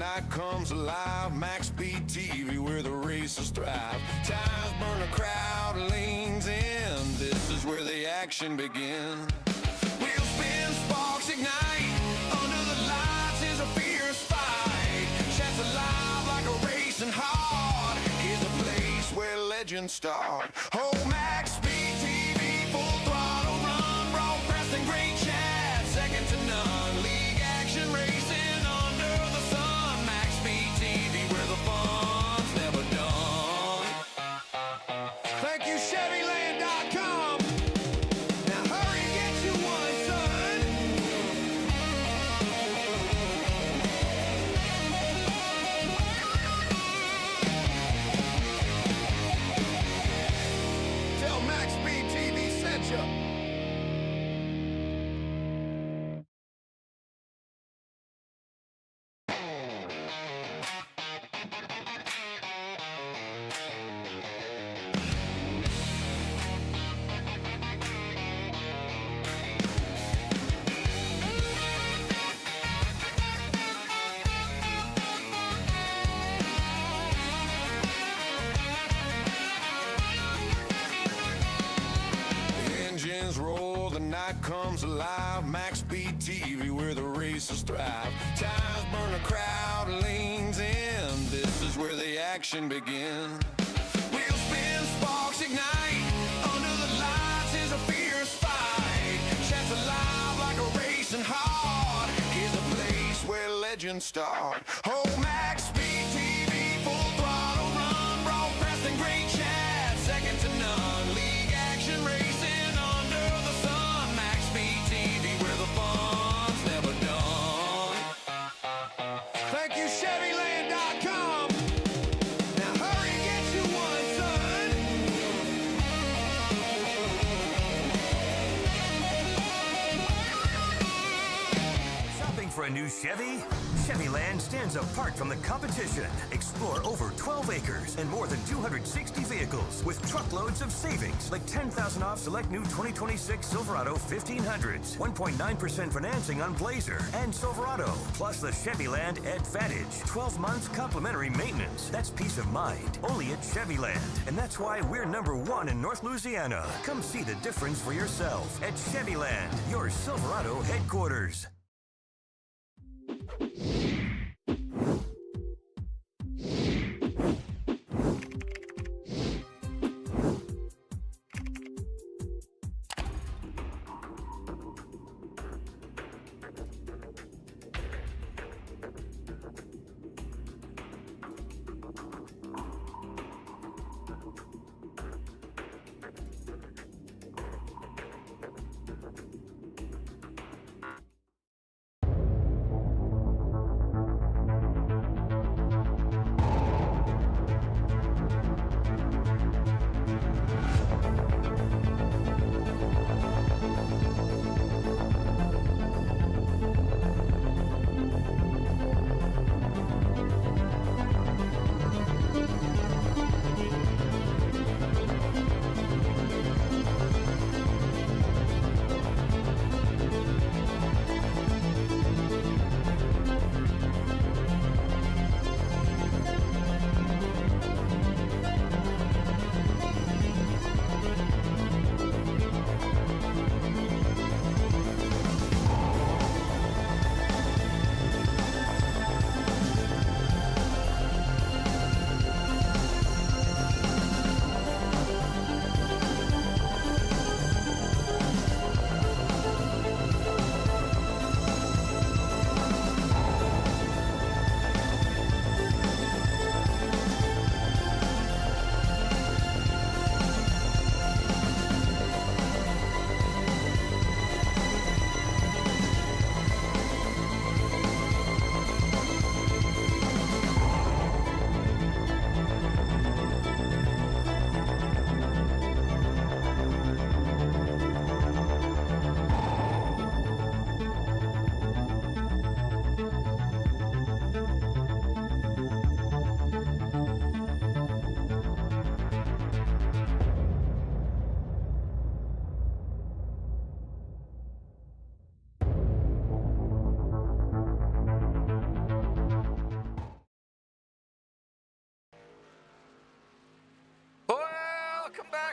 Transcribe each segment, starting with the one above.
night comes alive. MaxspeedTV, where the races thrive. Tires burn, a crowd leans in. This is where the action begins. Wheels spin, sparks ignite. Under the lights is a fierce fight. Shafts alive like a racing heart. Is a place where legends start. Oh, MaxspeedTV, full throttle run. Broadcasting great chat, second to none. League action racing under the sun. MaxspeedTV, where the fun's never done. Thank you, Chevyland.com. Now hurry, get you one, son. Tell MaxspeedTV sent you. Engines roll, the night comes alive. MaxspeedTV, where the races thrive. Tires burn, a crowd leans in. This is where the action begins. Wheels spin, sparks ignite. Under the lights is a fierce fight. Shafts alive like a racing heart. Is a place where legends start. Oh, MaxspeedTV, full throttle run. Broadcasting great chat, second to none. League action racing under the sun. MaxspeedTV, where the fun's never done. Thank you, Chevyland.com. Now hurry, get you one, son. Shopping for a new Chevy? Chevyland stands apart from the competition. Explore over 12 acres and more than 260 vehicles with truckloads of savings, like $10,000 off select new 2026 Silverado 1500s, 1.9% financing on Blazer and Silverado, plus the Chevyland Advantage, 12 months complimentary maintenance. That's peace of mind, only at Chevyland. And that's why we're #1 in North Louisiana. Come see the difference for yourself at Chevyland, your Silverado headquarters.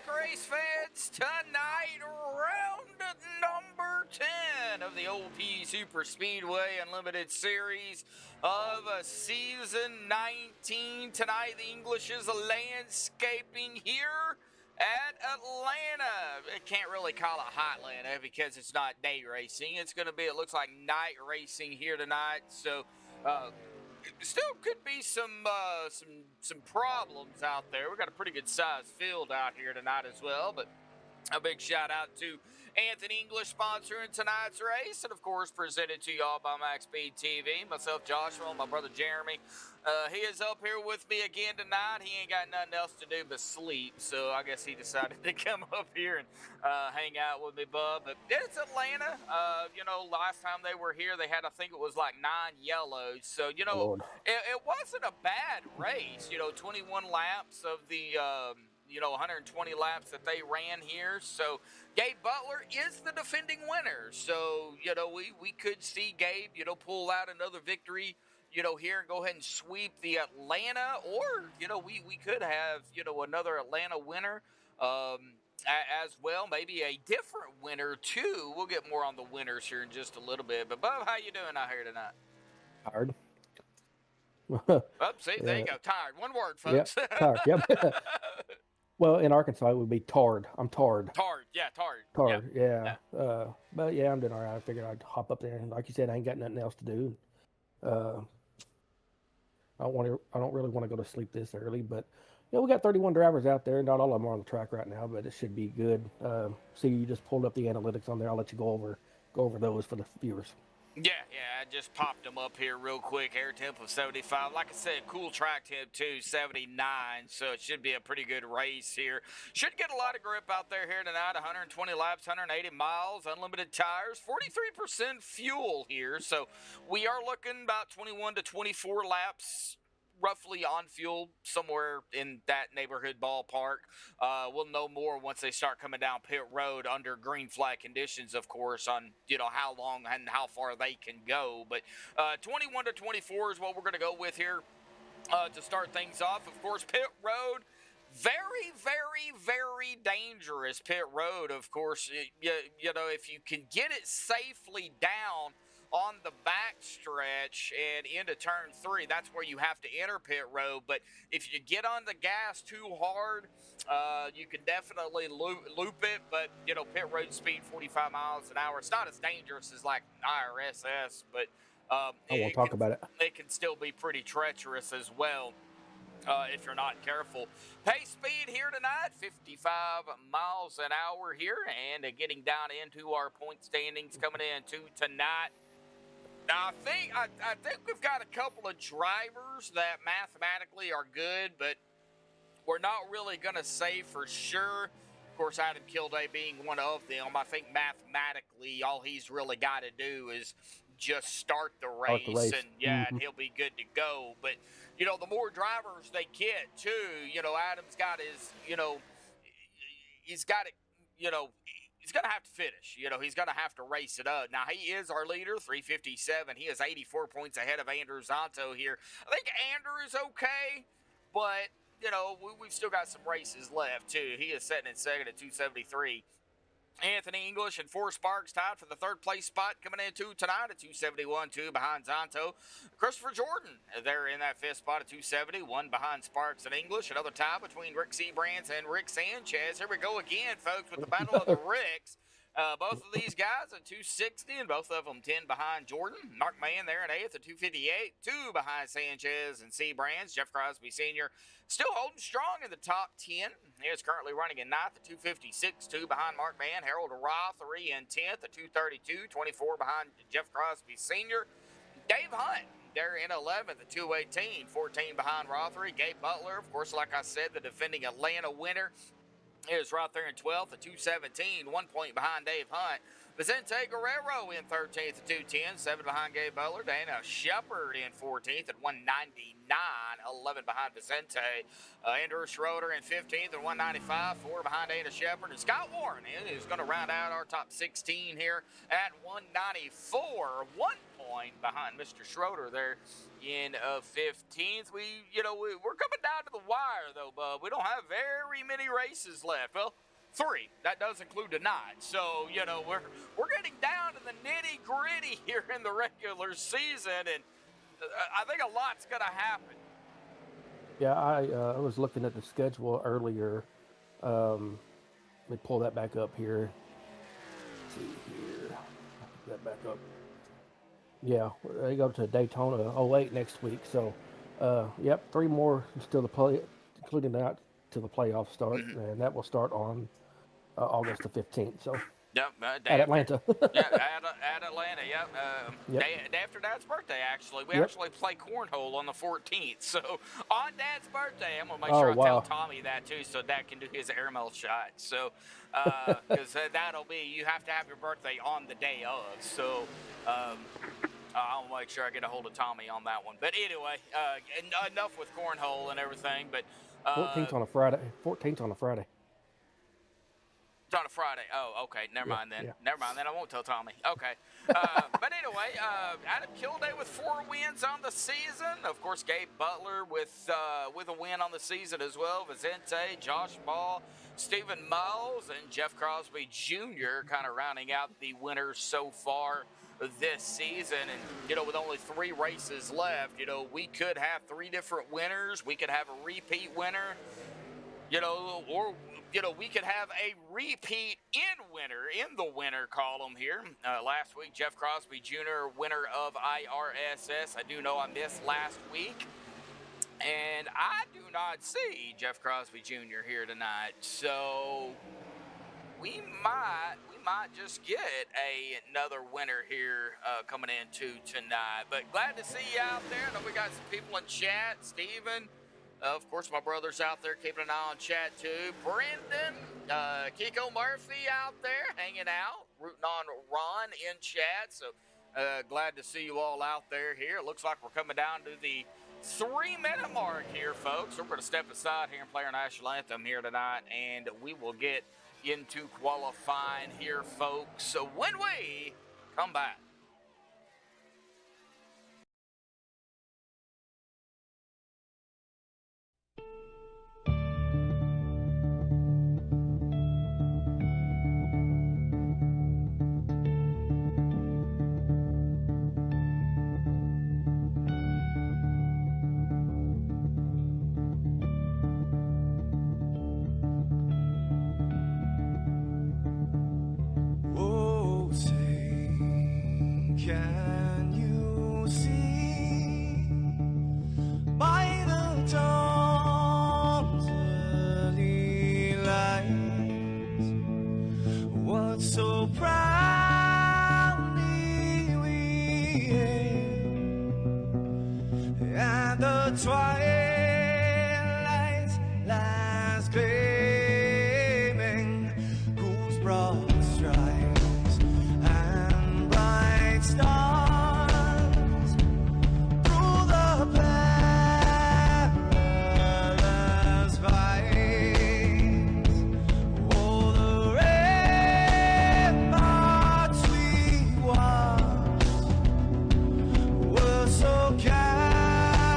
back, race fans. Tonight, round number 10 of the OP Super Speedway Unlimited Series of Season 19. Tonight, the English is landscaping here at Atlanta. I can't really call it Hotlanta because it's not day racing. It's going to be, it looks like night racing here tonight. So, still could be some problems out there. We got a pretty good sized field out here tonight as well, but a big shout out to Anthony English sponsoring tonight's race, and of course presented to y'all by MaxspeedTV. Myself, Joshua, my brother Jeremy. He is up here with me again tonight. He ain't got nothing else to do but sleep, so I guess he decided to come up here and hang out with me, bub. But it's Atlanta. You know, last time they were here, they had, I think it was like 9 yellows. So, you know, it wasn't a bad race. You know, 21 laps of the 120 laps that they ran here. So Gabe Butler is the defending winner. So, you know, we could see Gabe, you know, pull out another victory, you know, here and go ahead and sweep the Atlanta, or, you know, we could have, you know, another Atlanta winner as well. Maybe a different winner too. We'll get more on the winners here in just a little bit. But Bub, how you doing out here tonight? Tired. Oh, see, there you go. Tired. One word, folks. Yep, tired. Yep. Well, in Arkansas, it would be tarred. I'm tarred. Tarred, yeah, tarred. Tarred, yeah. But yeah, I'm doing all right. I figured I'd hop up there, and like you said, I ain't got nothing else to do. I don't really want to go to sleep this early, but you know, we got 31 drivers out there. Not all of them are on the track right now, but it should be good. See, you just pulled up the analytics on there. I'll let you go over those for the viewers. Yeah, I just popped them up here real quick. Air temp of 75. Like I said, cool track temp too, 79. So it should be a pretty good race here. Should get a lot of grip out there here tonight. 120 laps, 180 miles, unlimited tires, 43% fuel here. So we are looking about 21 to 24 laps roughly on fuel, somewhere in that neighborhood ballpark. We'll know more once they start coming down pit road under green flag conditions, of course, on, you know, how long and how far they can go. But 21 to 24 is what we're going to go with here to start things off. Of course, pit road, very, very, very dangerous pit road. Of course, you know, if you can get it safely down on the back stretch and into turn 3, that's where you have to enter pit road. But if you get on the gas too hard, you can definitely loop it. But, you know, pit road speed 45 miles an hour. It's not as dangerous as like IRSS, but I won't talk about it. It can still be pretty treacherous as well. If you're not careful. Pace speed here tonight, 55 miles an hour here, and getting down into our point standings coming into tonight. Now, I think we've got a couple of drivers that mathematically are good, but we're not really going to say for sure. Of course, Adam KILDAY being one of them. I think mathematically all he's really got to do is just start the race. And yeah, and he'll be good to go. But, you know, the more drivers they get, too, you know, Adam's got his, you know, he's got it, you know, he's going to have to finish. You know, he's going to have to race it up. Now, he is our leader, 357. He is 84 points ahead of Andrew Zonto here. I think Andrew is okay, but, you know, we've still got some races left, too. He is sitting in second at 273. Anthony English and 4 Sparks tied for the third place spot coming into tonight at 271, 2 behind Zonto. Christopher Jordan, they're in that 5th spot at 270, 1 behind Sparks and English. Another tie between Rick Seabrands and Rick Sanchez. Here we go again, folks, with the battle of the Ricks. Both of these guys at 260, and both of them 10 behind Jordan. Mark Mann there at 8th at 258, 2 behind Sanchez and Seabrands. Jeff Crosby Sr. still holding strong in the top 10. He is currently running in 9th at 256, 2 behind Mark Mann. Harold Rothery in 10th at 232, 24 behind Jeff Crosby Sr. Dave Hunt, they're in 11th at 218, 14 behind Rothery. Gabe Butler, of course, like I said, the defending Atlanta winner, is right there in 12th at 217, 1 point behind Dave Hunt. Vicente Guerrero in 13th at 210, 7 behind Gabe Butler. Dana Shepard in 14th at 199, 11 behind Vicente. Andrew Schroeder in 15th at 195, 4 behind Dana Shepard. And Scott Warren is going to round out our top 16 here at 194, 1 point behind Mr. Schroeder there in 15th. We're coming down to the wire, though, bub. We don't have very many races left. Well, 3. That does include tonight. So, we're getting down to the nitty-gritty here in the regular season, and I think a lot's going to happen. Yeah, I was looking at the schedule earlier. Let me pull that back up here. Let's see here. That back up. Yeah, they go to Daytona 08 next week. So, yep, 3 more still to play, including that to the playoff start, and that will start on August the 15th. So, yep, at Atlanta. Yeah, at Atlanta. Yep. Day after Dad's birthday, actually. We actually play cornhole on the 14th. So on Dad's birthday, I'm gonna make sure I tell Tommy that too, so Dad can do his airmail shot. So, because that'll be, you have to have your birthday on the day of. So, I'll make sure I get a hold of Tommy on that one. But anyway, enough with cornhole and everything. But 14th on a Friday. 14th on a Friday. It's on a Friday. Oh, okay. Never mind then. Yeah. Never mind then. I won't tell Tommy. Okay. But anyway, Adam KILDAY with 4 wins on the season. Of course, Gabe Butler with a win on the season as well. Vicente, Josh Ball, Stephen Miles, and Jeff Crosby Jr. kind of rounding out the winners so far this season. And, with only 3 races left, we could have 3 different winners. We could have a repeat winner, or we could have a repeat in the winner column here. Last week, Jeff Crosby Jr., winner of IRSS. I do know I missed last week, and I do not see Jeff Crosby Jr. here tonight. So we might just get another winner here coming into tonight. But glad to see you out there. I know we got some people in chat. Steven. Of course, my brother's out there keeping an eye on chat, too. Brendan, Kiko Murphy out there hanging out, rooting on Ron in chat. So glad to see you all out there here. It looks like we're coming down to the 3-minute mark here, folks. We're going to step aside here and play our national anthem here tonight, and we will get into qualifying here, folks. So when we come back. Can you see by the dawn's early light what so proudly we hailed at the twilight's last gleaming, whose broad stripes and bright stars through the perilous fights, oh, the ramparts we watched were so gallant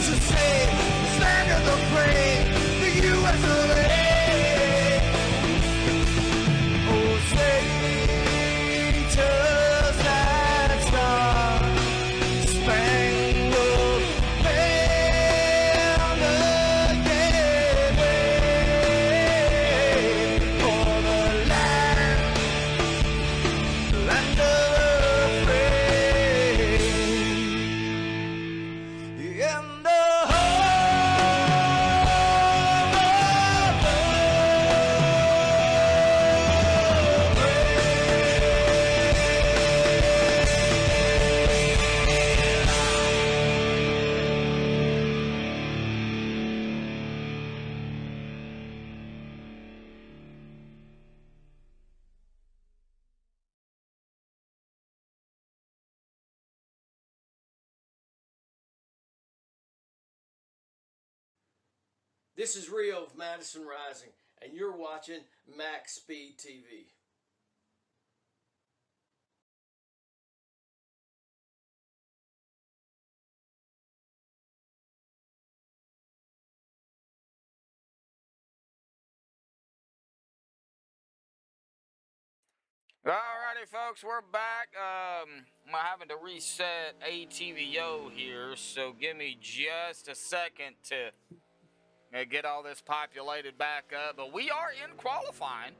So say, stand in the plane, the U.S. of A. Oh, say, just that Star Spangled Banner, yeah, for the land of the free, and the This is Rio of Madison Rising, and you're watching MaxspeedTV. Alrighty, folks, we're back. I'm having to reset ATVO here, so give me just a second to get all this populated back up. But we are in qualifying.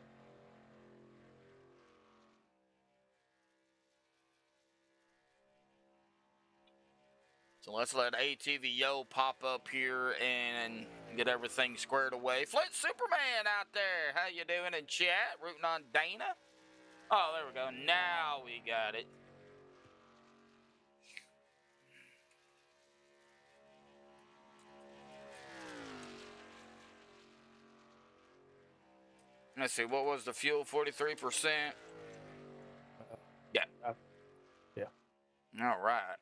So let's let ATVO pop up here and get everything squared away. Flint Superman out there, how you doing in chat? Rooting on Dana? Oh, there we go. Now we got it. Let's see, what was the fuel? 43%? Yeah. Yeah. All right.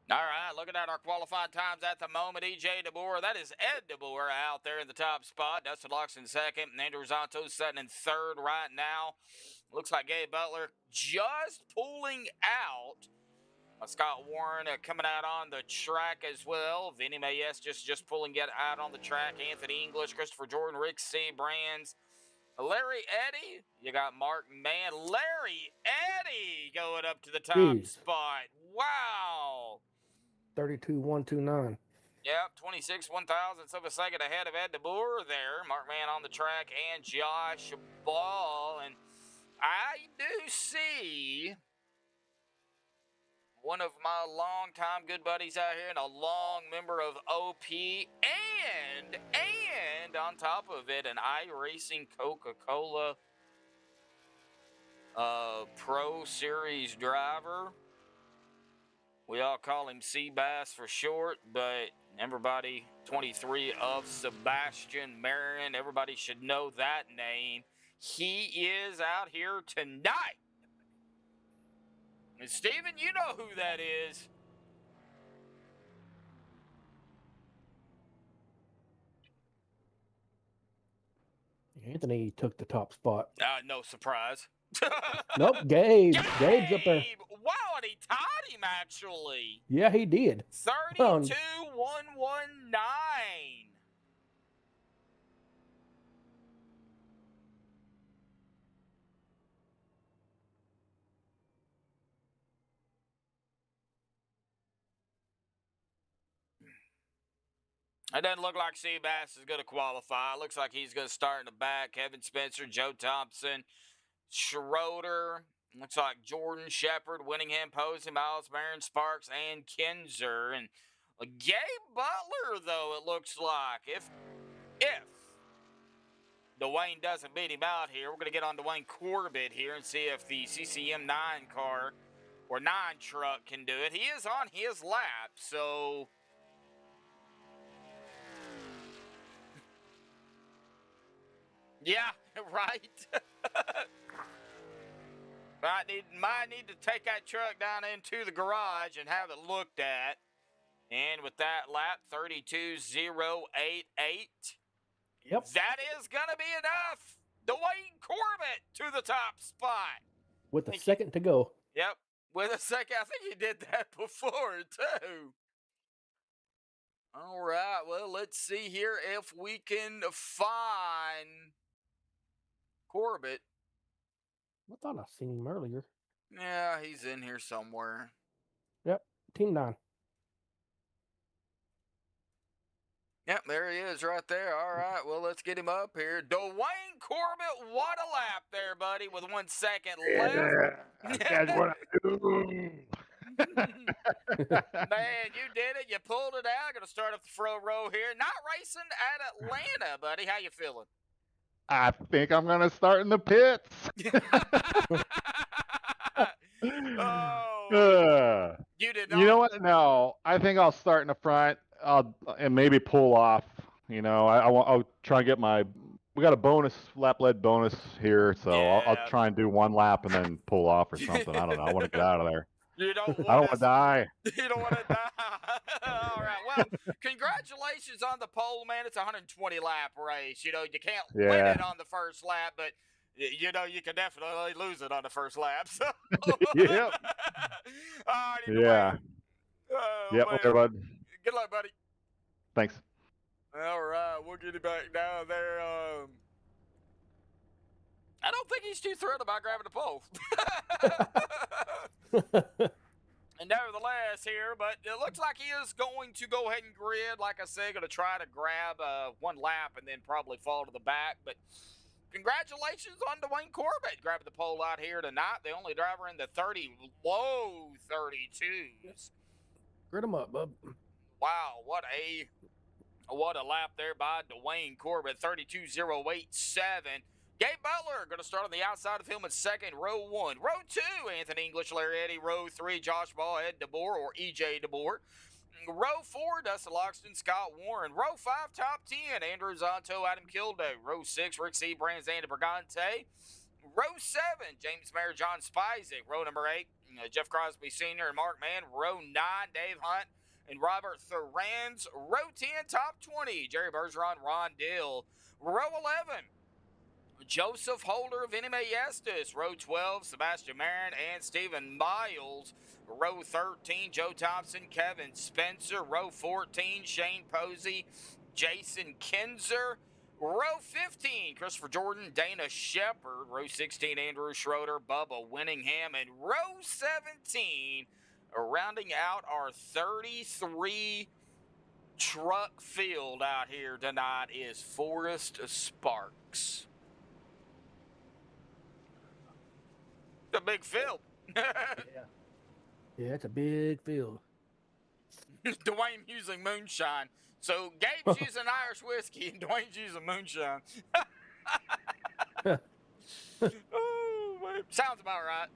All right, looking at our qualifying times at the moment. EJ DeBoer, that is Ed DeBoer out there in the top spot. Dustin Lux in second. Andrew Rizonto sitting in third right now. Looks like Gabe Butler just pulling out. Scott Warren coming out on the track as well. Vinny Mayes just pulling it out on the track. Anthony English, Christopher Jordan, Rick C. Brands, Larry Eddy. You got Mark Mann. Larry Eddy going up to the top spot. Wow. 32,129. Yep, 26 1,000ths of a second ahead of Ed DeBoer there. Mark Mann on the track and Josh Ball. And I do see one of my longtime good buddies out here and a long member of OP and on top of it, an iRacing Coca-Cola Pro Series driver. We all call him Seabass for short, but everybody, 23 of Sebastian Marion, everybody should know that name. He is out here tonight. And Steven, you know who that is. Anthony took the top spot. No surprise. Nope, Gabe's up there. Wow, and he tied him, actually. Yeah, he did. 32,119. It doesn't look like Seabass is going to qualify. It looks like he's going to start in the back. Kevin Spencer, Joe Thompson, Schroeder. Looks like Jordan Shepard, Winningham, Posey, Miles, Barron, Sparks, and Kinzer. And Gabe Butler, though, it looks like. If Dwayne doesn't beat him out here, we're going to get on Dwayne Corbett here and see if the CCM 9 car or 9 truck can do it. He is on his lap, so... Yeah, right. Might need to take that truck down into the garage and have it looked at. And with that lap, 32,088. Yep. That is going to be enough. Dwayne Corbett to the top spot. With a second to go. Yep, with a second. I think he did that before, too. All right, well, let's see here if we can find Corbett. I thought I seen him earlier. Yeah, he's in here somewhere. Yep, Team 9. Yep, there he is right there. All right, well, let's get him up here. Dwayne Corbett, what a lap there, buddy, with 1 second left. That's what I do. Man, you did it. You pulled it out. Going to start up the front row here. Not racing at Atlanta, buddy. How you feeling? I think I'm going to start in the pits. Oh, you did not. You know what? No, I think I'll start in the front and maybe pull off. You know, I'll try and get we got a bonus, lap-led bonus here, so Yeah. I'll try and do one lap and then pull off or something. I don't know. I want to get out of there. You don't want I don't want to die. You don't want to die. All right. Well, congratulations on the pole, man. It's a 120 lap race. You know, you can't win it on the first lap, but you know, you can definitely lose it on the first lap. So. Yep. All right, Yeah. Yep. Okay, bud. Good luck, buddy. Thanks. All right, we'll get you back down there. I don't think he's too thrilled about grabbing the pole. And nevertheless here, but it looks like he is going to go ahead and grid. Like I said, going to try to grab one lap and then probably fall to the back. But congratulations on Dwayne Corbett grabbing the pole out here tonight. The only driver in the low 32s. Grid him up, bub. Wow, what a lap there by Dwayne Corbett, 32.087. Gabe Butler going to start on the outside of him in second, row 1. Row 2, Anthony English, Larry Eddy. Row 3, Josh Ball, Ed DeBoer, or EJ DeBoer. Row 4, Dustin Loxton, Scott Warren. Row 5, top 10, Andrew Zonto, Adam Kilday. Row 6, Rick C. Brands, Andy Brigante. Row 7, James Mayer, John Spizek. Row number 8, Jeff Crosby Sr. and Mark Mann. Row 9, Dave Hunt and Robert Thorans. Row 10, top 20, Jerry Bergeron, Ron Dill. Row 11, Joseph Holder, Vinny Mayestas. Row 12, Sebastian Marin and Stephen Miles. Row 13, Joe Thompson, Kevin Spencer. Row 14, Shane Posey, Jason Kinzer. Row 15, Christopher Jordan, Dana Shepard. Row 16, Andrew Schroeder, Bubba Winningham. And row 17, rounding out our 33 truck field out here tonight, is Forrest Sparks. It's a big field. Yeah, it's a big field. Dwayne using moonshine. So Gabe's using Irish whiskey and Dwayne's using moonshine. Oh, man. Sounds about right.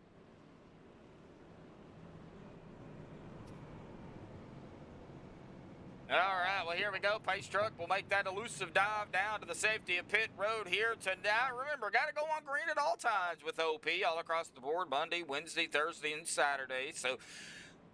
All right, well, here we go. Pace truck will make that elusive dive down to the safety of pit road here tonight. Remember, got to go on green at all times with OP all across the board, Monday, Wednesday, Thursday, and Saturday. So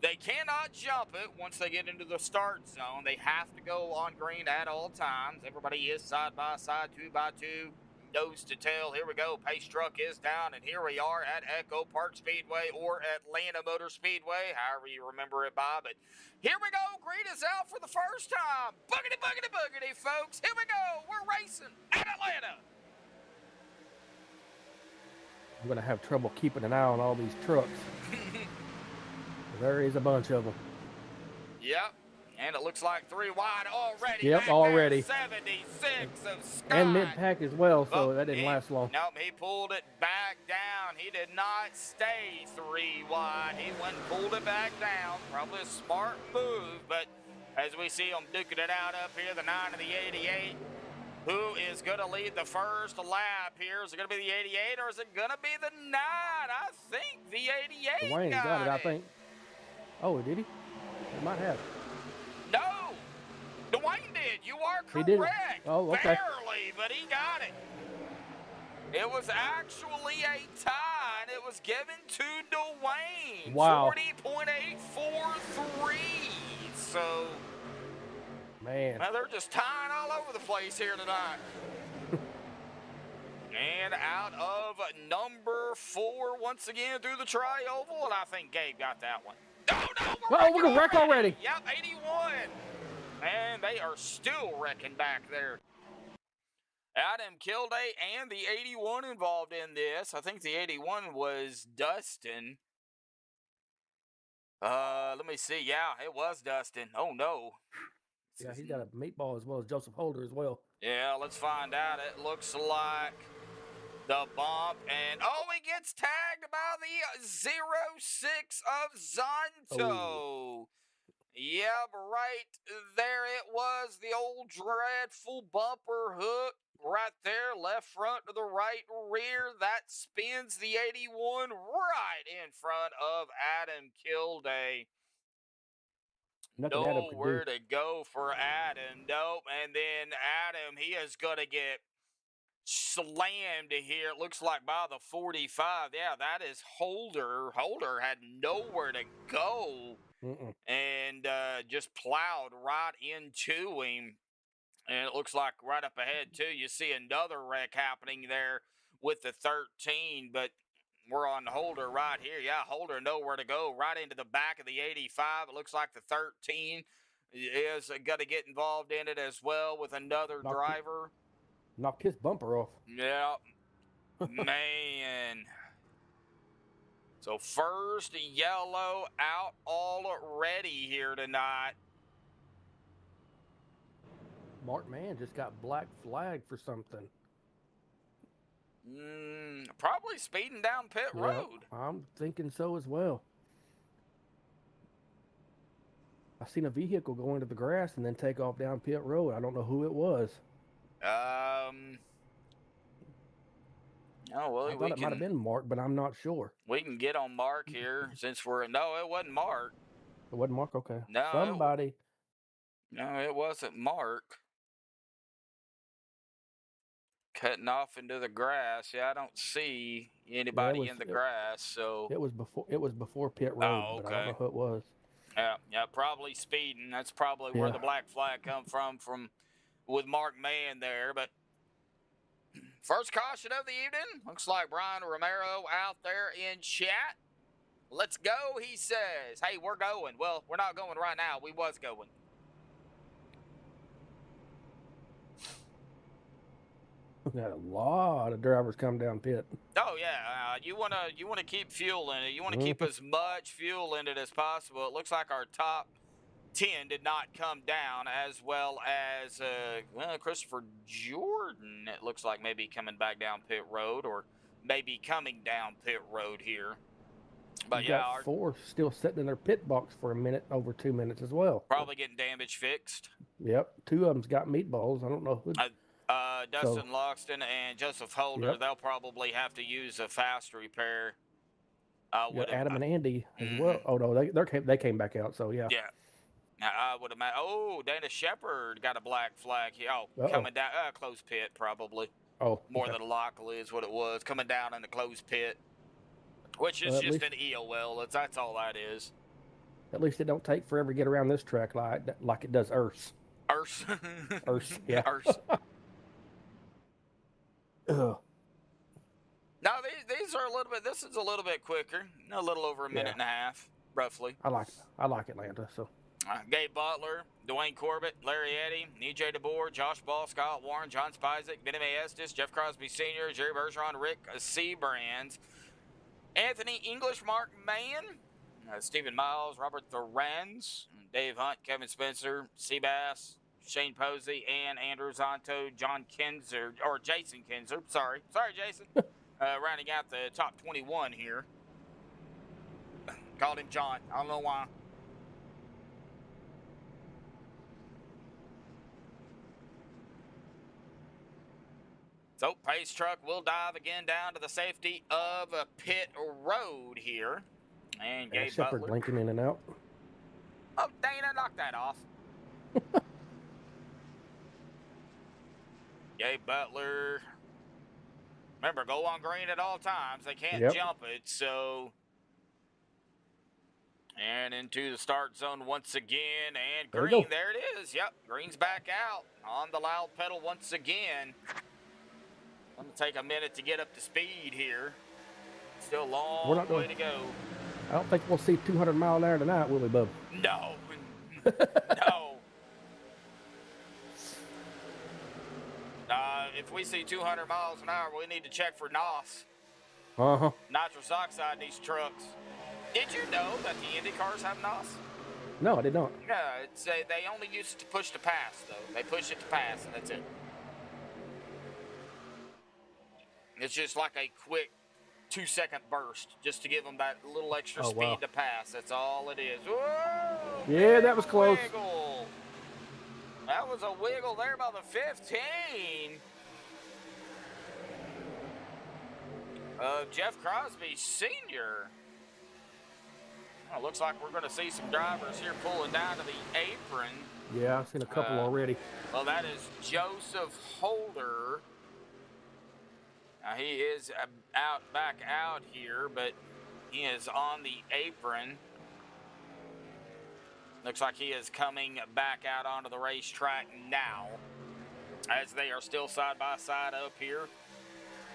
they cannot jump it once they get into the start zone. They have to go on green at all times. Everybody is side by side, 2 by 2, nose to tail. Here we go. Pace truck is down, and here we are at Echo Park Speedway or Atlanta Motor Speedway, however you remember it by. But here we go. Green is out for the first time. Boogity, boogity, boogity, folks. Here we go. We're racing at Atlanta. I'm going to have trouble keeping an eye on all these trucks. There is a bunch of them. Yep. And it looks like 3 wide already. Yep, already. 76 of Scott. And mid-pack as well, so that didn't last long. Nope, he pulled it back down. He did not stay 3 wide. He went and pulled it back down. Probably a smart move, but as we see him duking it out up here, the 9 and the 88. Who is going to lead the first lap here? Is it going to be the 88 or is it going to be the 9? I think the 88 Dwayne got it, I think. Oh, did he? He might have. No, Dwayne did. You are correct. He did. Oh, okay. Barely, but he got it. It was actually a tie, and it was given to Dwayne. Wow. 40.843. So, man, well, they're just tying all over the place here tonight. And out of number 4 once again through the tri-oval, and I think Gabe got that one. Oh, no, we're gonna wreck already. Yep, 81. And they are still wrecking back there. Adam KILDAY and the 81 involved in this. I think the 81 was Dustin. Let me see. Yeah, it was Dustin. Oh, no. Yeah, he's got a meatball as well as Joseph Holder as well. Yeah, let's find out. It looks like the bump, and he gets tagged by the 06 of Zonto. Oh. Yep, right there it was, the old dreadful bumper hook right there, left front to the right rear. That spins the 81 right in front of Adam KILDAY. Nowhere to go for Adam. Nope. And then Adam, he is going to get slammed here. It looks like by the 45. Yeah, that is Holder. Holder had nowhere to go. And just plowed right into him. And it looks like right up ahead, too, you see another wreck happening there with the 13. But we're on Holder right here. Yeah, Holder nowhere to go. Right into the back of the 85. It looks like the 13 is going to get involved in it as well with another driver. Knocked his bumper off. Yeah. Man. So first yellow out already here tonight. Mark Mann just got black flagged for something. Probably speeding down pit road. I'm thinking so as well. I seen a vehicle go into the grass and then take off down pit road. I don't know who it was. Oh, well, I thought it might have been Mark, but I'm not sure. We can get on Mark here since we're... No, it wasn't Mark. It wasn't Mark? Okay. No. Somebody. No, it wasn't Mark. Cutting off into the grass. Yeah, I don't see anybody in the grass, so... It was before pit road, but I don't know who it was. Yeah, probably speeding. That's probably where the black flag come from with Mark Mann there, but... First caution of the evening. Looks like Brian Romero out there in chat. Let's go, he says. Hey, we're going. Well, we're not going right now. We was going. We got a lot of drivers come down pit. Oh yeah, you wanna keep fuel in it. You wanna keep as much fuel in it as possible. It looks like our top 10 did not come down, as well as Christopher Jordan, it looks like maybe coming back down pit road, or maybe coming down pit road here. But you got 4 still sitting in their pit box for a minute, over 2 minutes as well. Probably getting damage fixed. Yep, 2 of them's got meatballs. I don't know who. Dustin Loxton and Joseph Holder, they'll probably have to use a fast repair. Adam and Andy as well. Oh no, they came back out. So yeah. Yeah. Now, I would imagine. Oh, Dana Shepard got a black flag here. Coming down, closed pit probably. More than likely is what it was. Coming down in the closed pit, which is just an EOL. That's all that is. At least it don't take forever to get around this track like it does Earth. Earth, yeah. Earth. Now these are a little bit. This is a little bit quicker. A little over a minute and a half, roughly. I like Atlanta so. Gabe Butler, Dwayne Corbett, Larry Eddy, EJ DeBoer, Josh Ball, Scott Warren, John Spizek, Benny May Estes, Jeff Crosby Sr., Jerry Bergeron, Rick Seabrands, Anthony English, Mark Mann, Stephen Miles, Robert Thorens, Dave Hunt, Kevin Spencer, Seabass, Shane Posey, and Andrew Zonto, Jason Kinzer. Sorry, Jason. Rounding out the top 21 here. Called him John. I don't know why. So, Pace Truck will dive again down to the safety of pit road here. And Gabe Shepard Butler blinking in and out. Oh, Dana, knock that off. Gabe Butler. Remember, go on green at all times. They can't jump it, so... And into the start zone once again. And green, there it is. Yep, green's back out on the loud pedal once again. I'm going to take a minute to get up to speed here. Still a long We're not way going. to go. I don't think we'll see 200 mile an hour tonight, will we, Bub? No. No. If we see 200 miles an hour, we need to check for NOS. Uh-huh. Nitrous oxide in these trucks. Did you know that the Indy cars have NOS? No, I did not. No, it's they only use it to push to pass, though. They push it to pass, and that's it. It's just like a quick 2-second burst, just to give them that little extra speed to pass. That's all it is. Whoa, yeah, that was close. Wiggle. That was a wiggle there by the 15. Jeff Crosby Sr. Well, looks like we're going to see some drivers here pulling down to the apron. Yeah, I've seen a couple already. Well, that is Joseph Holder. Now, he is back out here, but he is on the apron. Looks like he is coming back out onto the racetrack now, as they are still side by side up here.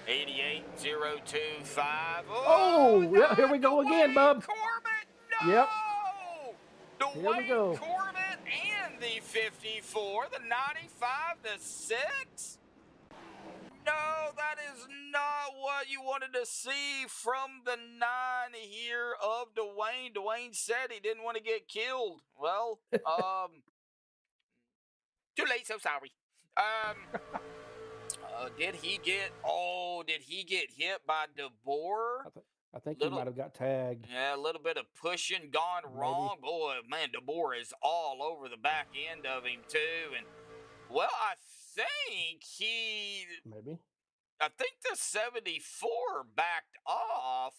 88.025. Oh, yeah, here we go again, Bub. Corbett, no! Yep. Dwayne Here we go. Corbett and the 54, the 95, the 6. No, that is not what you wanted to see from the 9 here of Dwayne. Dwayne said he didn't want to get killed. Well, too late, so sorry. Did he get hit by DeBoer? I think he might have got tagged. Yeah, a little bit of pushing gone wrong. Boy, man, DeBoer is all over the back end of him, too. And, well, I think the 74 backed off.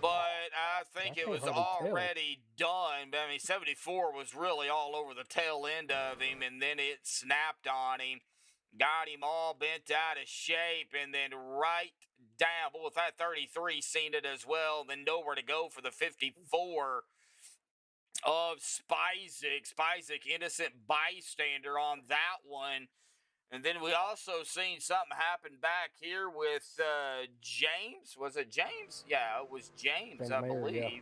But I think it was already done. I mean, 74 was really all over the tail end of him, and then it snapped on him. Got him all bent out of shape, and then right down. But with that 33, seen it as well. Then nowhere to go for the 54 of Spizek. Spizek, innocent bystander on that one. And then we also seen something happen back here with James. Was it James? Yeah, it was James, I believe. Yeah.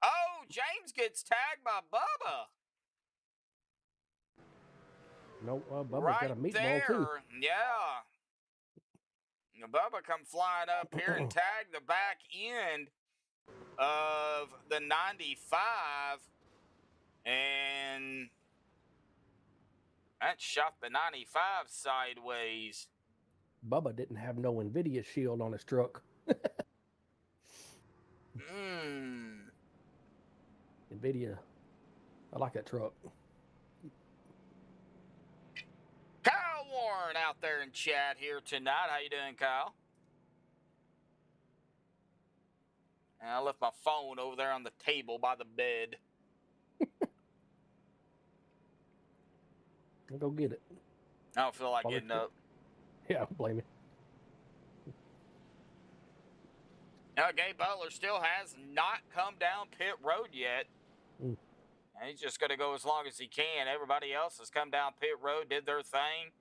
Oh, James gets tagged by Bubba. No, Bubba's got a meatball too. Yeah. Bubba come flying up here and tag the back end of the 95. And that shot the 95 sideways. Bubba didn't have no NVIDIA shield on his truck. NVIDIA. I like that truck. Kyle Warren out there in chat here tonight. How you doing, Kyle? And I left my phone over there on the table by the bed. I'll go get it. I don't feel like getting up. Yeah, I don't blame you. Now, Gabe Butler still has not come down pit road yet. And he's just going to go as long as he can. Everybody else has come down pit road, did their thing.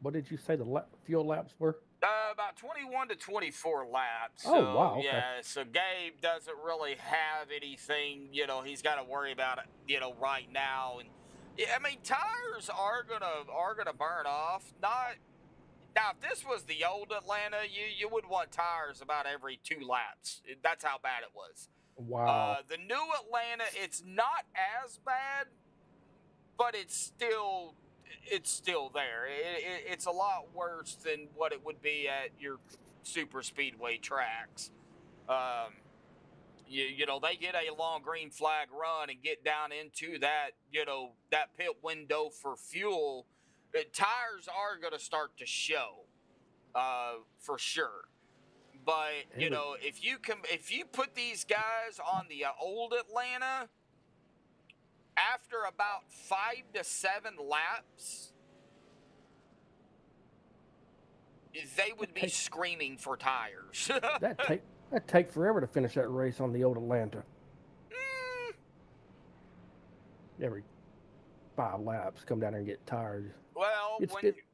What did you say the fuel laps were? About 21 to 24 laps. Oh, so, wow. Okay. Yeah, so Gabe doesn't really have anything, he's got to worry about it, right now. And yeah, I mean, tires are gonna burn off. Now, if this was the old Atlanta, you would want tires about every 2 laps. That's how bad it was. Wow. The new Atlanta, it's not as bad, but it's still there. It's a lot worse than what it would be at your super speedway tracks. They get a long green flag run and get down into that, that pit window for fuel. Tires are going to start to show, for sure. But, if you put these guys on the old Atlanta, after about 5 to 7 laps, they would be screaming for tires. That'd take forever to finish that race on the old Atlanta. Every 5 laps, come down there and get tires. Well,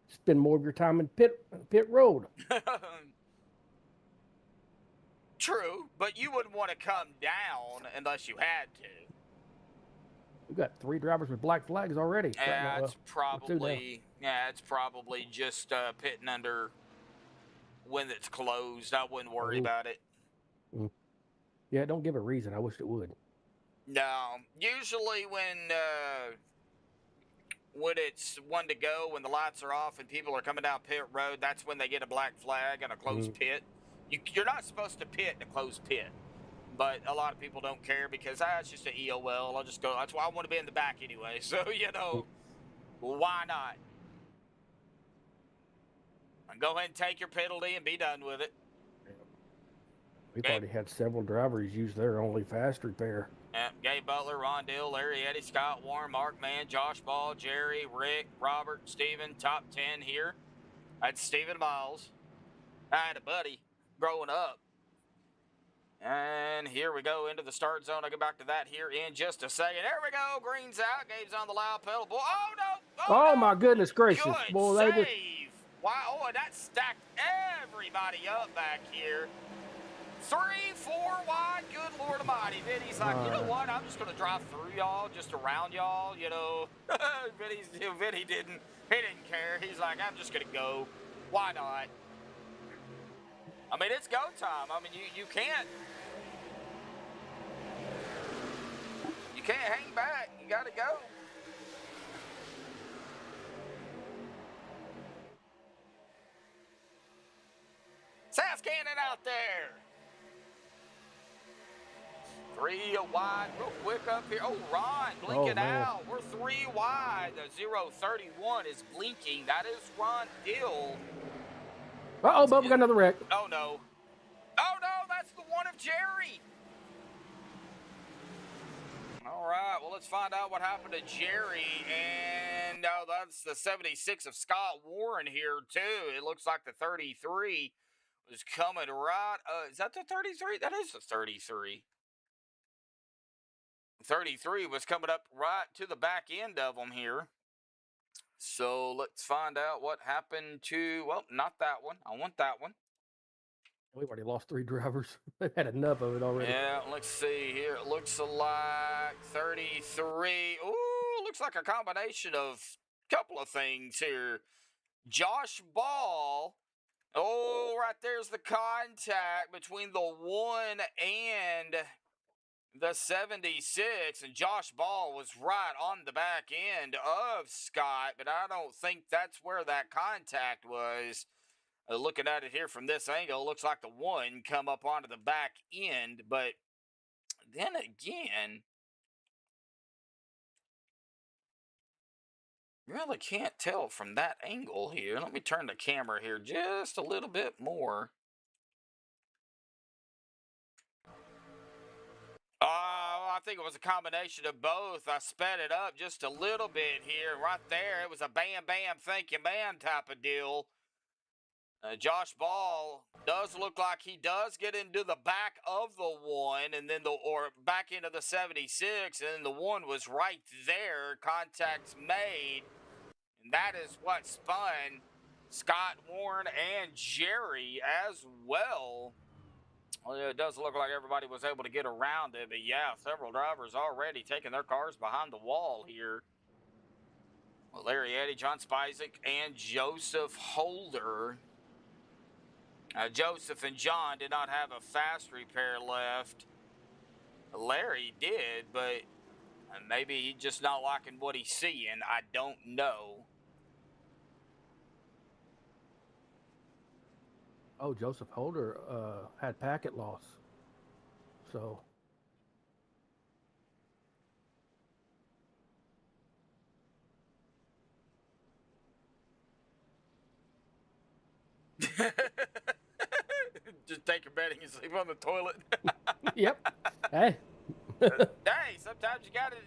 spend more of your time in pit road. True, but you wouldn't want to come down unless you had to. We got 3 drivers with black flags already. Yeah, it's Well, 2 now. it's probably just pitting under when it's closed. I wouldn't worry about it. Yeah, don't give a reason. I wish it would. No, usually when it's one to go, when the lights are off and people are coming down pit road, that's when they get a black flag and a closed pit. You're not supposed to pit in a closed pit, but a lot of people don't care because it's just an EOL. I'll just go. That's why I want to be in the back anyway. So why not? And go ahead and take your penalty and be done with it. We've already had several drivers use their only fast repair. Yeah, Gabe Butler, Ron Dill, Larry Eddy, Scott Warren, Mark Mann, Josh Ball, Jerry, Rick, Robert, Steven, top 10 here. That's Steven Miles. I had a buddy growing up. And here we go into the start zone. I'll get back to that here in just a second. There we go. Green's out. Gabe's on the loud pedal. Boy, oh, no. Oh, no. my goodness gracious. Good Boy, save. they just... Wow, oh, that stacked everybody up back here. 3, 4 wide, good Lord Almighty. Vinny's like, you know what? I'm just going to drive through y'all, just around y'all, you know. Vinny didn't care. He's like, I'm just going to go. Why not? I mean, it's go time. I mean, you can't hang back. You got to go. South Cannon out there. 3 wide, real quick up here. Oh, Ron blinking out. We're 3 wide. The 031 is blinking. That is Ron Dill. Uh-oh, Bubba got another wreck. Oh, no. Oh, no, that's the one of Jerry. All right, well, let's find out what happened to Jerry. And that's the 76 of Scott Warren here, too. It looks like the 33 was coming right. Is that the 33? That is the 33. 33 was coming up right to the back end of them here. So let's find out what happened to, well, not that one. I want that one. We've already lost 3 drivers. They've had enough of it already. Yeah, let's see here. It looks like 33. Ooh, looks like a combination of a couple of things here. Josh Ball. Oh, right there's the contact between the 1 and the 76, and Josh Ball was right on the back end of Scott, but I don't think that's where that contact was. Looking at it here from this angle, looks like the 1 come up onto the back end, but then again, really can't tell from that angle here. Let me turn the camera here just a little bit more. I think it was a combination of both. I sped it up just a little bit here. Right there, it was a bam, bam, thank you, man type of deal. Josh Ball does look like he does get into the back of the 1 and then or back into the 76, and then the 1 was right there. Contacts made, and that is what spun Scott Warren and Jerry as well. Well, it does look like everybody was able to get around it, but yeah, several drivers already taking their cars behind the wall here. Well, Larry Eddy, John Spizek, and Joseph Holder. Joseph and John did not have a fast repair left. Larry did, but maybe he's just not liking what he's seeing. I don't know. Oh, Joseph Holder had packet loss. So. Just take your bedding and sleep on the toilet. Yep. Hey. Hey, sometimes you gotta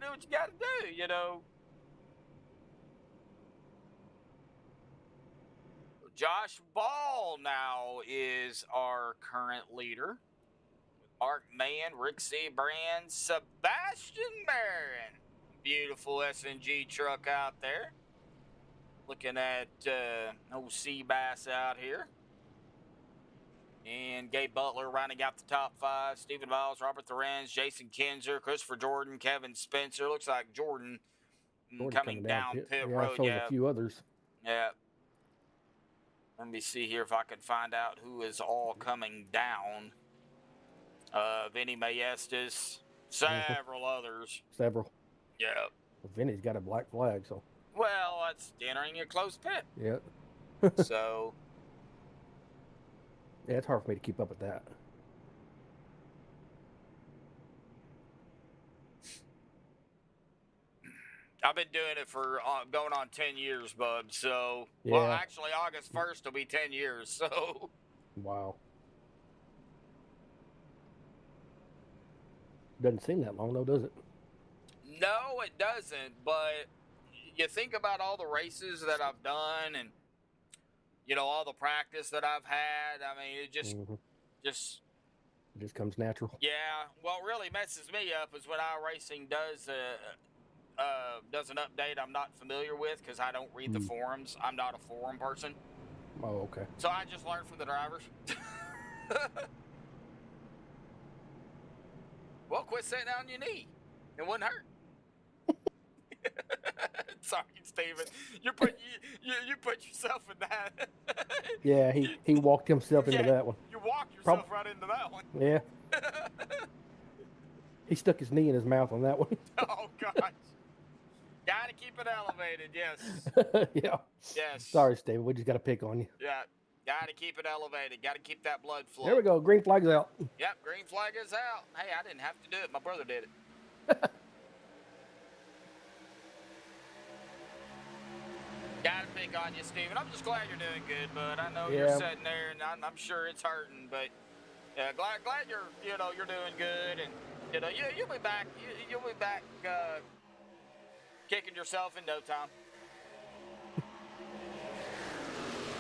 do what you gotta do, you know. Josh Ball now is our current leader. Mark Mann, Rick C. Brand, Sebastian Barron. Beautiful SNG truck out there. Looking at old Sea Bass out here. And Gabe Butler rounding out the top 5. Stephen Miles, Robert Lorenz, Jason Kinzer, Christopher Jordan, Kevin Spencer. Looks like Jordan coming down pit road. So a few others. Yeah. Let me see here if I can find out who is all coming down. Vinny Maestas, several others. Several. Yeah. Well, Vinny's got a black flag, so. Well, that's entering a closed pit. Yeah. So. Yeah, it's hard for me to keep up with that. I've been doing it for going on 10 years, bub. So, yeah. Well, actually, August 1st will be 10 years. So. Wow. Doesn't seem that long, though, does it? No, it doesn't. But you think about all the races that I've done and, you know, all the practice that I've had. I mean, it just It just comes natural. Yeah. What really messes me up is when iRacing does an update I'm not familiar with because I don't read the forums. I'm not a forum person. Oh, okay. So I just learn from the drivers. Well, quit sitting on your knee. It wouldn't hurt. Sorry, Steven. You put yourself in that. Yeah, he walked himself into that one. You walked yourself right into that one. Yeah. He stuck his knee in his mouth on that one. Oh, gosh. Gotta keep it elevated, yes. Yeah. Yes. Sorry, Steven. We just got to pick on you. Yeah. Gotta keep it elevated. Gotta keep that blood flow. There we go. Green flag's out. Yep, green flag is out. Hey, I didn't have to do it. My brother did it. Gotta pick on you, Steven. I'm just glad you're doing good, bud. I know you're sitting there, and I'm sure it's hurting, but glad you're doing good, and you'll be back. You'll be back kicking yourself in no time.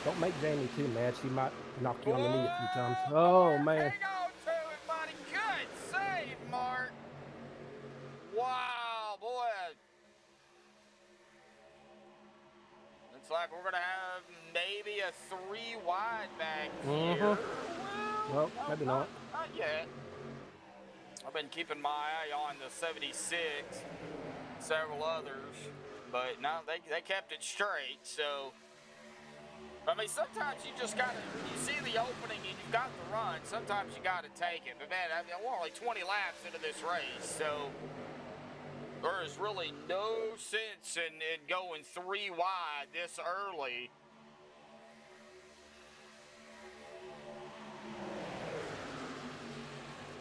Don't make Jamie too mad. She might knock you on the knee a few times. Oh, man. Hang on to it, buddy. Good save, Mark. Wow, boy. Looks like we're going to have maybe a 3 wide back here. Well, maybe not. Not yet. I've been keeping my eye on the 76, several others, but no, they kept it straight, so... I mean, sometimes you just gotta, you see the opening and you've got the run, sometimes you gotta take it. But man, I mean, we're only 20 laps into this race, so there is really no sense in going 3 wide this early.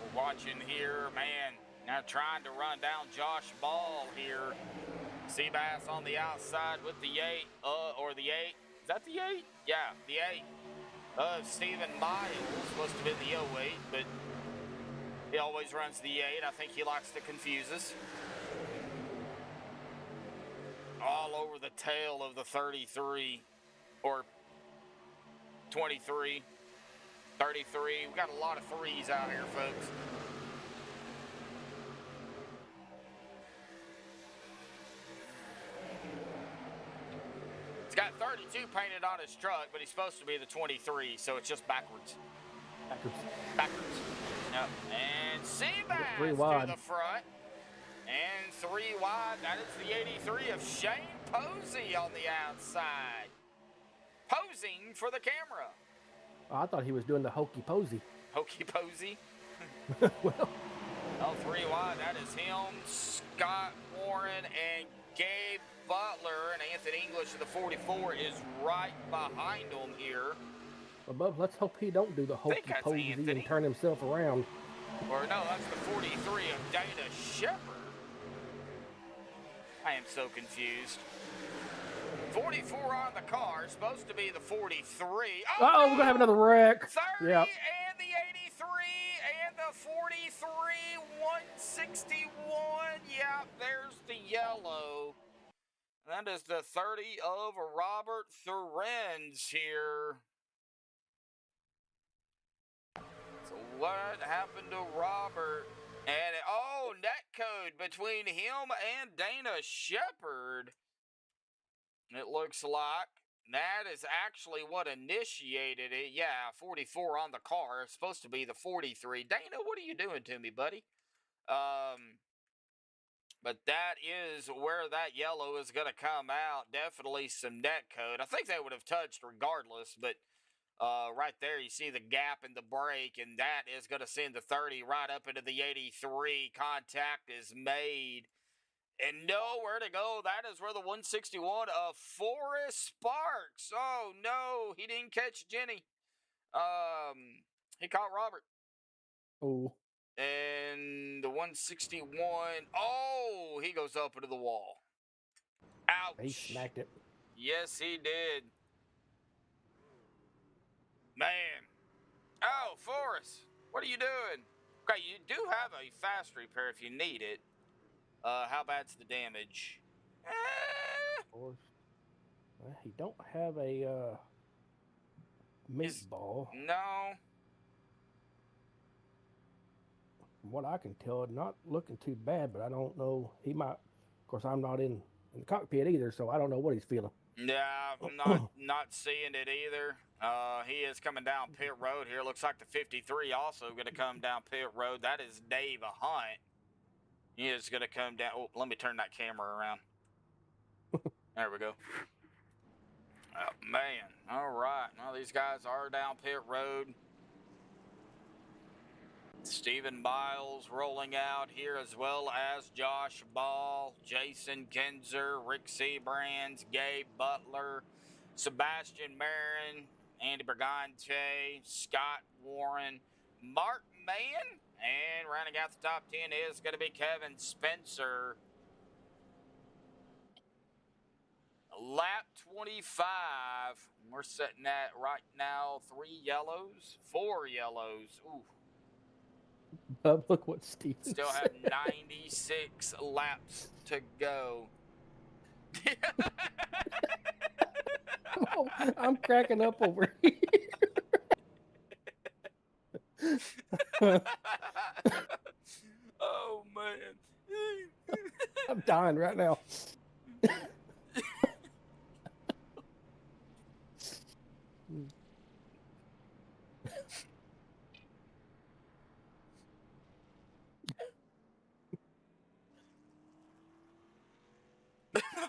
We're watching here, man, now trying to run down Josh Ball here. Seabass on the outside with the 8, or the 8. Is that the 8? Yeah, the 8. Stephen Miles supposed to be the 08, but he always runs the 8. I think he likes to confuse us. All over the tail of the 33, or 23, 33. We got a lot of 3s out here, folks. He's got 32 painted on his truck, but he's supposed to be the 23, so it's just backwards. Backwards. Yep. And Seabass to the front. And 3 wide. That is the 83 of Shane Posey on the outside. Posing for the camera. Oh, I thought he was doing the hokey posy. Hokey Posey? Well. Oh, 3 wide. That is him, Scott Warren, and Gabe Butler, and Anthony English of the 44 is right behind him here. Well, Bub, let's hope he don't do the hokey posy and turn himself around. Or no, that's the 43 of Dana Shepard. I am so confused. 44 on the car, supposed to be the 43. Oh, we're going to have another wreck. 30 and the 83 and the 43, 161. Yeah, there's the yellow. That is the 30 of Robert Lorenz here. So what happened to Robert? And, oh, net code between him and Dana Shepard. It looks like. That is actually what initiated it. Yeah, 44 on the car. It's supposed to be the 43. Dana, what are you doing to me, buddy? But that is where that yellow is going to come out. Definitely some net code. I think they would have touched regardless, but right there you see the gap in the brake, and that is going to send the 30 right up into the 83. Contact is made. And nowhere to go. That is where the 161 of Forrest Sparks. Oh no, he didn't catch Jenny. He caught Robert. Oh. And the 161. Oh, he goes up into the wall. Ouch. He smacked it. Yes, he did. Man. Oh, Forrest, what are you doing? Okay, you do have a fast repair if you need it. How bad's the damage? Well, he don't have a meatball. No. From what I can tell, not looking too bad, but I don't know. He might. Of course, I'm not in the cockpit either, so I don't know what he's feeling. Yeah, I'm not seeing it either. He is coming down pit road here. Looks like the 53 also going to come down pit road. That is Dave Hunt. He is going to come down. Oh, let me turn that camera around. There we go. Oh, man. All right. Well, these guys are down pit road. Stephen Biles rolling out here, as well as Josh Ball, Jason Kinzer, Rick Seabrands, Gabe Butler, Sebastian Marin, Andy Brigante, Scott Warren, Mark Mann, and rounding out the top 10 is going to be Kevin Spencer. Lap 25. We're sitting at right now 4 yellows. Ooh. Look what Steven Still have 96 laps to go. Oh, I'm cracking up over here. Oh, man. I'm dying right now.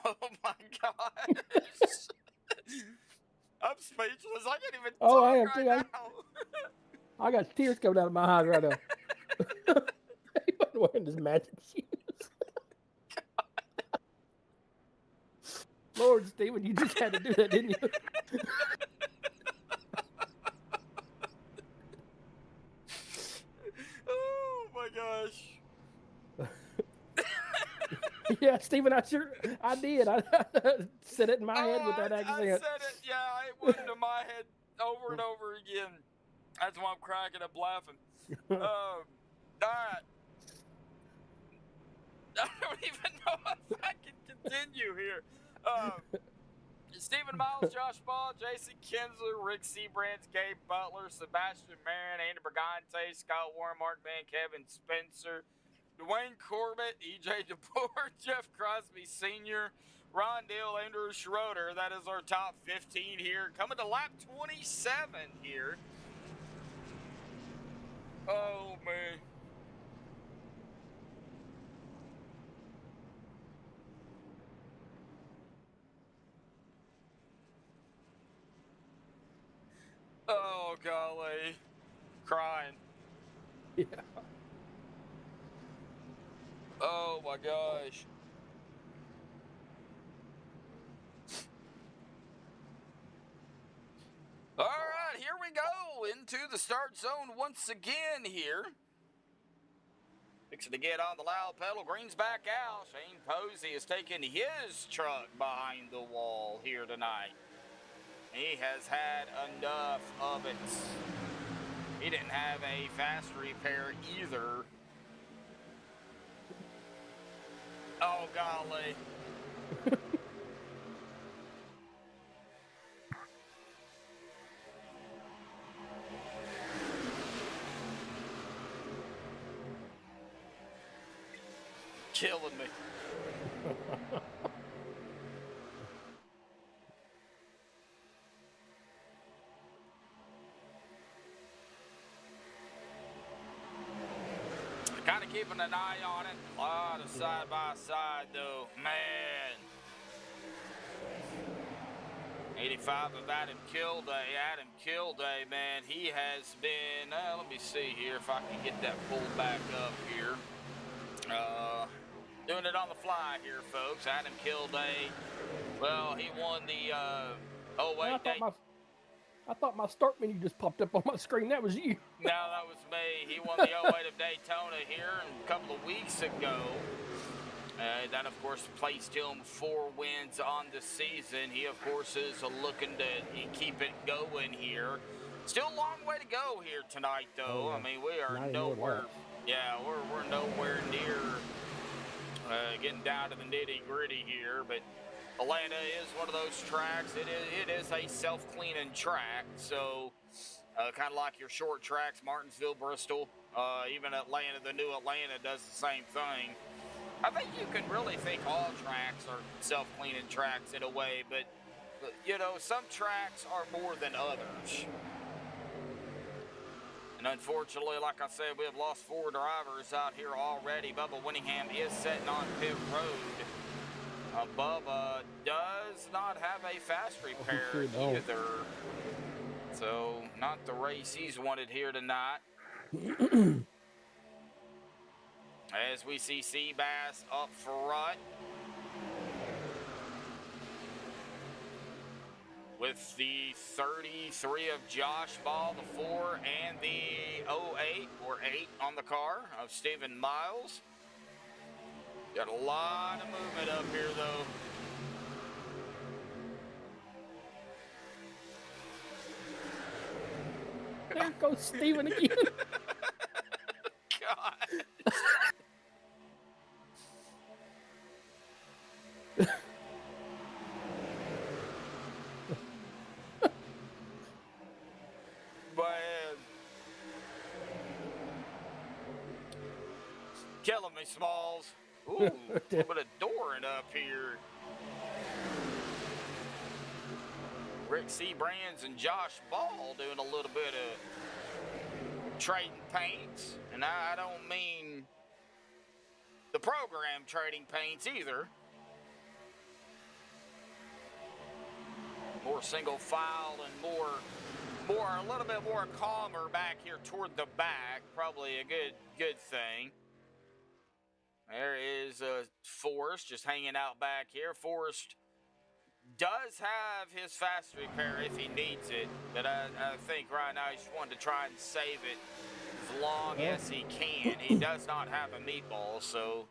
Oh, my gosh. I'm speechless. I can't even Oh, I am talk too. right now. I got tears coming out of my eyes right now. He wasn't wearing his magic shoes. Lord, Steven, you just had to do that, didn't you? Oh, my gosh. Yeah, Steven, I did. I said it in my head with that accent. I said it, yeah, it went into my head over and over again. That's why I'm cracking up laughing. All right. I don't even know if I can continue here. Stephen Miles, Josh Ball, Jason Kinsler, Rick Seabrands, Gabe Butler, Sebastian Marin, Andy Brigante, Scott Warren, Mark Van, Kevin Spencer, Dwayne Corbett, EJ DeBoer, Jeff Crosby Sr., Ron Deal, Andrew Schroeder. That is our top 15 here. Coming to lap 27 here. Oh, man. Oh, golly. Crying. Yeah. Oh, my gosh. All right, here we go into the start zone once again here. Fixing to get on the loud pedal. Green's back out. Shane Posey is taking his truck behind the wall here tonight. He has had enough of it. He didn't have a fast repair either. Oh, golly. Killing me. Kind of keeping an eye on it. A lot of side by side though, man. 85 of Adam KILDAY. Adam KILDAY, man, he has been, let me see here if I can get that pulled back up here. Doing it on the fly here, folks. Adam KILDAY, well, he won the, I thought my start menu just popped up on my screen. That was you. No, that was me. He won the 08 of Daytona here a couple of weeks ago. That, of course, placed him 4 wins on the season. He, of course, is looking to keep it going here. Still a long way to go here tonight, though. I mean, we are nowhere. Yeah, we're nowhere near getting down to the nitty-gritty here. But Atlanta is one of those tracks. It is a self-cleaning track. So, kind of like your short tracks, Martinsville, Bristol, even Atlanta, the new Atlanta does the same thing. I think you can really think all tracks are self-cleaning tracks in a way, but you know, some tracks are more than others. And unfortunately, like I said, we have lost 4 drivers out here already. Bubba Winningham is sitting on pit road. Bubba does not have a fast repair either. So, not the race he's wanted here tonight. As we see Seabass up front with the 33 of Josh Ball, the 4, and the 08 or 8 on the car of Stephen Miles. Got a lot of movement up here, though. There goes Steven again. God. Man. Killing me, Smalls. Ooh, a little bit of dooring up here. Rick C. Brands and Josh Ball doing a little bit of trading paints. And I don't mean the program trading paints either. More single file and a little bit more calmer back here toward the back. Probably a good thing. There is Forrest just hanging out back here. Forrest does have his fast repair if he needs it, but I think right now he just wanted to try and save it as long as he can. He does not have a meatball, so.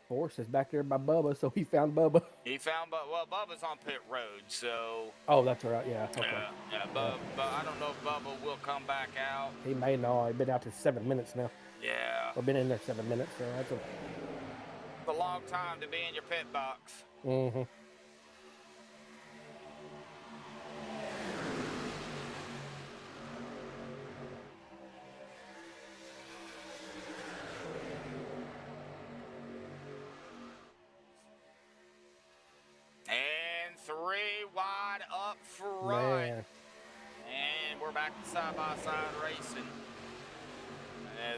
Forrest is back there by Bubba, so he found Bubba. He found Bubba. Well, Bubba's on pit road, so. Oh, that's right. Yeah. Okay. Yeah, but I don't know if Bubba will come back out. He may not. He's been out there 7 minutes now. Yeah. Or been in there 7 minutes, so that's a long time to be in your pit box. Mm-hmm. And 3 wide up front. Man. And we're back to side-by-side racing.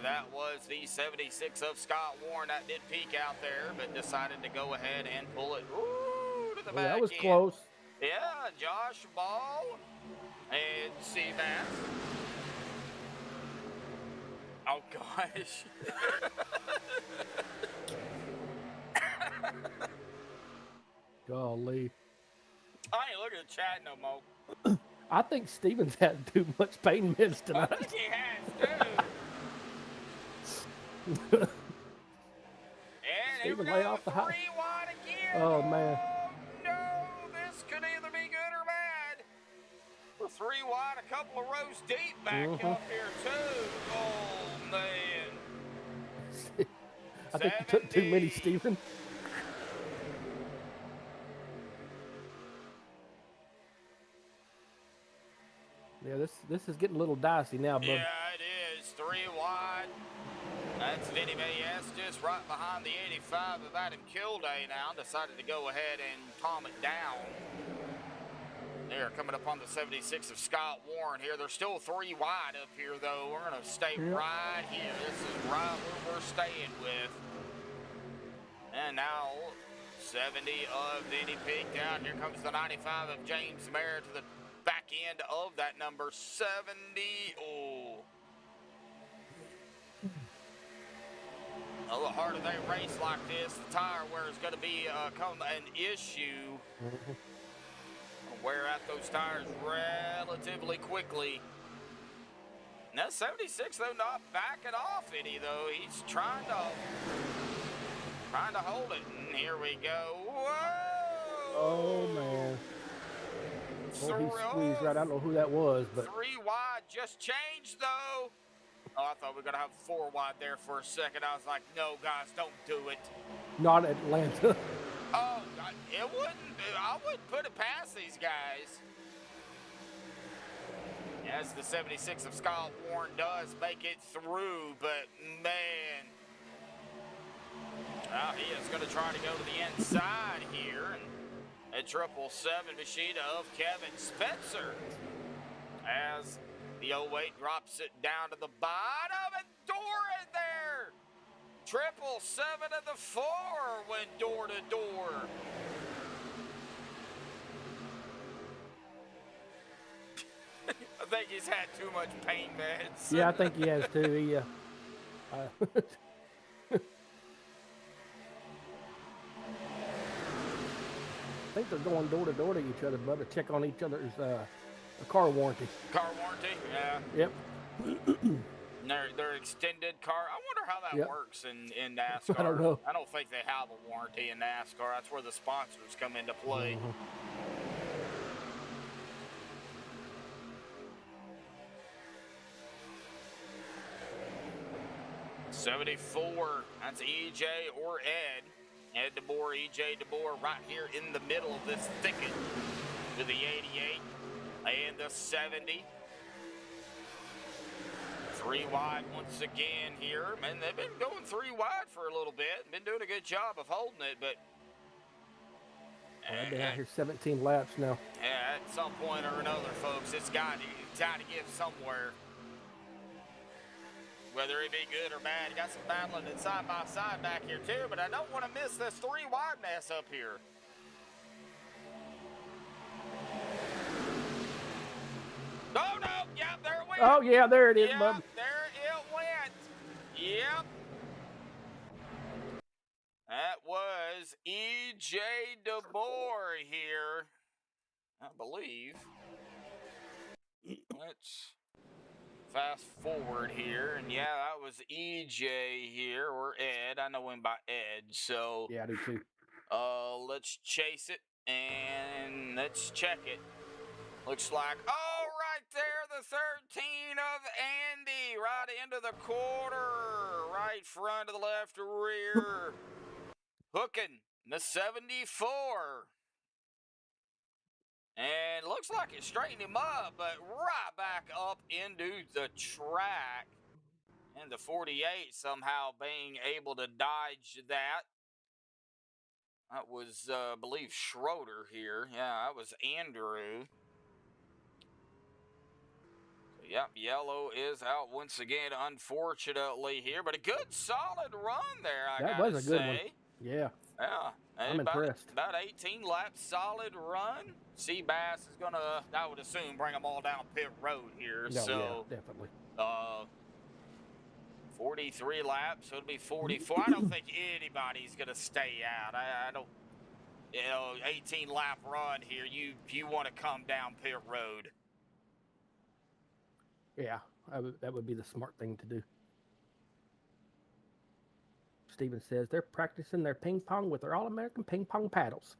That was the 76 of Scott Warren that did peek out there, but decided to go ahead and pull it to the back That was end. close. Yeah, Josh Ball and Seabass. Oh, gosh. Golly. I ain't looking at the chat no more. I think Steven's had too much pain meds I tonight. think he has, too. And here we Steven lay go, off the 3 high. wide again. Oh, man. No, this could either be good or bad. We're 3 wide, a couple of rows deep back up here, too. Oh, man. I think you took too many, Steven. Yeah, this is getting a little dicey now, bud. Yeah, it is. 3 wide. That's Vinny Estes right behind the 85 of Adam KILDAY now. Decided to go ahead and calm it down. They're coming up on the 76 of Scott Warren here. They're still 3 wide up here, though. We're going to stay right here. This is right where we're staying with. And now 70 of Vinny Pig down. Here comes the 95 of James Merritt to the back end of that number 70. Oh. A little harder they race like this, the tire wear is going to be come an issue. Wear out those tires relatively quickly. Now 76 though not backing off any though. He's trying to hold it. And here we go. Whoa! Oh man. Well, he squeezed right. I don't know who that was, but 3 wide just changed though. Oh, I thought we were gonna have 4 wide there for a second. I was like, no guys, don't do it. not Atlanta. Oh, it wouldn't. I wouldn't put it past these guys. As the 76 of Scott Warren does make it through, but man, he is going to try to go to the inside here. And a 777 machine of Kevin Spencer as the 08 drops it down to the bottom and door in there. 777 of the 4 went door to door. I think he's had too much pain meds. Yeah, I think he has too. He, I think they're going door to door to each other, but to check on each other's car warranty. Car warranty, yeah. Yep. Their extended car. I wonder how that works in NASCAR. I don't know. I don't think they have a warranty in NASCAR. That's where the sponsors come into play. 74, that's EJ or Ed. Ed DeBoer, EJ DeBoer right here in the middle of this thicket with the 88 and the 70. 3 wide once again here. Man, they've been going 3 wide for a little bit. Been doing a good job of holding it, but... I've been out here 17 laps now. Yeah, at some point or another, folks, it's got to give somewhere. Whether it be good or bad. You got some battling it side by side back here too, but I don't want to miss this 3 wide mess up here. Oh no, yep, there it went. Oh yeah, there it is, yep, bud. there it went. Yep. That was EJ DeBoer here, I believe. Let's fast forward here, and yeah, that was EJ here, or Ed. I know him by Ed, so Yeah, I do too. let's chase it and let's check it. Looks like, oh, right there, the 13 of Andy, right into the quarter, right front of the left rear. Hooking the 74. And looks like it straightened him up, but right back up into the track. And the 48 somehow being able to dodge that. That was, I believe, Schroeder here. Yeah, that was Andrew. Yep, yellow is out once again, unfortunately, here. But a good, solid run there, I gotta say. That was a good one. Yeah. Yeah. I'm impressed. About 18 laps, solid run. Seabass is going to, I would assume, bring them all down pit road here. No, so, yeah, definitely. 43 laps, so it'll be 44. I don't think anybody's going to stay out. I don't, 18 lap run here. You want to come down pit road. Yeah, that would be the smart thing to do. Steven says they're practicing their ping pong with their All-American ping pong paddles.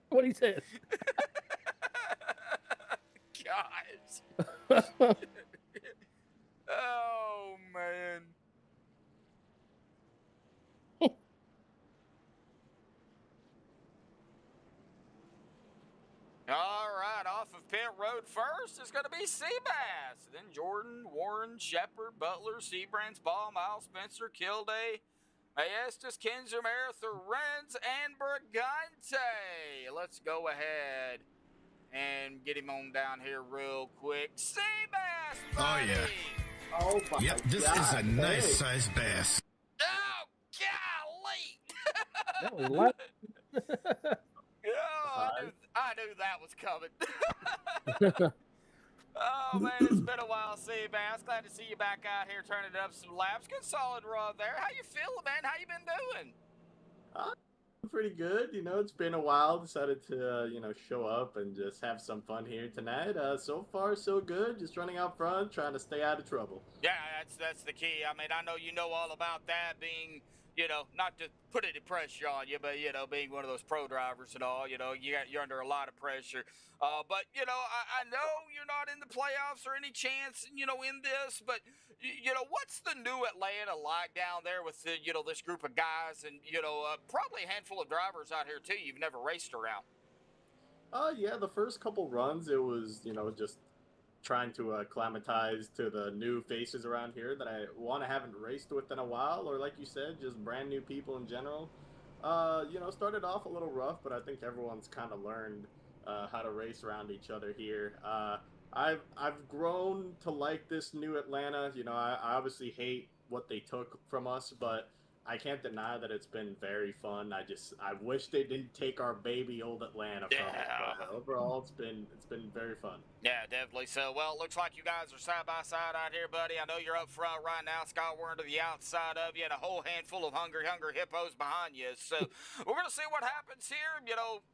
What he says. Guys. Oh, man. All right, off of pit road first is going to be Seabass. Then Jordan, Warren, Shepard, Butler, Seabrands, Ball, Miles, Spencer, KILDAY, Estes, Kinzermere, Renz, and Brigante. Let's go ahead and get him on down here real quick. Seabass, Oh, yeah. buddy! Oh my Yep, this God, is a nice hey. sized bass. Oh, golly! That was light. Oh, I knew that was coming. Oh, man, it's been a while, Seabass. Glad to see you back out here turning up some laps. Good solid run there. How you feeling, man? How you been doing? Pretty good. You know, it's been a while. Decided to, show up and just have some fun here tonight. So far, so good. Just running out front, trying to stay out of trouble. Yeah, that's the key. I mean, I know you know all about that, being, not to put any pressure on you, but, being one of those pro drivers and all, you're under a lot of pressure. But, I know you're not in the playoffs or any chance, in this, but, what's the new Atlanta like down there with, this group of guys and, probably a handful of drivers out here, too, you've never raced around? Yeah, the first couple runs, it was, just trying to acclimatize to the new faces around here that I haven't raced with in a while, or like you said, just brand new people in general. Started off a little rough, but I think everyone's kind of learned how to race around each other here. I've grown to like this new Atlanta. I obviously hate what they took from us, but I can't deny that it's been very fun. I wish they didn't take our baby old Atlanta from us. But overall, it's been very fun. Yeah, definitely. So, well, it looks like you guys are side by side out here, buddy. I know you're up front right now. Scott Warren to the outside of you, and a whole handful of hungry hippos behind you. So, we're going to see what happens here,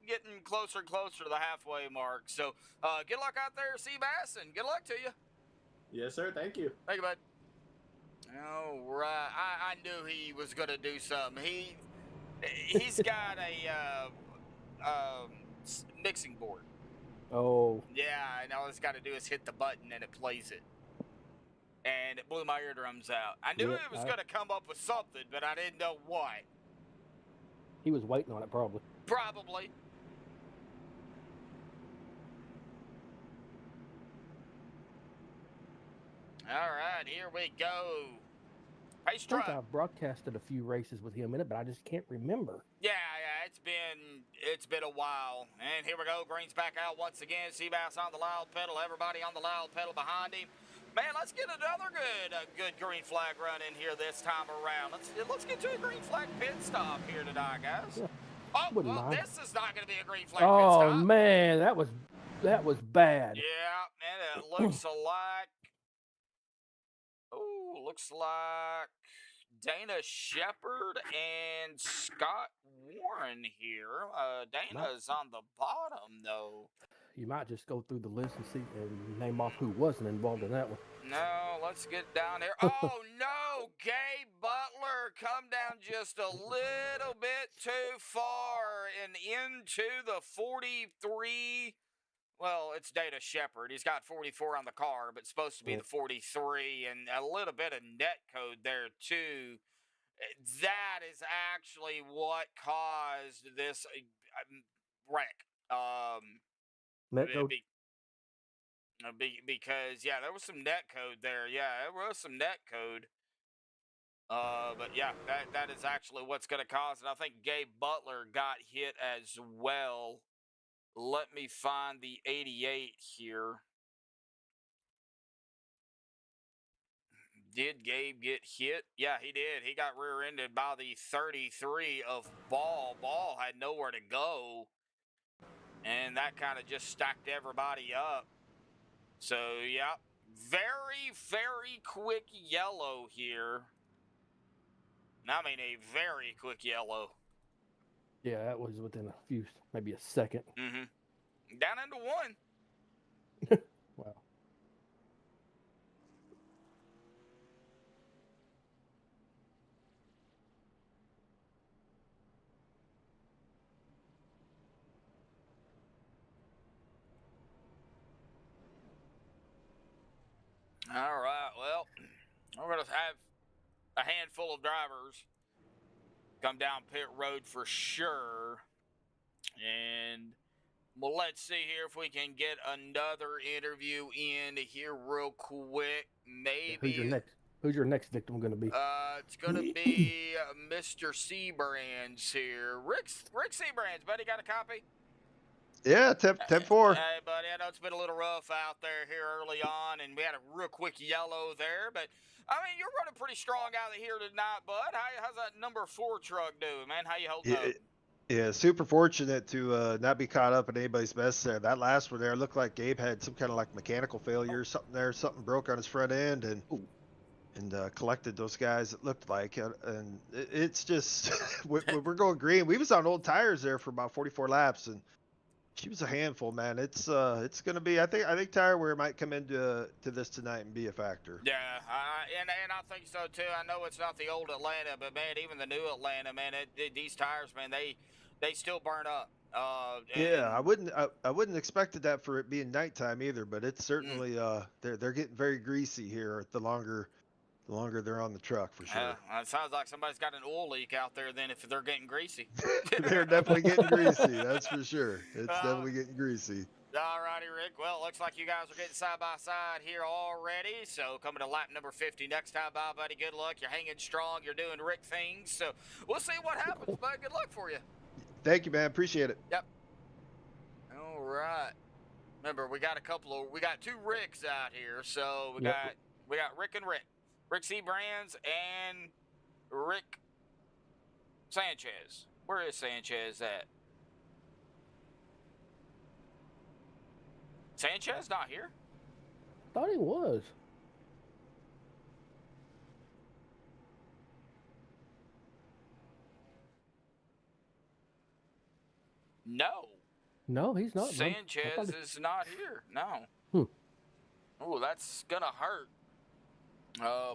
getting closer and closer to the halfway mark. So, good luck out there, Seabass, and good luck to you. Yes, sir. Thank you. Thank you, bud. All right. I knew he was going to do something. He's got a mixing board. Oh. Yeah, and all it's got to do is hit the button and it plays it. And it blew my eardrums out. I knew it was going to come up with something, but I didn't know what. He was waiting on it, probably. Probably. All right, here we go. Hey, I think Strut. I've broadcasted a few races with him in it, but I just can't remember. Yeah, it's been a while. And here we go. Green's back out once again. Seabass on the loud pedal. Everybody on the loud pedal behind him. Man, let's get another good green flag run in here this time around. Let's get to a green flag pit stop here tonight, guys. Yeah, oh, well, this is not going to be a green flag pit stop. Oh man, that was bad. Yeah, and it looks like. Oh, looks like Dana Shepard and Scott Warren here. Dana's on the bottom, though. You might just go through the list and see and name off who wasn't involved in that one. No, let's get down here. Oh, no, Gabe Butler come down just a little bit too far and into the 43. Well, it's Dana Shepard. He's got 44 on the car, but it's supposed to be the 43, and a little bit of net code there, too. That is actually what caused this wreck. Net code? Because, yeah, there was some net code there. Yeah, there was some net code. But, yeah, that is actually what's going to cause it. I think Gabe Butler got hit as well. Let me find the 88 here. Did Gabe get hit? Yeah, he did. He got rear-ended by the 33 of Ball. Ball had nowhere to go. And that kind of just stacked everybody up. So, yeah, very, very quick yellow here. I mean, a very quick yellow. Yeah, that was within a few, maybe a second. Mm-hmm. Down into one. Wow. All right, well, we're going to have a handful of drivers come down pit road for sure. And well, let's see here if we can get another interview in here real quick. Maybe. Who's your next victim going to be? It's gonna be Mr. Seabrands here. Rick Seabrands, buddy, got a copy? Yeah, 10-4. Hey, buddy, I know it's been a little rough out there here early on, and we had a real quick yellow there, but I mean, you're running pretty strong out of here tonight, bud. How's that number 4 truck doing, man? How you holding up? Yeah, super fortunate to not be caught up in anybody's mess there. That last one there looked like Gabe had some kind of like mechanical failure or something there. Something broke on his front end and collected those guys, it looked like. And it's just, when we're going green, we was on old tires there for about 44 laps, and she was a handful, man. It's going to be, I think tire wear might come into this tonight and be a factor. Yeah, and I think so too. I know it's not the old Atlanta, but man, even the new Atlanta, man, these tires, man, they still burn up. Yeah, I wouldn't expected that for it being nighttime either, but it's certainly they're getting very greasy here the longer they're on the truck, for sure. It sounds like somebody's got an oil leak out there then if they're getting greasy. They're definitely getting greasy, that's for sure. It's definitely getting greasy. All righty, Rick. Well, it looks like you guys are getting side by side here already. So coming to lap number 50 next time. Bye, buddy. Good luck. You're hanging strong. You're doing Rick things. So we'll see what happens, bud. Good luck for you. Thank you, man. Appreciate it. Yep. All right. Remember, we got 2 Ricks out here. So we got Rick and Rick. Rick Seabrands and Rick Sanchez. Where is Sanchez at? Sanchez not here? Thought he was. No. No, he's not. Sanchez is not here. No. Oh, that's gonna hurt.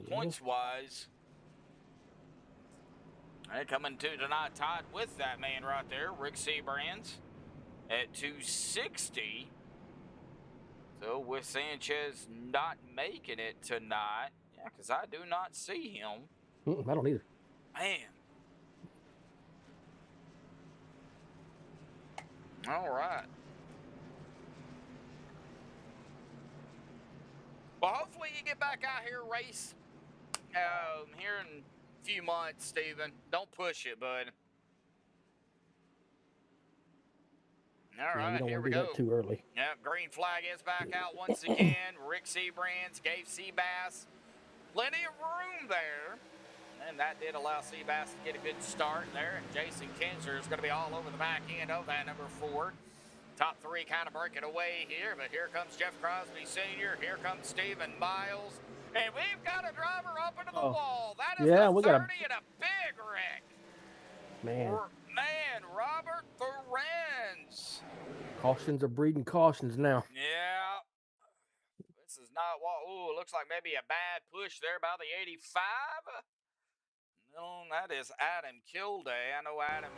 Points wise. And coming to tonight tied with that man right there, Rick Seabrands at 260. So with Sanchez not making it tonight, yeah, because I do not see him. I don't either. Man. All right. Well, hopefully you get back out here, race, here in a few months, Steven. Don't push it, bud. All right, here we go. Too early. Yep, green flag is back out once again. Rick Seabrands, Gabe Seabass. Plenty of room there. And that did allow Seabass to get a good start there. And Jason Kinzer is going to be all over the back end of that number 4. Top 3 kind of breaking away here, but here comes Jeff Crosby Sr. Here comes Stephen Miles. And we've got a driver up into the wall. That is the 30 and a big wreck. Man, Robert Thorens. Cautions are breeding cautions now. Yeah. This is not what, it looks like maybe a bad push there by the 85. No, that is Adam KILDAY. I know Adam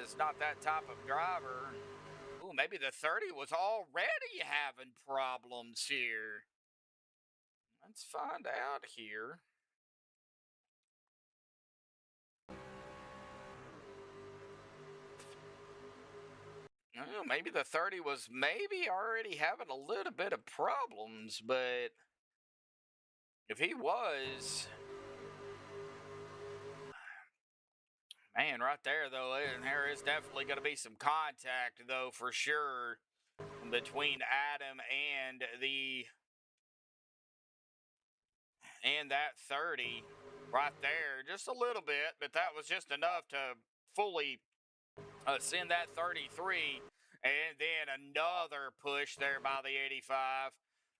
is not that type of driver. Ooh, maybe the 30 was already having problems here. Let's find out here. Maybe the 30 was already having a little bit of problems, but if he was, man, right there, though, there is definitely going to be some contact, though, for sure, between Adam and that 30 right there. Just a little bit, but that was just enough to fully send that 33, and then another push there by the 85.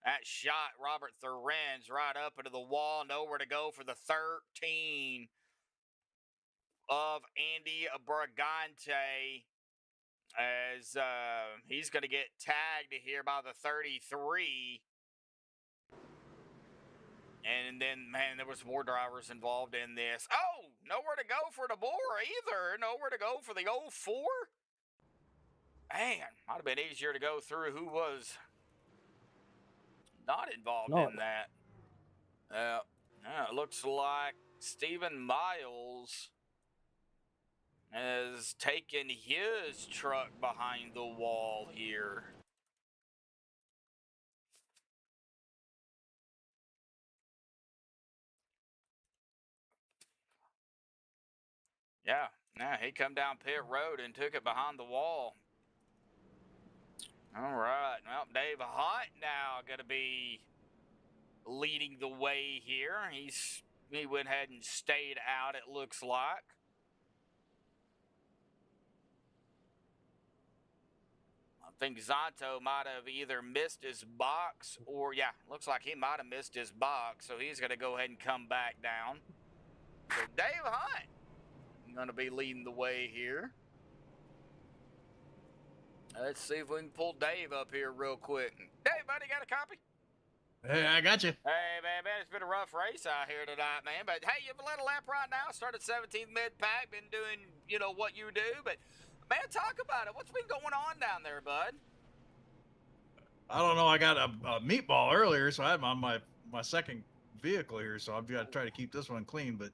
That shot Robert Thorens right up into the wall. Nowhere to go for the 13 of Andy Bragante, as he's going to get tagged here by the 33. And then, man, there was more drivers involved in this. Oh, nowhere to go for the Bora either. Nowhere to go for the 04. Man, might have been easier to go through who was not involved in that. It looks like Stephen Miles has taken his truck behind the wall here. Yeah, he come down pit road and took it behind the wall. All right, well, Dave Hunt now going to be leading the way here. He went ahead and stayed out, it looks like. I think Zonto might have either missed his box or, yeah, looks like he might have missed his box, so he's going to go ahead and come back down. So Dave Hunt going to be leading the way here. Let's see if we can pull Dave up here real quick. Dave, buddy, got a copy? Hey, I got you. Hey, man, it's been a rough race out here tonight, man. But, hey, you've led a lap right now. Started 17th mid-pack, been doing, what you do. But, man, talk about it. What's been going on down there, bud? I don't know. I got a meatball earlier, so I'm on my second vehicle here, so I've got to try to keep this one clean. But,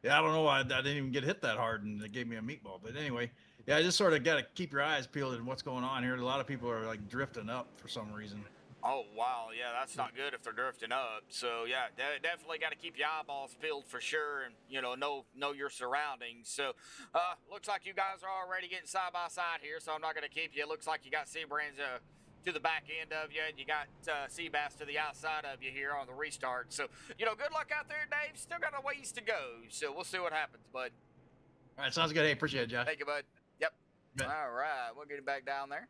yeah, I don't know. I didn't even get hit that hard, and they gave me a meatball. But, anyway, yeah, I just sort of got to keep your eyes peeled at what's going on here. A lot of people are, like, drifting up for some reason. Oh, wow. Yeah, that's not good if they're drifting up. So, yeah, definitely got to keep your eyeballs peeled for sure and, know your surroundings. So, looks like you guys are already getting side by side here, so I'm not going to keep you. It looks like you got Seabrands to the back end of you, and you got Seabass to the outside of you here on the restart. So, good luck out there, Dave. Still got a ways to go, so we'll see what happens, bud. All right, sounds good. Hey, appreciate it, Josh. Thank you, bud. Yep. Bet. All right, we'll get him back down there.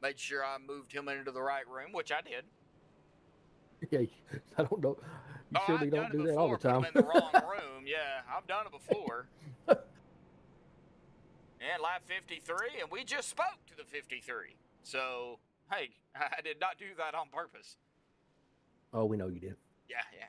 Made sure I moved him into the right room, which I did. Yeah, I don't know. You surely don't do that all the time. Put him in the wrong room. Yeah, I've done it before. And lap 53, and we just spoke to the 53. So, hey, I did not do that on purpose. Oh, we know you did. Yeah.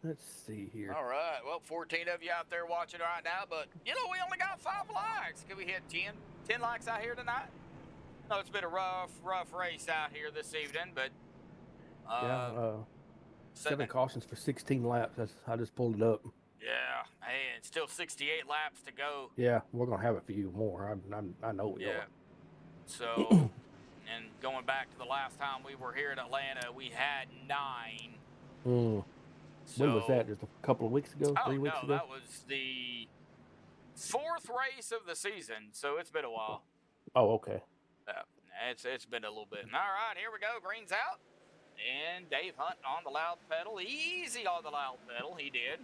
Let's see here. All right. Well, 14 of you out there watching right now, but, we only got 5 likes. Can we hit 10 likes out here tonight? No, it's been a rough race out here this evening, but... yeah, 7 cautions for 16 laps. I just pulled it up. Yeah, man, still 68 laps to go. Yeah, we're going to have a few more. I know we are. So, and going back to the last time we were here in Atlanta, we had 9. So, when was that? Just a couple of weeks ago? 3 weeks ago? That was the 4th race of the season, so it's been a while. Oh, okay. It's been a little bit. All right, here we go. Green's out. And Dave Hunt on the loud pedal. Easy on the loud pedal. He did.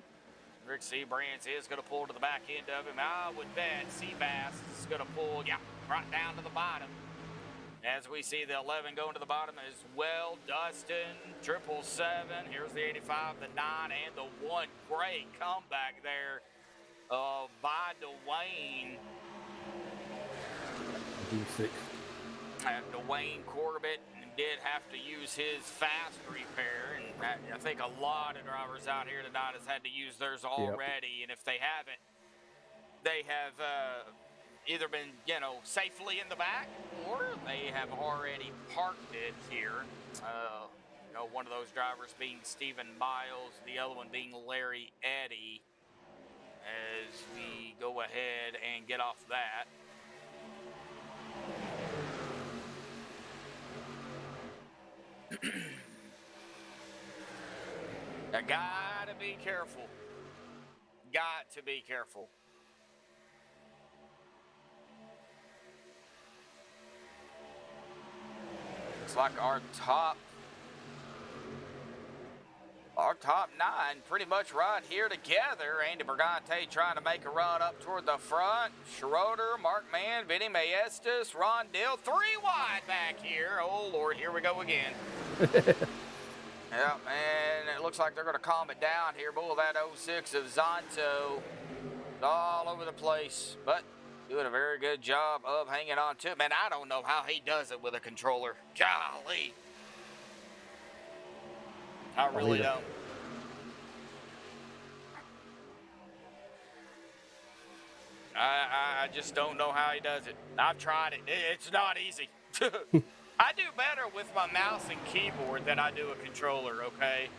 Rick Seabrands is going to pull to the back end of him. I would bet Seabass is going to pull, right down to the bottom. As we see the 11 going to the bottom as well. Dustin, 777. Here's the 85, the 9, and the 1. Great comeback there by Dwayne. D6. And Dwayne Corbett did have to use his fast repair, and I think a lot of drivers out here tonight has had to use theirs already. Yep. And if they haven't, they have either been, safely in the back, or they have already parked it here. One of those drivers being Stephen Miles, the other one being Larry Eddy. As we go ahead and get off that. I gotta be careful. Got to be careful. Looks like our top 9 pretty much right here together. Andy Brigante trying to make a run up toward the front. Schroeder, Mark Mann, Vinny Maestas, Ron Dill, 3 wide back here. Oh, Lord, here we go again. Yeah, and it looks like they're going to calm it down here. Bull, that 06 of Zonto all over the place, but doing a very good job of hanging on to it. Man, I don't know how he does it with a controller. Golly. I really don't. I just don't know how he does it. I've tried it. It's not easy. I do better with my mouse and keyboard than I do a controller, okay?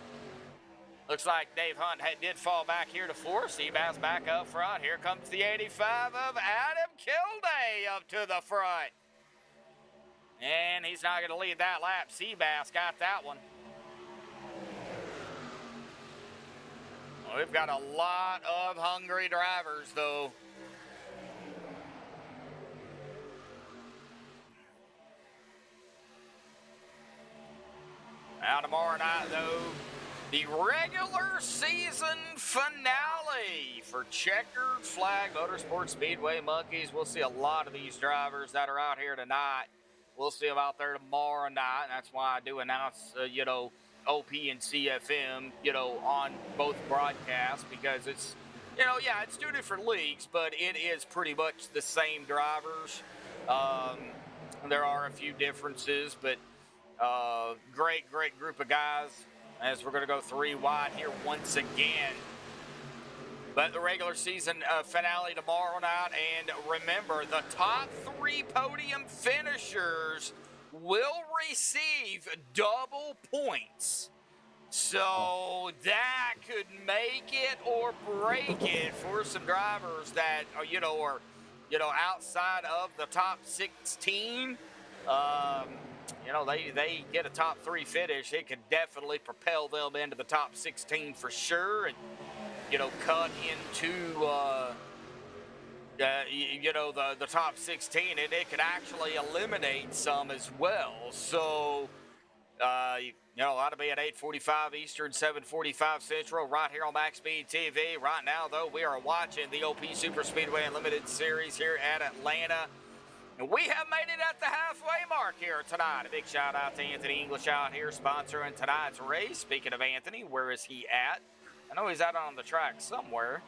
Looks like Dave Hunt did fall back here to 4. Seabass back up front. Here comes the 85 of Adam KILDAY up to the front. And he's not going to lead that lap. Seabass got that one. We've got a lot of hungry drivers, though. Now tomorrow night, though, the regular season finale for Checkered Flag Motorsports Speedway Monkeys. We'll see a lot of these drivers that are out here tonight. We'll see them out there tomorrow night. And that's why I do announce, OP and CFM, on both broadcasts, because it's, it's 2 different leagues, but it is pretty much the same drivers. There are a few differences, but great group of guys, as we're going to go 3 wide here once again. But the regular season finale tomorrow night, and remember, the top 3 podium finishers will receive double points. So that could make it or break it for some drivers that are, outside of the top 16. They get a top 3 finish. It could definitely propel them into the top 16 for sure, and cut into the top 16, and it could actually eliminate some as well. So that'll be at 8:45 Eastern, 7:45 Central, right here on MaxspeedTV. Right now, though, we are watching the OP Super Speedway Unlimited Series here at Atlanta. And we have made it at the halfway mark here tonight. A big shout out to Anthony English out here sponsoring tonight's race. Speaking of Anthony, where is he at? I know he's out on the track somewhere.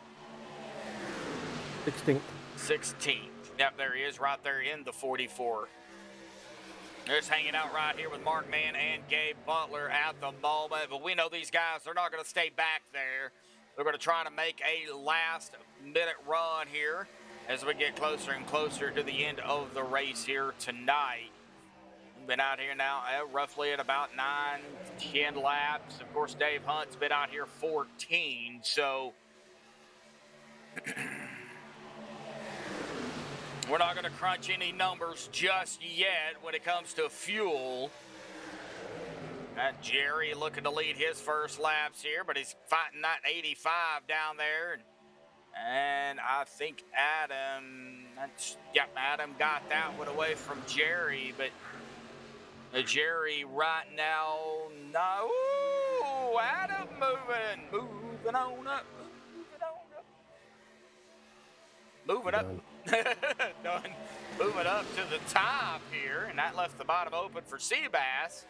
16th. Yep, there he is, right there in the 44. Just hanging out right here with Mark Mann and Gabe Butler at the moment. But we know these guys, they're not going to stay back there. They're going to try to make a last-minute run here as we get closer and closer to the end of the race here tonight. We've been out here now roughly at about 9-10 laps. Of course, Dave Hunt's been out here 14, so we're not going to crunch any numbers just yet when it comes to fuel. Jerry looking to lead his first laps here, but he's fighting that 85 down there. And I think Adam got that one away from Jerry, but Jerry right now, no, ooh, Adam moving on up. Done. Moving up to the top here, and that left the bottom open for Seabass.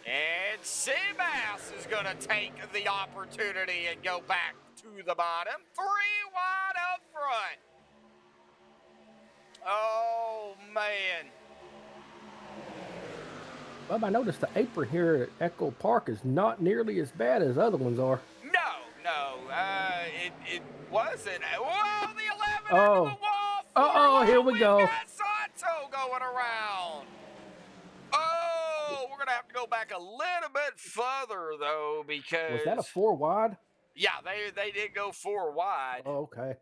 And Seabass is going to take the opportunity and go back to the bottom. 3 wide up front. Oh, man. Bob, I noticed the apron here at Echo Park is not nearly as bad as other ones are. No. It wasn't. Whoa, the 11 Oh. under the wall. Here we go. We've got Santo going around. Oh, we're going to have to go back a little bit further, though, because... Was that a 4 wide? Yeah, they did go 4 wide. Oh, okay.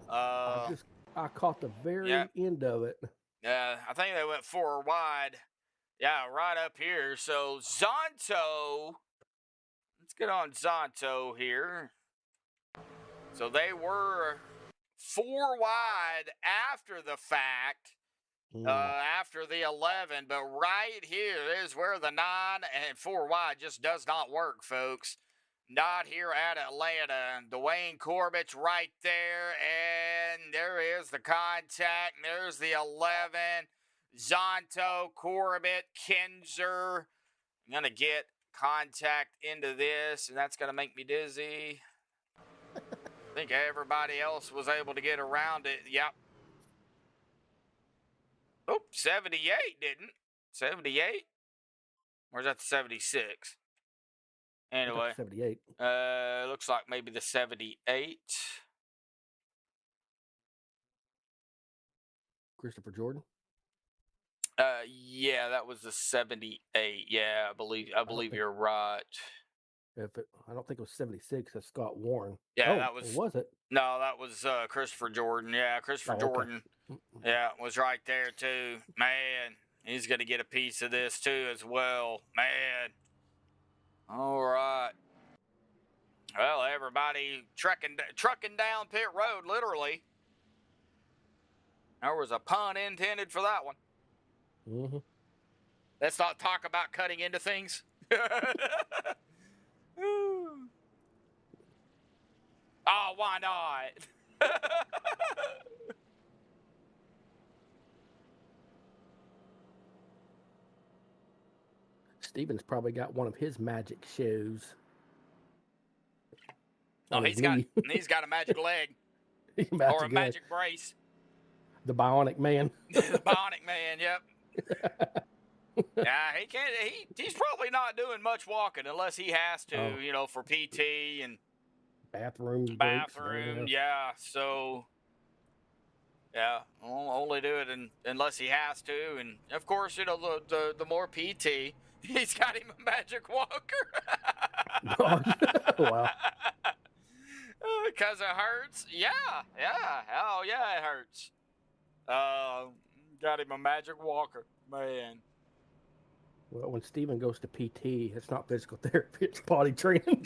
I caught the very end of it. Yeah, I think they went 4 wide. Yeah, right up here. So Zonto, let's get on Zonto here. So they were 4 wide after the fact, after the 11, but right here is where the 9 and 4 wide just does not work, folks. Not here at Atlanta. Dwayne Corbett's right there, and there is the contact. There's the 11. Zonto, Corbett, Kinzer. I'm going to get contact into this, and that's going to make me dizzy. I think everybody else was able to get around it. Yep. Oh, 78 didn't. 78? Or is that the 76? Anyway. 78. Looks like maybe the 78. Christopher Jordan? Yeah, that was the 78. Yeah, I believe you're right. I don't think it was 76. That's Scott Warren. Yeah, that was. Was it? No, that was Christopher Jordan. Yeah, Christopher Jordan. Yeah, was right there too. Man, he's gonna get a piece of this too as well. Man. All right. Well, every everybody trucking down pit road, literally. There was a pun intended for that one. Mm-hmm. Let's not talk about cutting into things. Oh, why not? Steven's probably got one of his magic shoes. Oh, on his he's knee. got a magic leg Magic or a leg. magic brace. The Bionic Man. The Bionic Man, yep. Yeah, he's probably not doing much walking unless he has to, you know, for PT and bathroom. Yeah. So, yeah, only do it unless he has to, and of course, you know, the more PT, he's got him a magic walker. Wow. Because it hurts. Yeah. Oh yeah, it hurts. Got him a magic walker, man. Well, when Steven goes to PT, it's not physical therapy, it's body training.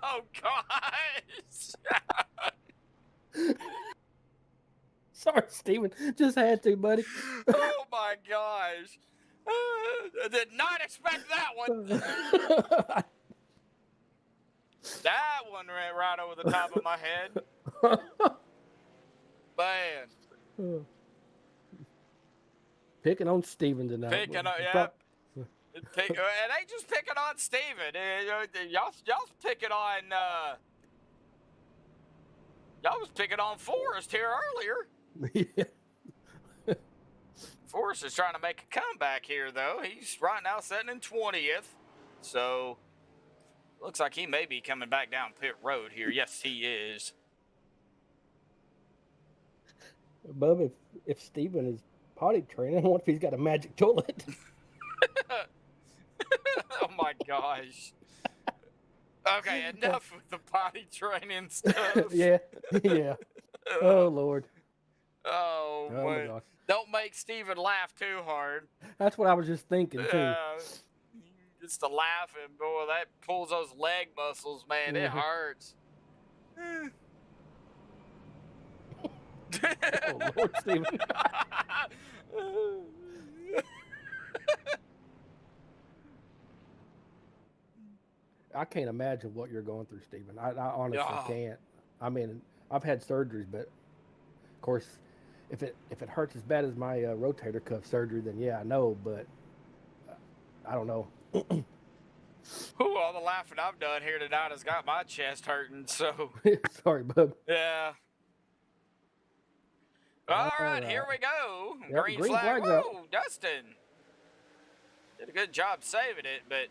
Oh, gosh. Sorry, Steven. Just had to, buddy. Oh, my gosh. I did not expect that one. That one ran right over the top of my head. Man. Picking on Steven tonight. Picking on, yeah. It ain't just picking on Steven. Y'all picking on, y'all was picking on Forrest here earlier. Yeah. Forrest is trying to make a comeback here, though. He's right now sitting in 20th. So, looks like he may be coming back down pit road here. Yes, he is. Bub, if Steven is potty training, what if he's got a magic toilet? Oh, my gosh. Okay, enough with the potty training stuff. Yeah. Oh, Lord. Oh, my gosh. Don't make Steven laugh too hard. That's what I was just thinking, too. Just to laugh, and boy, that pulls those leg muscles, man. It hurts. Oh, Lord, Steven. I can't imagine what you're going through, Steven. I honestly can't. I mean, I've had surgeries, but of course, if it hurts as bad as my rotator cuff surgery, then yeah, I know. But I don't know. Ooh, all the laughing I've done here tonight has got my chest hurting. So sorry, bub. Yeah. All right, here we go. Yep, green green flag. flag's up. Whoa, Dustin did a good job saving it, but.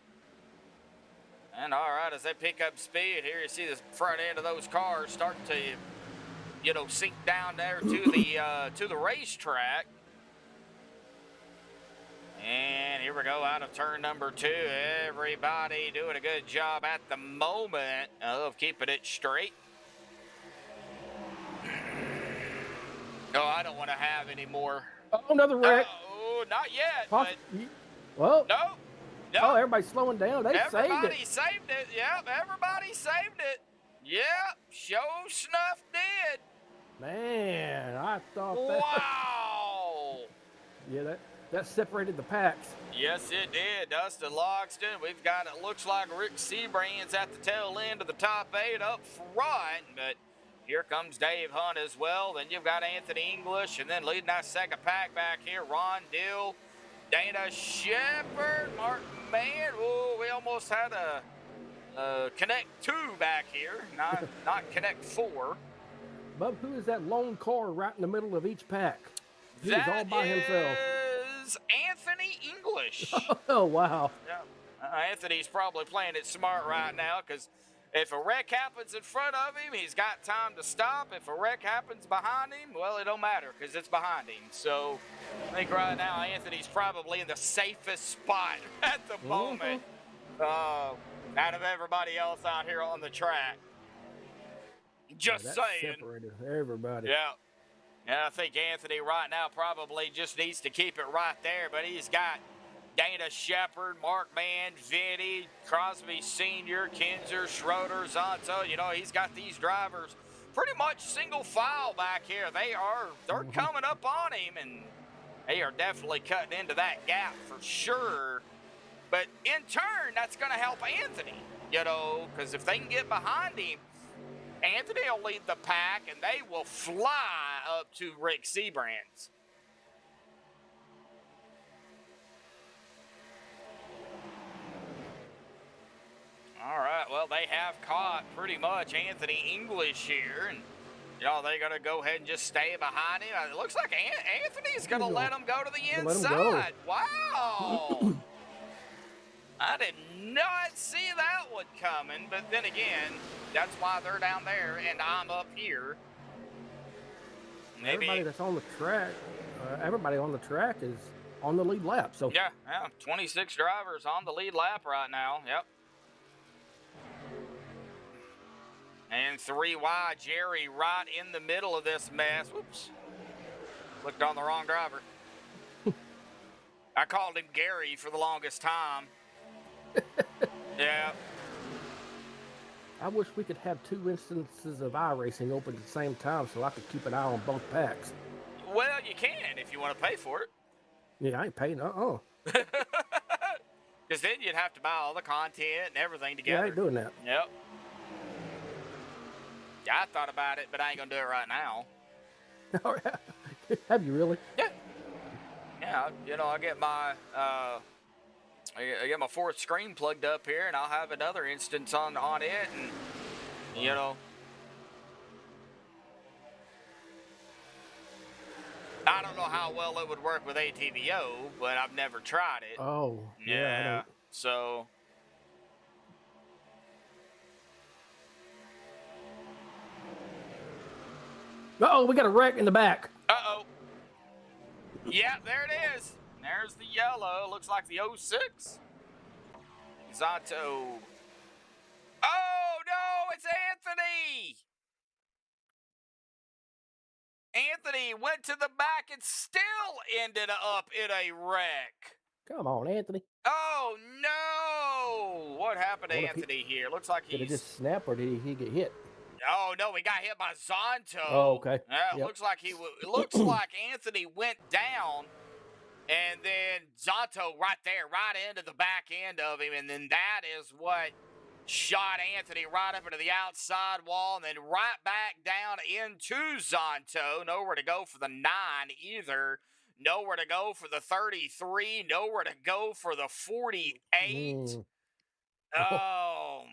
And all right, as they pick up speed here, you see the front end of those cars start to, you know, sink down there to the racetrack. And here we go out of turn number 2. Everybody doing a good job at the moment of keeping it straight. No, I don't want to have any more. Oh, another wreck. Oh, not yet. But well. No. Oh, everybody's slowing down. Everybody saved it. Yep, everybody saved it. Yep, show snuff did. Man, I thought that. Wow. Yeah, that separated the packs. Yes, it did. Dustin Logston. We've got, it looks like Rick Seabrand's at the tail end of the top 8 up front, but here comes Dave Hunt as well. Then you've got Anthony English, and then leading that second pack back here, Ron Dill, Dana Shepard, Martin Mann. Oh, we almost had a Connect 2 back here, not Connect 4. Bub, who is that lone car right in the middle of each pack? He's all by himself. Is Anthony English. Oh, wow. Yeah. Anthony's probably playing it smart right now, because if a wreck happens in front of him, he's got time to stop. If a wreck happens behind him, well, it don't matter because it's behind him. So I think right now Anthony's probably in the safest spot at the moment out of everybody else out here on the track. Just saying. Separated everybody. Yeah. And I think Anthony right now probably just needs to keep it right there, but he's got Dana Shepard, Mark Mann, Vinny, Crosby Sr., Kinzer, Schroeder, Zonto. You know, he's got these drivers pretty much single file back here. They're coming up on him, and they are definitely cutting into that gap for sure. But in turn, that's going to help Anthony, you know, because if they can get behind him, Anthony will lead the pack, and they will fly up to Rick Seabrands. All right, well, they have caught pretty much Anthony English here, and, you know, they're going to go ahead and just stay behind him. It looks like Anthony's going to let him go to the inside. Wow. I did not see that one coming, but then again, that's why they're down there and I'm up here. Maybe everybody that's on the track, everybody on the track is on the lead lap. So yeah, 26 drivers on the lead lap right now. Yep. And 3 wide, Jerry right in the middle of this mess. Whoops. Clicked on the wrong driver. I called him Gary for the longest time. Yeah. I wish we could have 2 instances of iRacing open at the same time so I could keep an eye on both packs. Well, you can if you want to pay for it. Yeah, I ain't paying. Because then you'd have to buy all the content and everything together. Yeah, I ain't doing that. Yep. Yeah, I thought about it, but I ain't going to do it right now. Have you really? Yeah. Yeah, you know, I get my... I get my 4th screen plugged up here, and I'll have another instance on it, and, you know. I don't know how well it would work with ATVO, but I've never tried it. Oh, yeah. So. Uh-oh, we got a wreck in the back. Uh-oh. Yeah, there it is. There's the yellow. Looks like the 06. Zonto. Oh, no, it's Anthony. Anthony went to the back and still ended up in a wreck. Come on, Anthony. Oh, no. What happened to Anthony here? Looks like he's... Did it just snap or did he get hit? Oh, no, he got hit by Zonto. Oh, okay. Yeah, it looks like it looks like Anthony went down. And then Zonto right there, right into the back end of him. And then that is what shot Anthony right up into the outside wall and then right back down into Zonto. Nowhere to go for the 9 either. Nowhere to go for the 33. Nowhere to go for the 48. Oh.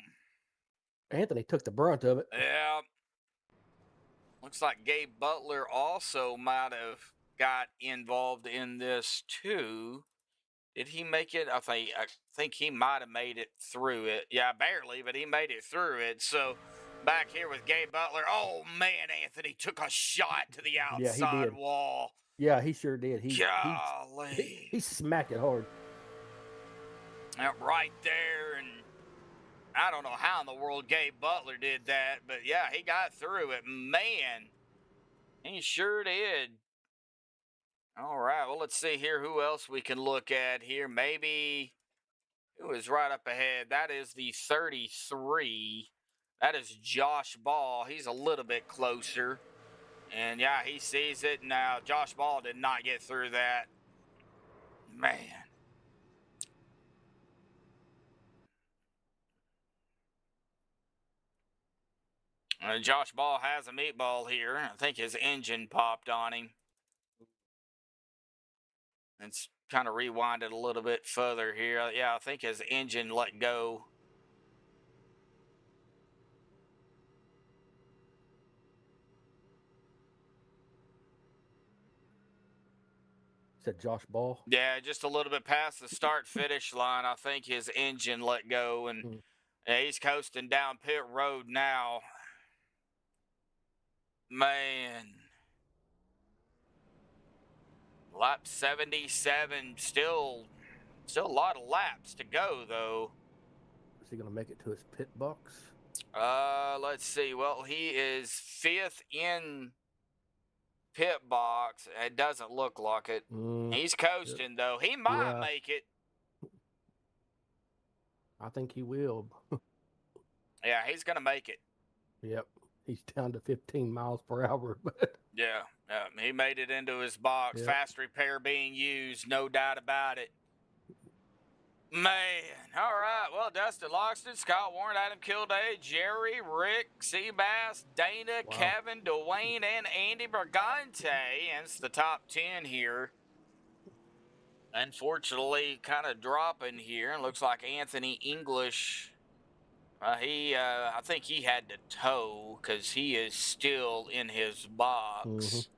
Anthony took the brunt of it. Yeah. Looks like Gabe Butler also might have got involved in this too. Did he make it? I think he might have made it through it. Yeah, barely, but he made it through it. So back here with Gabe Butler. Oh man, Anthony took a shot to the outside wall. Yeah, he sure did. Golly. He smacked it hard. Right there, and I don't know how in the world Gabe Butler did that, but yeah, he got through it. Man, he sure did. All right, well, let's see here who else we can look at here. Maybe who is right up ahead? That is the 33. That is Josh Ball. He's a little bit closer. And, yeah, he sees it. Now, Josh Ball did not get through that. Man. Josh Ball has a meatball here. I think his engine popped on him. Let's kind of rewind it a little bit further here. Yeah, I think his engine let go. Said Josh Ball? Yeah, just a little bit past the start-finish line. I think his engine let go, and he's coasting down pit road now. Man. Lap 77, still a lot of laps to go, though. Is he going to make it to his pit box? Let's see. Well, he is 5th in pit box. It doesn't look like it. He's coasting, though. He might make it. I think he will. Yeah, he's going to make it. Yep. He's down to 15 miles per hour. But Yeah, he made it into his box. Yep. Fast repair being used, no doubt about it. Man, all right. Well, Dustin Loxton, Scott Warren, Adam Kilday, Jerry, Rick, Seabass, Dana, Wow. Kevin, Dwayne, and Andy Bergante. And it's the top 10 here. Unfortunately, kind of dropping here. It looks like Anthony English. I think he had to tow because he is still in his box.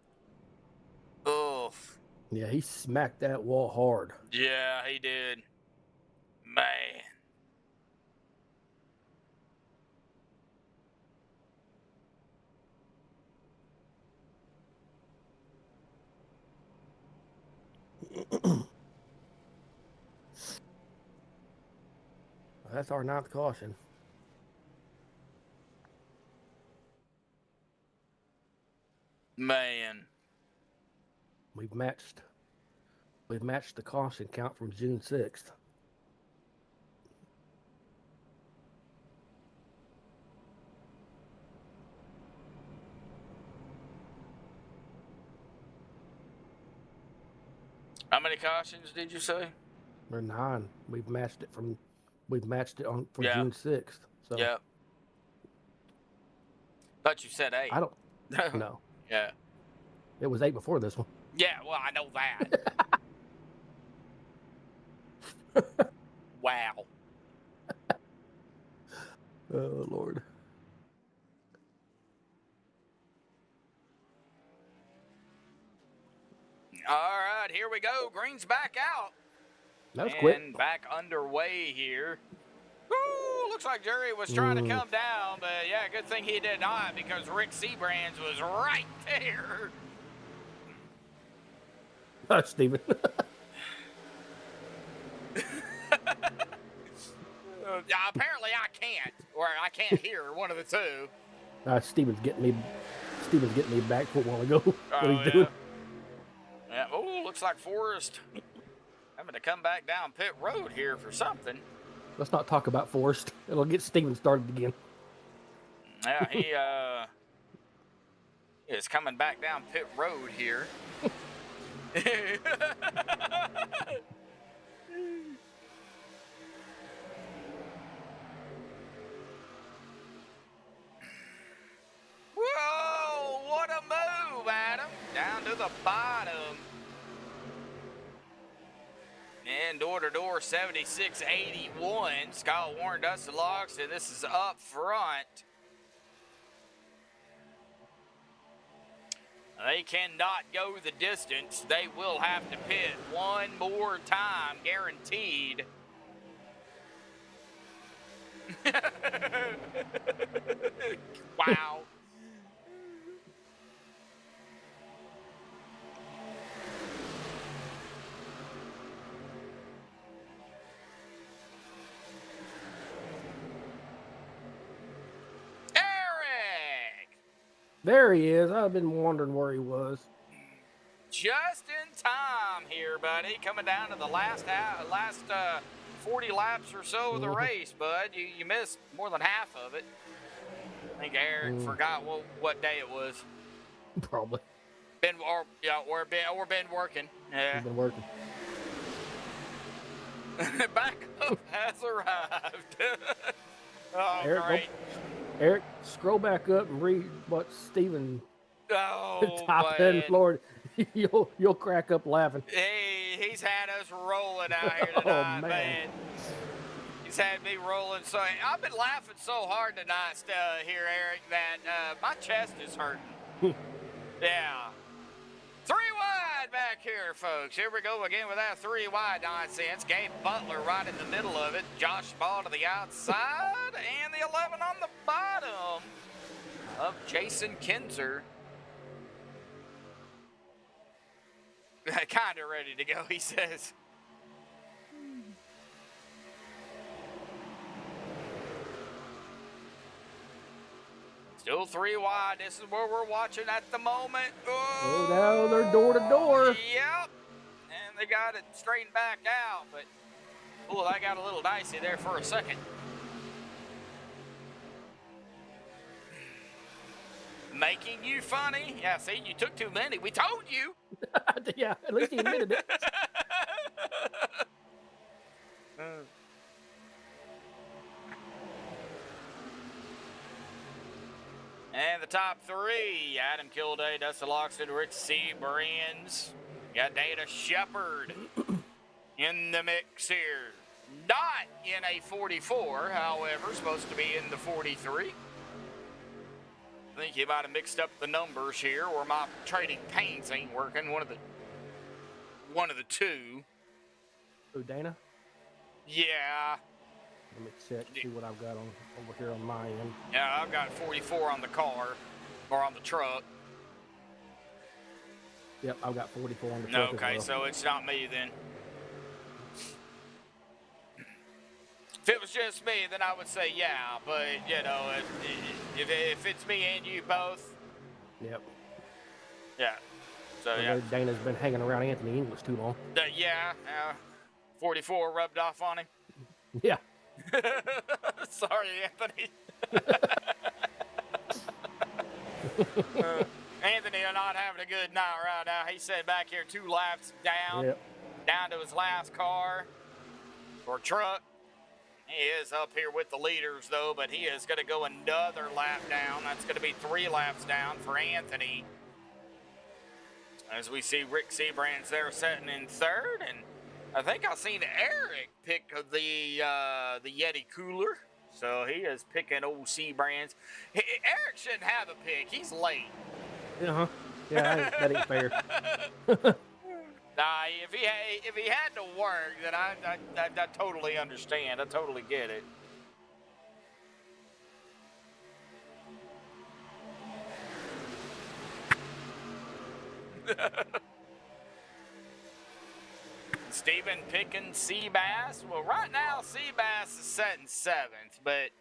Oh, yeah, he smacked that wall hard. yeah, he did. Man. That's our 9th caution. Man. We've matched the caution count from June 6th. How many cautions did you say? Or 9. We've matched it on for Yeah. June 6th. So Yeah. Thought you said 8. I don't know. Yeah. It was 8 before this one. Yeah, well, I know that. Wow. Oh Lord. All right, here we go. Green's back out. That was and quick. Back underway here. Ooh, looks like Jerry was trying to come down, but yeah, good thing he did not because Rick Seabrands was right there. Steven. Apparently I can't, or I can't hear, one of the two. Steven's getting me back for a while ago. What Oh, he's doing. Yeah. Oh, looks like Forrest having to come back down pit road here for something. Let's not talk about Forrest. It'll get Steven started again. Yeah, he is coming back down pit road here. Whoa, what a move, Adam. Down to the bottom. And door-to-door 7681. Scott Warren, Dustin Loxton. This is up front. They cannot go the distance. They will have to pit one more time, guaranteed. Wow. There he is. I've been wondering where he was. Just in time here, buddy. Coming down to the last 40 laps or so of the race, bud. You missed more than half of it. I think Eric forgot what day it was. Probably. Been working. Yeah. He's been working. Backup has arrived. Oh, Eric, great. Eric, scroll back up and read what Steven Oh, typed man. in. Lord, you'll crack up laughing. Hey, he's had us rolling out here Oh, tonight, man. man. He's had me rolling. So I've been laughing so hard tonight here, Eric, that my chest is hurting. Yeah. 3 wide back here, folks. Here we go again with that 3 wide nonsense. Gabe Butler right in the middle of it. Josh Ball to the outside. And the 11 on the bottom of Jason Kinzer. Kind of ready to go, he says. Still 3 wide. This is where we're watching at the moment. Oh, now they're door to door. Yep. And they got it straightened back out, but Oh, that got a little dicey there for a second. Making you funny? Yeah, see, you took too many. We told you. Yeah, at least he admitted it. And the top three, Adam KILDAY, Dustin Loxton, Rick Seabrands. Got Dana Shepard in the mix here. Not in a 44, however, supposed to be in the 43. I think you might have mixed up the numbers here, or my trading paints ain't working. One of the two. Oh, Dana? Yeah. Let me check, see what I've got on over here on my end. Yeah, I've got 44 on the car, or on the truck. Yep, I've got 44 on the truck. Okay, as well. so it's not me then. If it was just me, then I would say yeah, but, you know, if it's me and you both. Yep. Yeah. So, yeah. Dana's been hanging around Anthony English too long. Yeah, 44 rubbed off on him. Yeah. Sorry, Anthony. Anthony are not having a good night right now. He said back here 2 laps down, down to his last car or truck. He is up here with the leaders, though, but he is going to go another lap down. That's going to be 3 laps down for Anthony. As we see Rick Seabrands there sitting in third, and I think I've seen Eric pick the Yeti cooler. So he is picking old Seabrands. Eric shouldn't have a pick. He's late. Uh-huh. Yeah, that ain't fair. Nah, if he had to work, then I totally understand. I totally get it. Steven picking Seabass. Well, right now Seabass is setting 7th, but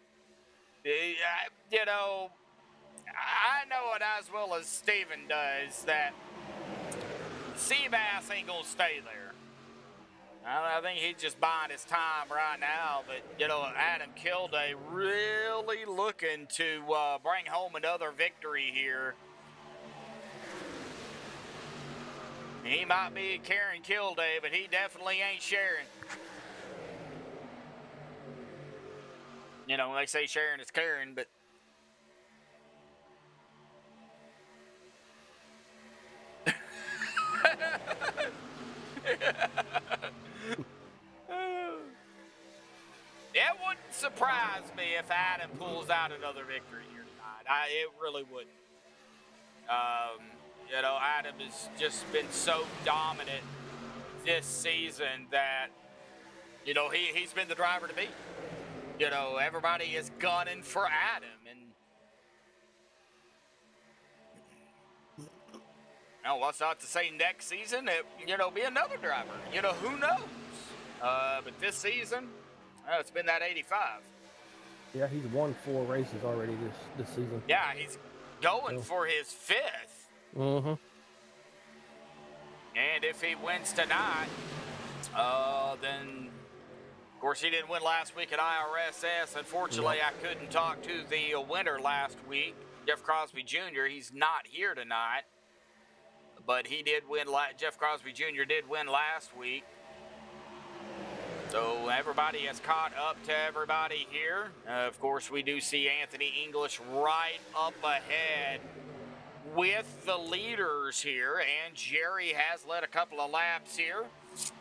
you know, I know it as well as Steven does that Seabass ain't gonna stay there. I think he's just buying his time right now, but you know, Adam KILDAY really looking to bring home another victory here. He might be carrying KILDAY, but he definitely ain't sharing. You know, they say sharing is caring, but it wouldn't surprise me if Adam pulls out another victory here tonight. It really wouldn't. You know, Adam has just been so dominant this season that, you know, he's been the driver to beat. You know, everybody is gunning for Adam, and now, what's not to say next season it, you know, be another driver. You know, who knows? But this season, it's been that 85. Yeah, he's won 4 races already this season. Yeah, he's going for his 5th. Mm-hmm. And if he wins tonight, then, of course, he didn't win last week at IRSS. Unfortunately, I couldn't talk to the winner last week, Jeff Crosby Jr. He's not here tonight, but he did win. Jeff Crosby Jr. did win last week. So everybody has caught up to everybody here. Of course, we do see Anthony English right up ahead with the leaders here, and Jerry has led a couple of laps here.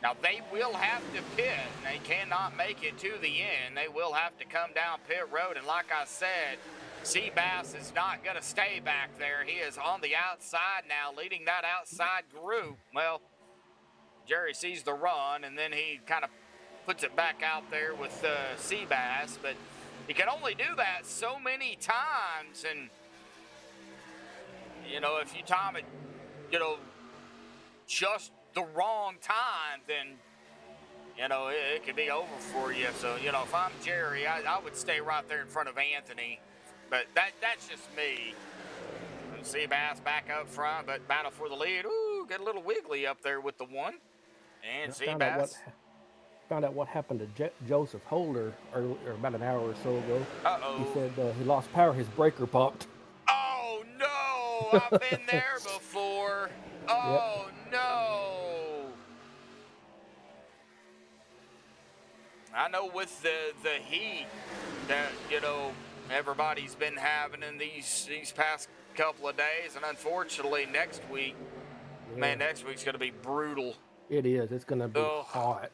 Now, they will have to pit. They cannot make it to the end. They will have to come down pit road, and like I said, Seabass is not going to stay back there. He is on the outside now, leading that outside group. Well, Jerry sees the run, and then he kind of puts it back out there with Seabass, but he can only do that so many times, and you know, if you time it, you know, just the wrong time, then, you know, it could be over for you. So, you know, if I'm Jerry, I would stay right there in front of Anthony. But that's just me. And Seabass back up front, but battle for the lead. Ooh, get a little wiggly up there with the 1. And Seabass. found out what happened to Joseph Holder or about an hour or so ago. Uh-oh. He said he lost power. His breaker popped. Oh, no. I've been there before. Oh, no. I know with the heat that, you know, everybody's been having in these past couple of days, and unfortunately next week, man, next week's going to be brutal. It is. It's going to be hot.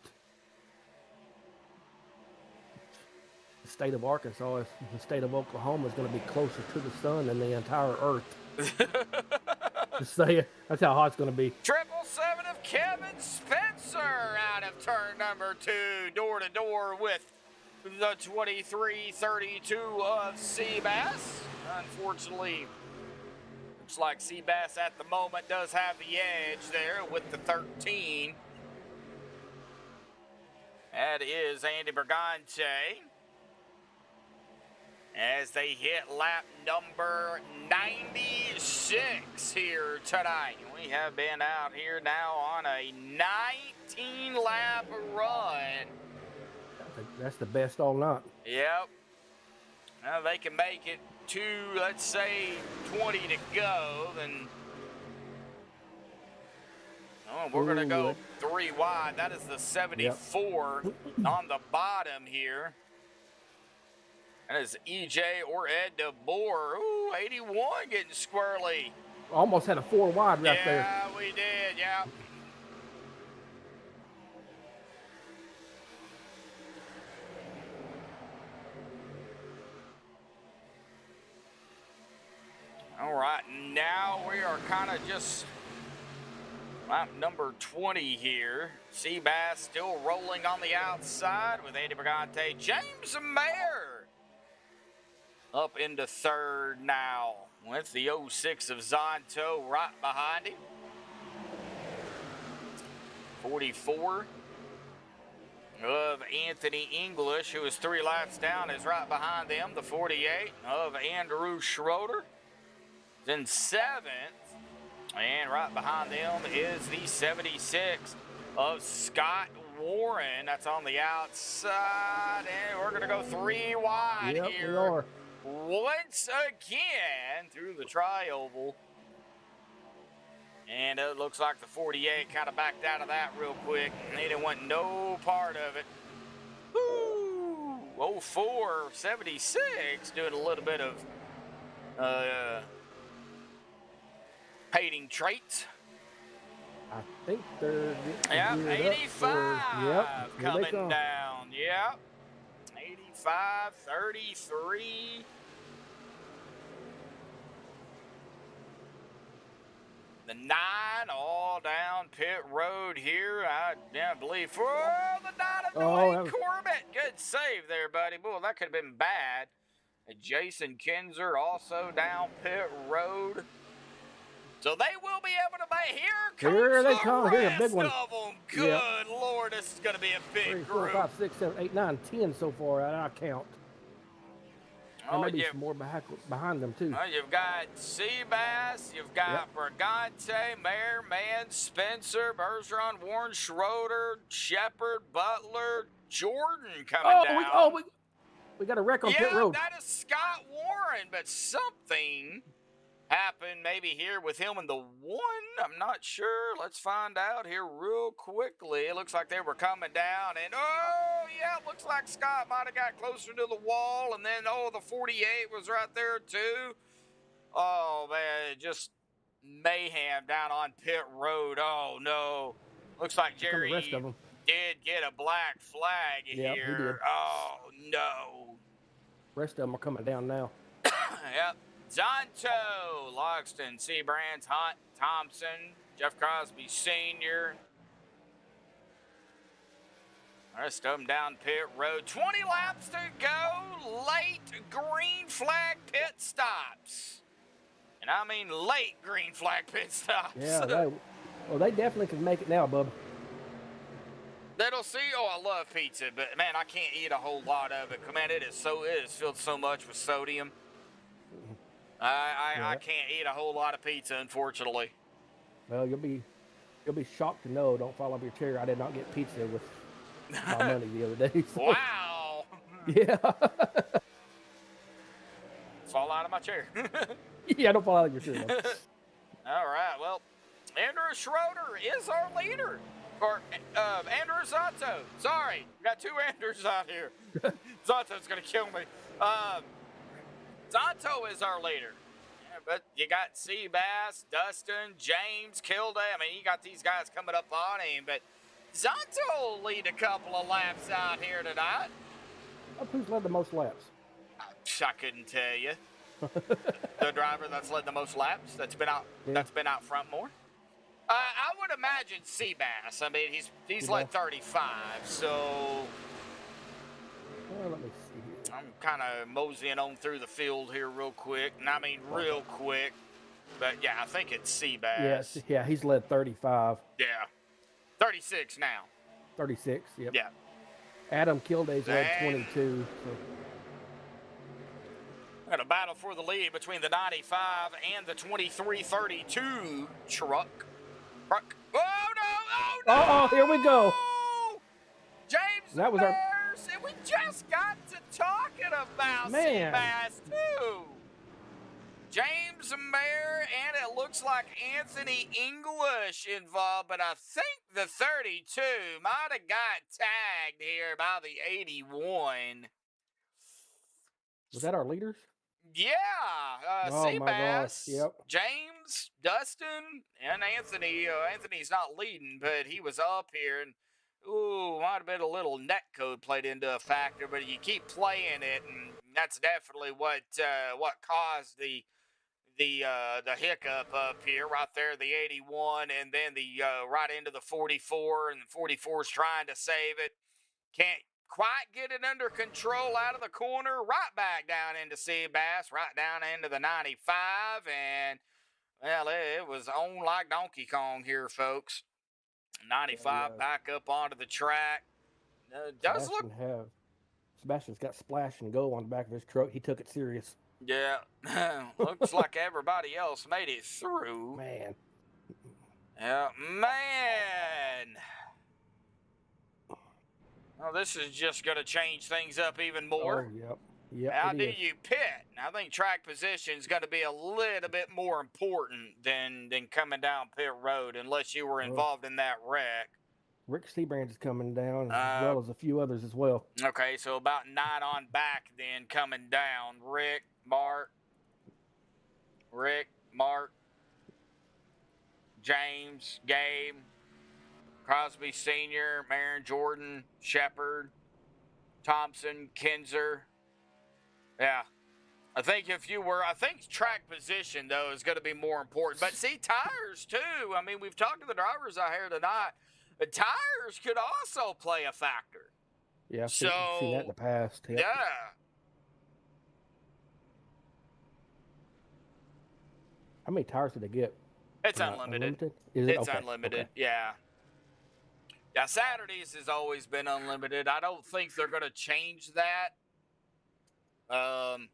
The state of Arkansas, if the state of Oklahoma is going to be closer to the sun than the entire earth. Just say it. That's how hot it's going to be. 777 of Kevin Spencer out of turn number 2, door to door with the 2332 of Seabass. Unfortunately, looks like Seabass at the moment does have the edge there with the 13. That is Andy Brigante. As they hit lap number 96 here tonight. We have been out here now on a 19-lap run. That's the best all night. Yep. Now they can make it to, let's say, 20 to go, then we're going to go 3 wide. That is the 74 on the bottom here. That is EJ or Ed DeBoer. Ooh, 81 getting squirrely. Almost had a 4 wide right there. Yeah, we did, yeah. All right, now we are kind of just lap number 20 here. Seabass still rolling on the outside with Andy Brigante. James Mayer up into third now with the 06 of Zonto right behind him. 44 of Anthony English, who is 3 laps down, is right behind them. The 48 of Andrew Schroeder is in 7th. And right behind them is the 76 of Scott Warren. That's on the outside. And we're going to go 3 wide here. We are. Once again through the tri-oval. And it looks like the 48 kind of backed out of that real quick. They didn't want no part of it. Woo! 04, 76, doing a little bit of painting traits. I think they're getting 85 coming down. Yep. 85, 33. The 9 all down pit road here. I believe for the 9 of Dwayne Corbett. Good save there, buddy. Boy, that could have been bad. And Jason Kinzer also down pit road. So they will be able to make. Here they come. Here's a big one. Good Lord, this is going to be a big 3, 4, group. 5, 6, 7, 8, 9, 10 so far. I count. There may be some more behind them too. You've got Seabass, you've got Brigante, Mayer, Mann, Spencer, Bergeron, Warren, Schroeder, Shepard, Butler, Jordan coming down. We got a wreck on pit road. Yeah, that is Scott Warren, but something happened maybe here with him in the 1. I'm not sure. Let's find out here real quickly. It looks like they were coming down, and it looks like Scott might have got closer to the wall, and then the 48 was right there too. Oh man, just mayhem down on pit road. Oh no, looks like Jerry did get a black flag here. He did. Oh no. Rest of them are coming down now. Yep. Zonto, Logston, Seabrands, Hunt, Thompson, Jeff Crosby Sr. Rest of them down pit road. 20 laps to go. Late green flag pit stops. And I mean late green flag pit stops. Yeah, they definitely can make it now, bub. That'll see. Oh, I love pizza, but man, I can't eat a whole lot of it. Man, it is filled so much with sodium. I can't eat a whole lot of pizza, unfortunately. Well, you'll be shocked to know. Don't fall off your chair. I did not get pizza with my money the other day. So, Wow. yeah. Fall out of my chair. Yeah, don't fall out of your chair. though. All right, well, Andrew Schroeder is our leader. Or Andrew Zato. Sorry, we got two Andrews out here. Zato's going to kill me. Zato is our leader. Yeah, but you got Seabass, Dustin, James, KILDAY. I mean, you got these guys coming up on him, but Zato will lead a couple of laps out here tonight. Who's led the most laps? I couldn't tell you. The driver that's led the most laps, that's been out front more. I would imagine Seabass. I mean, he's led 35, so Well, let me see here. I'm kind of moseying on through the field here real quick, and I mean real quick. But yeah, I think it's Seabass. Yeah, he's led 35. Yeah, 36 now. 36. Yep. Yeah. Adam KILDAY's led 22. So. And a battle for the lead between the 95 and the 2332 truck. Oh, no! Oh, no! Oh, here we go. James That was Bears, and we just got to talking about Man. Seabass, too. James Mayer, and it looks like Anthony English involved, but I think the 32 might have got tagged here by the 81. Was that our leaders? Yeah, Oh, my Seabass, gosh, yep. James, Dustin, and Anthony. Anthony's not leading, but he was up here, and might have been a little net code played into a factor, but you keep playing it, and that's definitely what caused the hiccup up here, right there, the 81, and then the right into the 44, and the 44's trying to save it, can't quite get it under control out of the corner, right back down into Seabass, right down into the 95, and, well, it was on like Donkey Kong here, folks. 95 back up onto the track. Does look... Sebastian's got splash and go on the back of his truck. He took it serious. Yeah, looks like everybody else made it through. Man. Yeah, man. Well, this is just going to change things up even more. Oh, yep. Yep, How do you pit? I think track position is going to be a little bit more important than coming down pit road, unless you were involved in that wreck. Rick Seabrand is coming down, as well as a few others as well. Okay, so about 9 on back then coming down. Rick, Mark, James, Gabe, Crosby Sr., Marin Jordan, Shepard, Thompson, Kinzer. Yeah. I think track position, though, is going to be more important. But see, tires, too. I mean, we've talked to the drivers out here tonight. But tires could also play a factor. Yeah, I've seen that in the past. Yep. Yeah. How many tires did they get? It's unlimited. It's unlimited, okay. Yeah. Yeah, Saturdays has always been unlimited. I don't think they're going to change that. And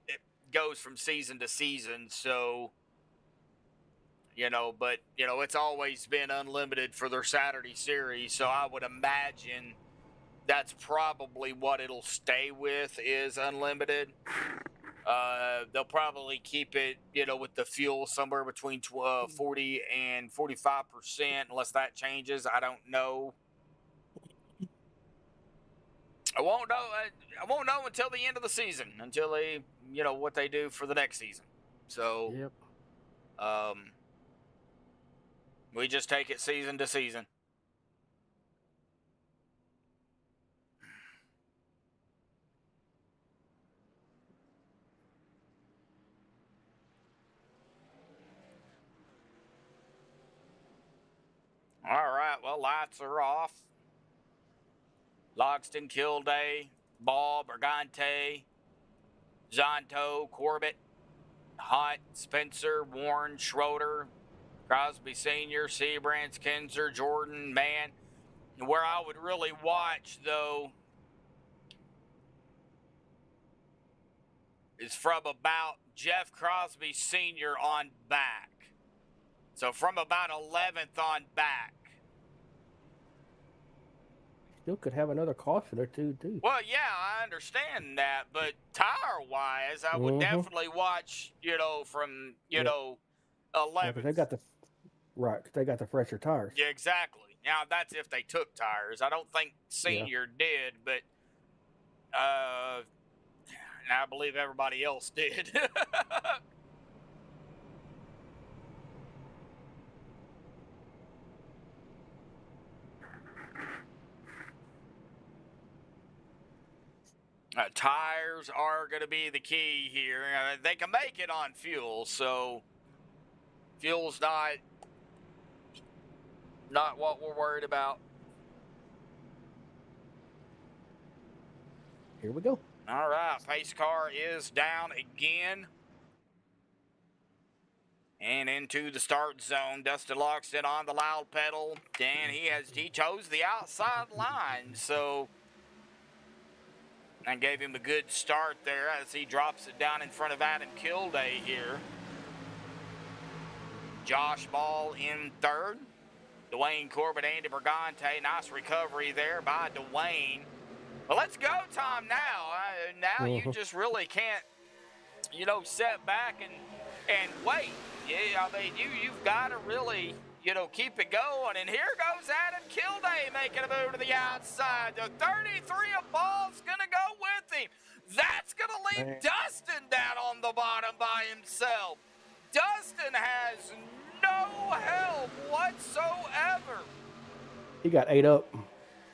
it goes from season to season, so, but, it's always been unlimited for their Saturday series, so I would imagine that's probably what it'll stay with, is unlimited. They'll probably keep it, with the fuel somewhere between 40 and 45%, unless that changes. I don't know. I won't know until the end of the season, until they, what they do for the next season. So, yep. We just take it season to season. All right, well, lights are off. Logston, KILDAY, Bob, Bergante, Zonto, Corbett, Hunt, Spencer, Warren, Schroeder, Crosby Sr., Seabrands, Kinzer, Jordan, man. Where I would really watch, though, is from about Jeff Crosby Sr. on back. So from about 11th on back. Still could have another caution or two, too. Well, yeah, I understand that, but tire-wise, I would Mhm. definitely watch, from, Yep. 11th. Because they got the right. 'Cause they got the fresher tires. Yeah, exactly. Now, that's if they took tires. I don't think Senior did, but I believe everybody else did. Tires are going to be the key here. They can make it on fuel, so fuel's not what we're worried about. Here we go. All right, pace car is down again. And into the start zone. Dustin locks it on the loud pedal. And he chose the outside line, so and gave him a good start there as he drops it down in front of Adam KILDAY here. Josh Ball in third. Dwayne Corbett, Andy Brigante. Nice recovery there by Dwayne. Well, let's go time now. Now you just really can't, set back and wait. Yeah, I mean, you've got to really, keep it going. And here goes Adam KILDAY making a move to the outside. The 33 of Ball's going to go with him. That's going to leave Dustin down on the bottom by himself. Dustin has no help whatsoever. He got 8 up.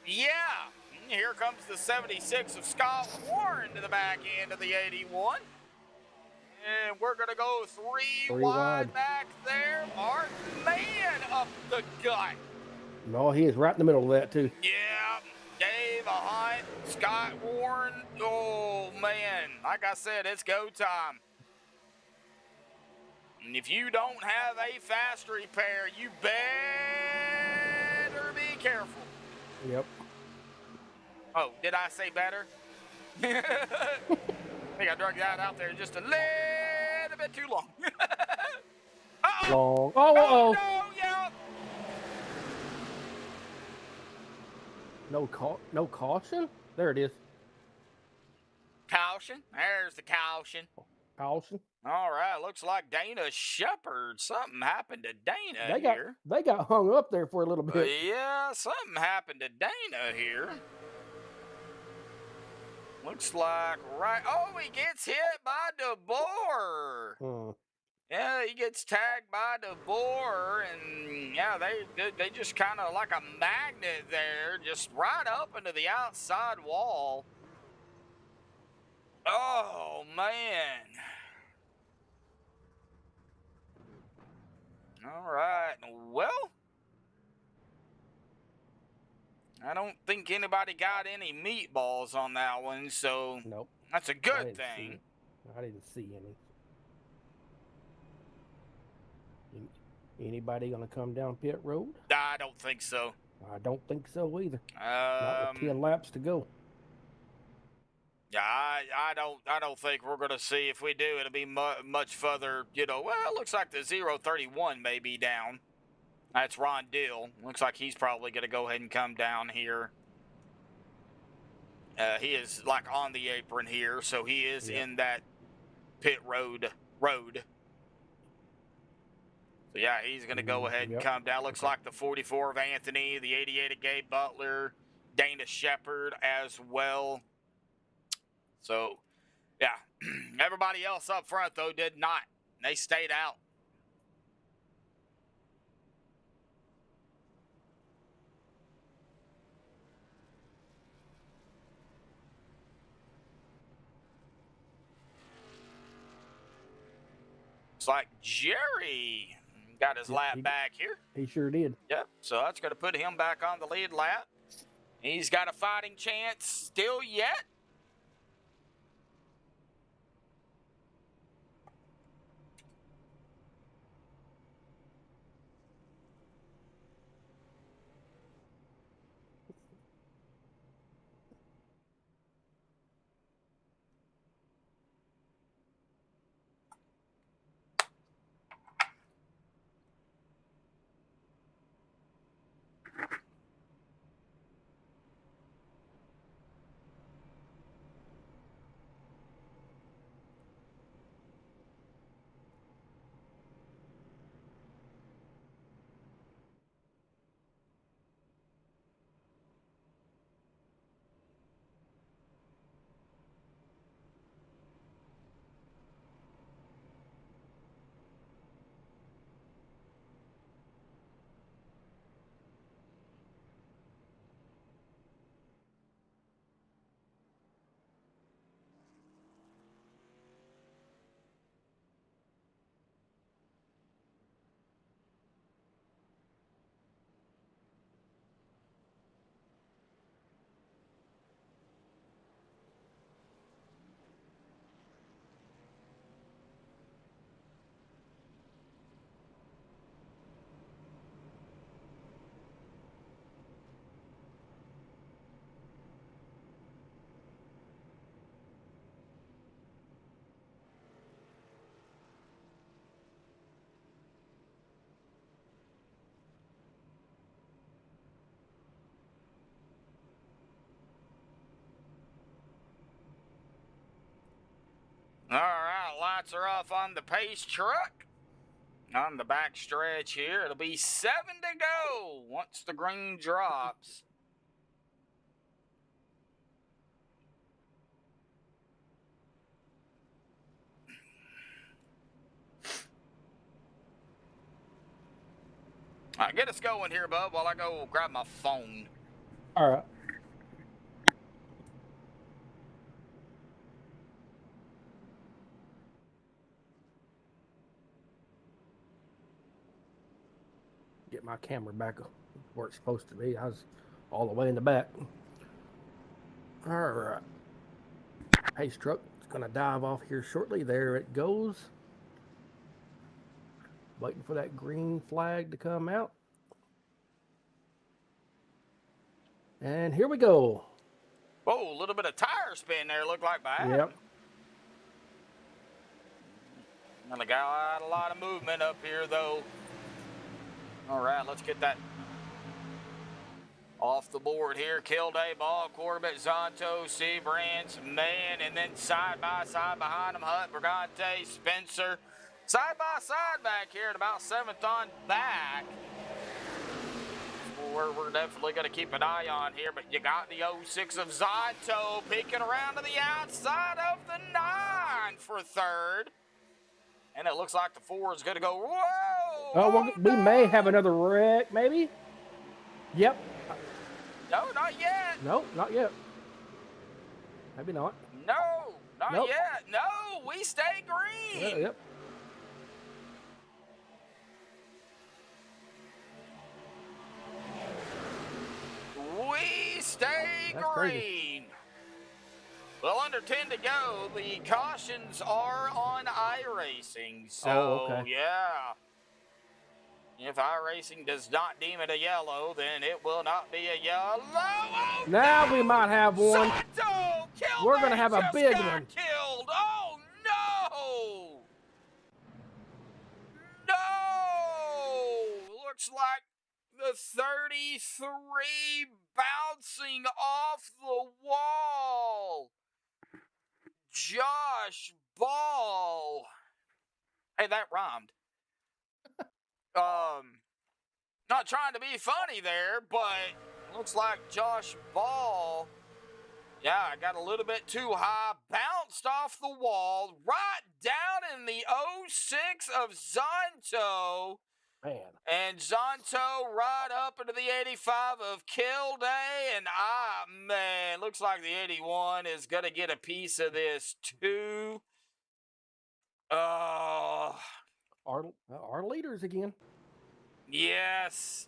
Yeah. Here comes the 76 of Scott Warren to the back end of the 81. And we're going to go three wide back there. Martin Mann up the gut. No, he is right in the middle of that, too. Yeah. Dave Hunt, Scott Warren. Oh, man. Like I said, it's go time. And if you don't have a fast repair, you better be careful. Yep. Oh, did I say better? I think I drug that out there just a little bit too long. Long. Oh, no, yeah. No caution? There it is. Caution. There's the caution. Caution. All right, looks like Dana Shepard. Something happened to Dana here. They got hung up there for a little bit. Yeah, something happened to Dana here. Looks like oh, he gets hit by DeBoer. Yeah, he gets tagged by DeBoer, and yeah, they just kind of like a magnet there, just right up into the outside wall. Oh man. All right, well, I don't think anybody got any meatballs on that one, so nope. That's a good thing. I didn't see any. Anybody gonna come down pit road? I don't think so. I don't think so either. Not with 10 laps to go. Yeah, I don't think we're gonna see. If we do, it'll be much further. Well, it looks like the 031 may be down. That's Ron Dill. Looks like he's probably gonna go ahead and come down here. He is like on the apron here, so he is in that pit road. So yeah, he's going to go ahead and come down. Looks like the 44 of Anthony, the 88 of Gabe Butler, Dana Shepard as well. So yeah, everybody else up front though did not. They stayed out. Like Jerry got his lap back here. He sure did. Yep. So that's going to put him back on the lead lap. He's got a fighting chance still yet. All right, lights are off on the pace truck. On the back stretch here, it'll be 7 to go once the green drops. All right, get us going here, bub, while I go grab my phone. All right. Get my camera back where it's supposed to be. I was all the way in the back. All right. Pace truck is going to dive off here shortly. There it goes. Waiting for that green flag to come out. And here we go. Oh, a little bit of tire spin there, looked like by Adam. Yep. And they got a lot of movement up here, though. All right, let's get that off the board here. KILDAY, Ball, Corbett, Zonto, Seabrands, Man, and then side by side behind them, Hut, Brigante, Spencer. Side by side back here at about 7th on back. We're definitely going to keep an eye on here, but you got the 06 of Zonto peeking around to the outside of the 9 for 3rd. And it looks like the 4 is going to go, whoa! Oh, well, we may have another wreck, maybe? Yep. No, not yet. No, not yet. Maybe not. No, not Nope. yet. No, we stay green. Yeah, yep. We stay That's green. crazy. Well, under 10 to go. The cautions are on iRacing. So, Oh, okay. yeah. If iRacing does not deem it a yellow, then it will not be a yellow. Oh, Now no! we might have one. Zonto! KILDAY We're gonna have a just big got one. Killed. Oh, no! No! Looks like the 33 bouncing off the wall. Josh Ball. Hey, that rhymed. Not trying to be funny there, but looks like Josh Ball, yeah, got a little bit too high, bounced off the wall, right down in the 06 of Zonto. Man. And Zonto right up into the 85 of KILDAY. And, man, looks like the 81 is going to get a piece of this, too. Our leaders again. Yes.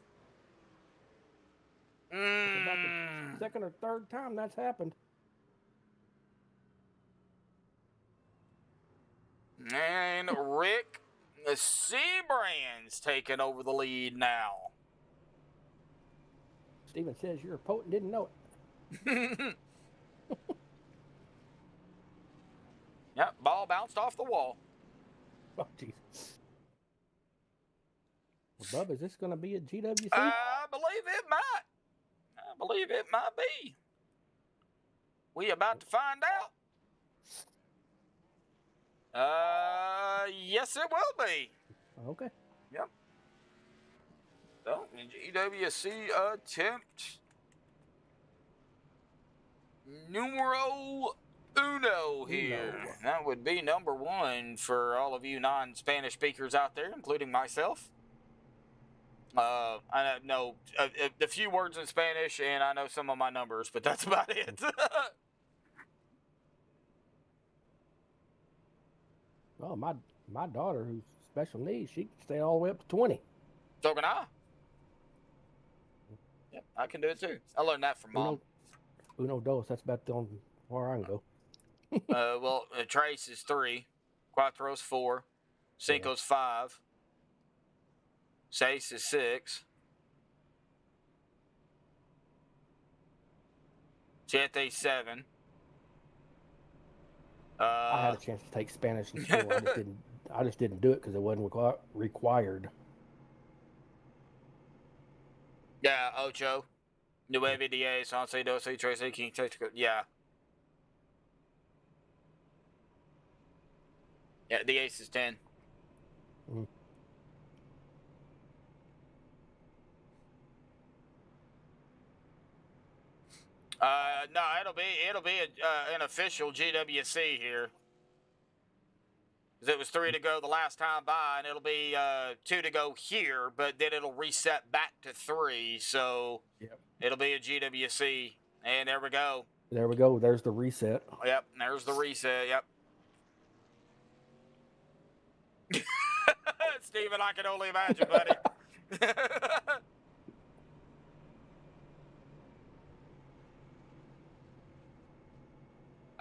It's about the second or third time that's happened. And Rick Seabrands taking over the lead now. Steven says you're a poet, didn't know it. Yep, ball bounced off the wall. Oh, jeez. Well, Bub, is this going to be a GWC? I believe it might. I believe it might be. We about to find out. Yes, it will be. Okay. Yep. So, GWC attempt numero uno here. Uno. That would be number 1 for all of you non-Spanish speakers out there, including myself. I know a few words in Spanish, and I know some of my numbers, but that's about it. Well, my daughter, who's special needs, she can stay all the way up to 20. So can I. Yep, I can do it too. I learned that from Mom. Uno dos, that's about the only where I can go. Well, Trace is 3, Cuatro's 4, Cinco's 5, Seis is 6, Siete 7. I had a chance to take Spanish in school. I just didn't do it because it wasn't required. Yeah, Ocho, Nueve, Diez, Once, Doce, Trece, King, yeah. Yeah, the ace is 10. Mm. No, it'll be an official GWC here. It was 3 to go the last time by, and it'll be 2 to go here, but then it'll reset back to 3. So Yep. it'll be a GWC, and there we go. There we go. There's the reset. Yep, there's the reset. Yep. Steven, I can only imagine, buddy.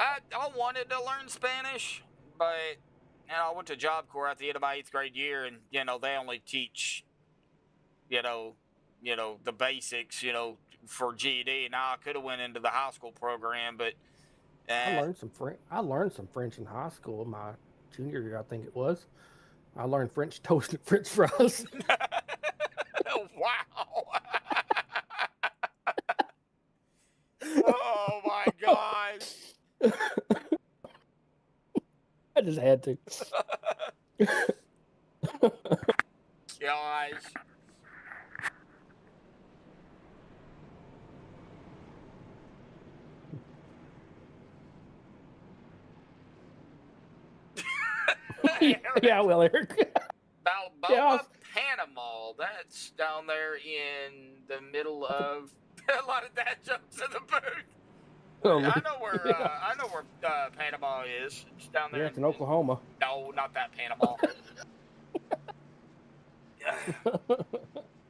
I wanted to learn Spanish, but I went to Job Corps at the end of my 8th grade year, and they only teach the basics for GED. Now I could have went into the high school program, but I learned some French. I learned some French in high school. My junior year, I think it was. I learned French toast and French fries. Wow. Oh my gosh. I just had to. Gosh. Yeah, well, Eric. Balboa, Panama. That's down there in the middle of a lot of dad jokes in the booth. I know where Panama is. It's down there. Yeah, it's in Oklahoma. No, not that Panama.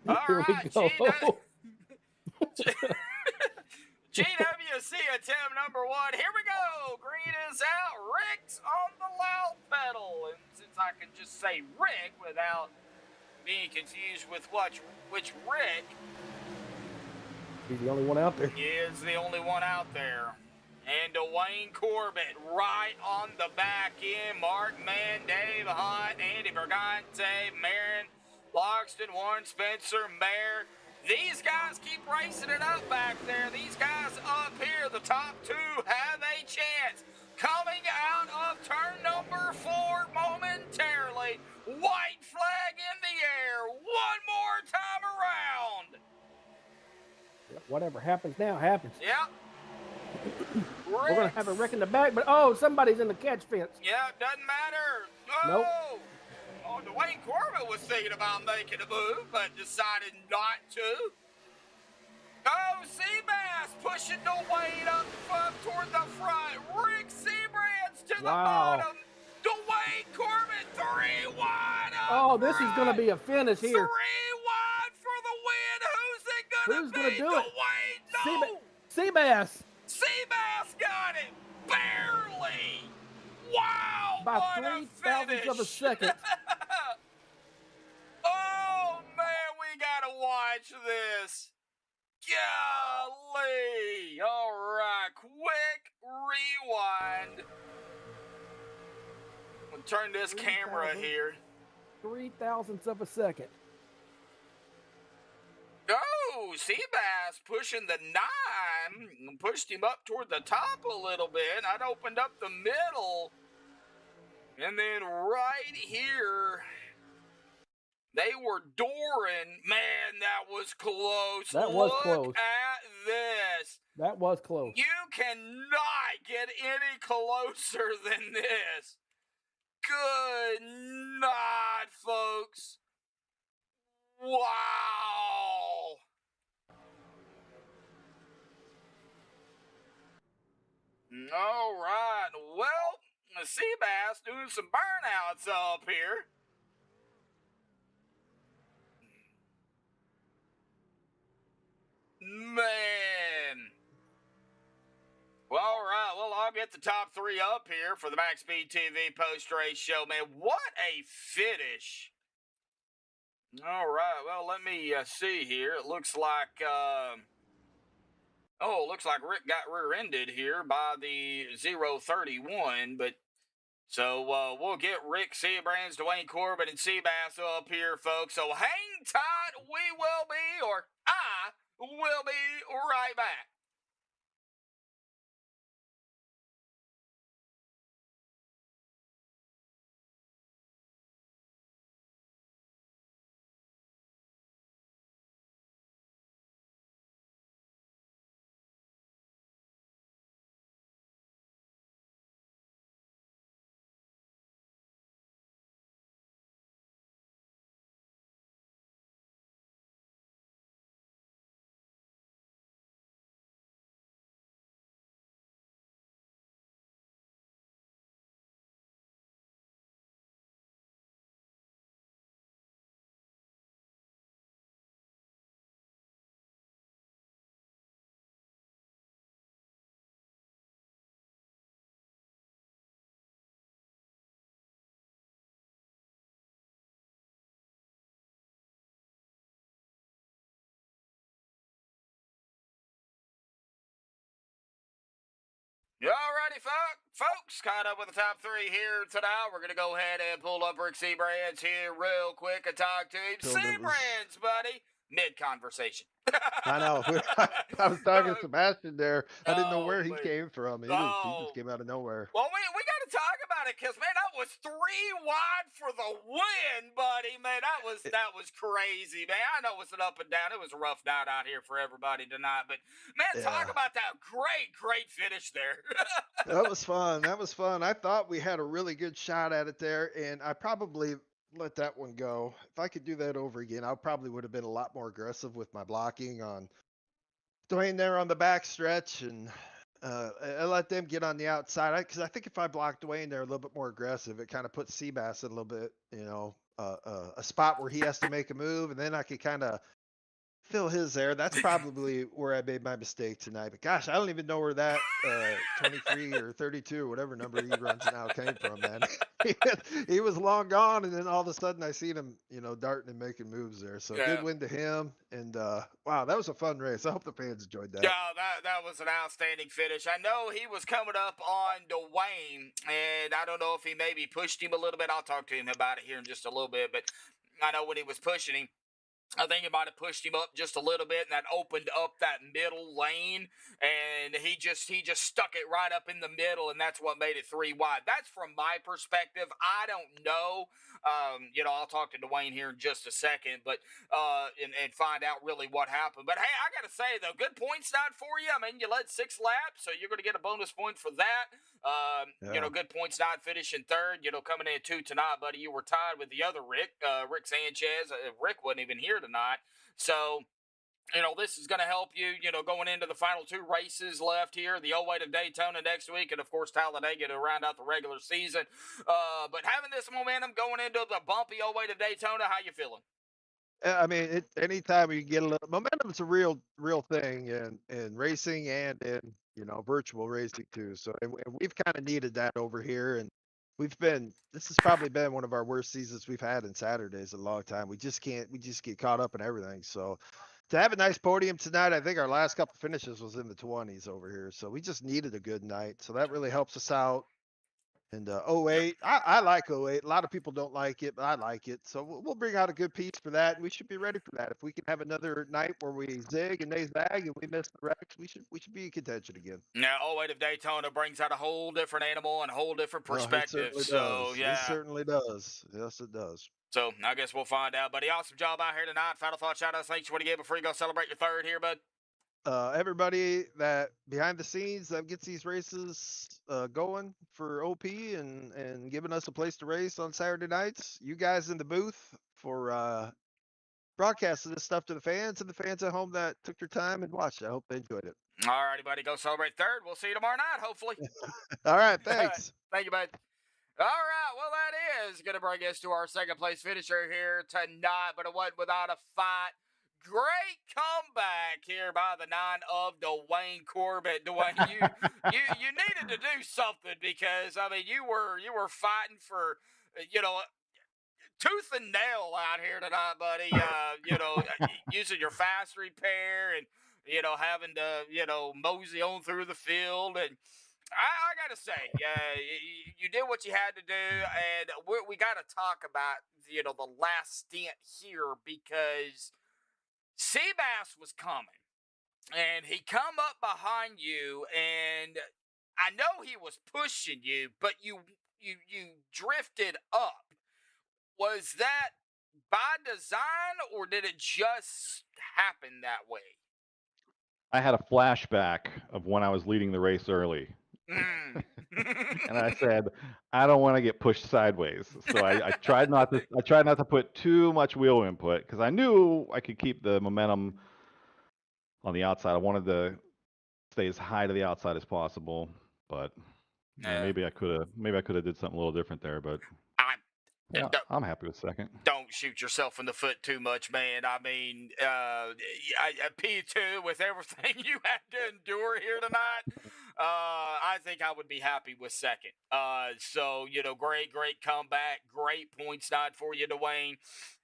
All right, GWC attempt number 1. Here we go. Green is out. Rick's on the loud pedal. And since I can just say Rick without being confused with which Rick. He's the only one out there. He is the only one out there. And Dwayne Corbett right on the back end. Mark Mann, Dave Hunt, Andy Bergante, Marin, Loxton, Warren Spencer, Mayer. These guys keep racing it up back there. These guys up here, the top 2, have a chance. Coming out of turn number 4 momentarily. White flag in the air. One more time around. Whatever happens now happens. Yep. We're going to have a wreck in the back, but somebody's in the catch fence. Yeah, doesn't matter. Nope. Oh, Dwayne Corbett was thinking about making a move, but decided not to. Oh, Seabass pushing Dwayne up toward the front. Rick Seabrands to the bottom. Dwayne Corbett 3 wide up. Oh, this is going to be a finish 3 here. wide for the win. Who's it going to be? Who's going to do it? Dwayne, no. Seabass. Seabass got it. Barely. Wow. By what 3,000ths of a second. Oh, man, we got to watch this. Golly. All right, quick rewind. We'll turn this camera here. 3,000ths of a second. Oh, Seabass pushing the 9. Pushed him up toward the top a little bit. I'd opened up the middle. And then right here, they were dooring. Man, that was close. That was close. Look at this. That was close. You cannot get any closer than this. Good night, folks. Wow. All right. Well, the Seabass doing some burnouts up here. Man. Well, all right. Well, I'll get the top 3 up here for the MaxspeedTV post-race show, man. What a finish. All right. Well, let me see here. It looks like... looks like Rick got rear-ended here by the 031, but so we'll get Rick Seabrands, Dwayne Corbett, and Seabass up here, folks. So hang tight. We will be, or I will be right back. folks, caught up with the top 3 here tonight. We're going to go ahead and pull up Rick Seabrands here real quick and talk to him. Told him it was- Seabrands, buddy, mid-conversation. I know. I was talking to Sebastian there. I didn't know Oh, where he man. came from. He Oh. just came out of nowhere. Well, we got to talk about it because, man, that was 3 wide for the win, buddy. Man, that was crazy, man. I know it's an up and down. It was a rough night out here for everybody tonight, but man, talk Yeah. about that great finish there. That was fun. That was fun. I thought we had a really good shot at it there, and I probably let that one go. If I could do that over again, I probably would have been a lot more aggressive with my blocking on Dwayne there on the back stretch, and I let them get on the outside. Because I think if I blocked Dwayne there a little bit more aggressive, it kind of puts Seabass in a little bit, a spot where he has to make a move, and then I could kind of fill his there. That's probably where I made my mistake tonight. But gosh, I don't even know where that 23 or 32 or whatever number he runs now came from, man. He was long gone, and then all of a sudden I seen him, darting and making moves there. So good win to him. And wow, that was a fun race. I hope the fans enjoyed that. Yeah, that was an outstanding finish. I know he was coming up on Dwayne, and I don't know if he maybe pushed him a little bit. I'll talk to him about it here in just a little bit. But I know when he was pushing him, I think it might have pushed him up just a little bit, and that opened up that middle lane, and he just stuck it right up in the middle, and that's what made it 3 wide. That's from my perspective. I don't know. I'll talk to Dwayne here in just a second, but and find out really what happened. But hey, I gotta say though, good points not for you. I mean, you led 6 laps, so you're gonna get a bonus point for that. Good points not finishing 3rd. Coming in 2 tonight, buddy. You were tied with the other Rick, Rick Sanchez. Rick wasn't even here tonight, so. This is going to help you, going into the final 2 races left here, the O8 of Daytona next week, and, of course, Talladega to round out the regular season. But having this momentum going into the bumpy O8 of Daytona, how you feeling? I mean, anytime you get a little momentum, it's a real thing in racing and in, virtual racing too. So and we've kind of needed that over here. And this has probably been one of our worst seasons we've had in Saturdays in a long time. We just get caught up in everything. So to have a nice podium tonight, I think our last couple finishes was in the 20s over here. So we just needed a good night. So that really helps us out. And 08, I like 08. A lot of people don't like it, but I like it. So we'll bring out a good piece for that, and we should be ready for that. If we can have another night where we zig and they zag and we miss the wrecks, we should be in contention again. Now, 08 of Daytona brings out a whole different animal and a whole different perspective. It certainly does. Yes, it does. So I guess we'll find out. Buddy, awesome job out here tonight. Final thought, shout out, thanks you want to give before you go celebrate your 3rd here, bud. Everybody that behind the scenes that gets these races going for OP and giving us a place to race on Saturday nights, you guys in the booth for broadcasting this stuff to the fans and the fans at home that took their time and watched. I hope they enjoyed it. All righty, buddy. Go celebrate 3rd. We'll see you tomorrow night, hopefully. All right. Thanks. Thank you, bud. All right. Well, that is going to bring us to our 2nd place finisher here tonight, but it wasn't without a fight. Great comeback here by the 9 of Dwayne Corbett. Dwayne, you needed to do something because I mean you were fighting for tooth and nail out here tonight, buddy. Using your fast repair and having to mosey on through the field, and I gotta say, you did what you had to do, and we got to talk about the last stint here because Seabass was coming, and he come up behind you, and I know he was pushing you, but you drifted up. Was that by design, or did it just happen that way? I had a flashback of when I was leading the race early. And I said, I don't want to get pushed sideways. So I tried not to put too much wheel input because I knew I could keep the momentum on the outside. I wanted to stay as high to the outside as possible, but maybe I could have did something a little different there, but I'm happy with 2nd. Don't shoot yourself in the foot too much, man. I mean, P2 with everything you had to endure here tonight, I think I would be happy with 2nd. So, great comeback, great points night for you, Dwayne.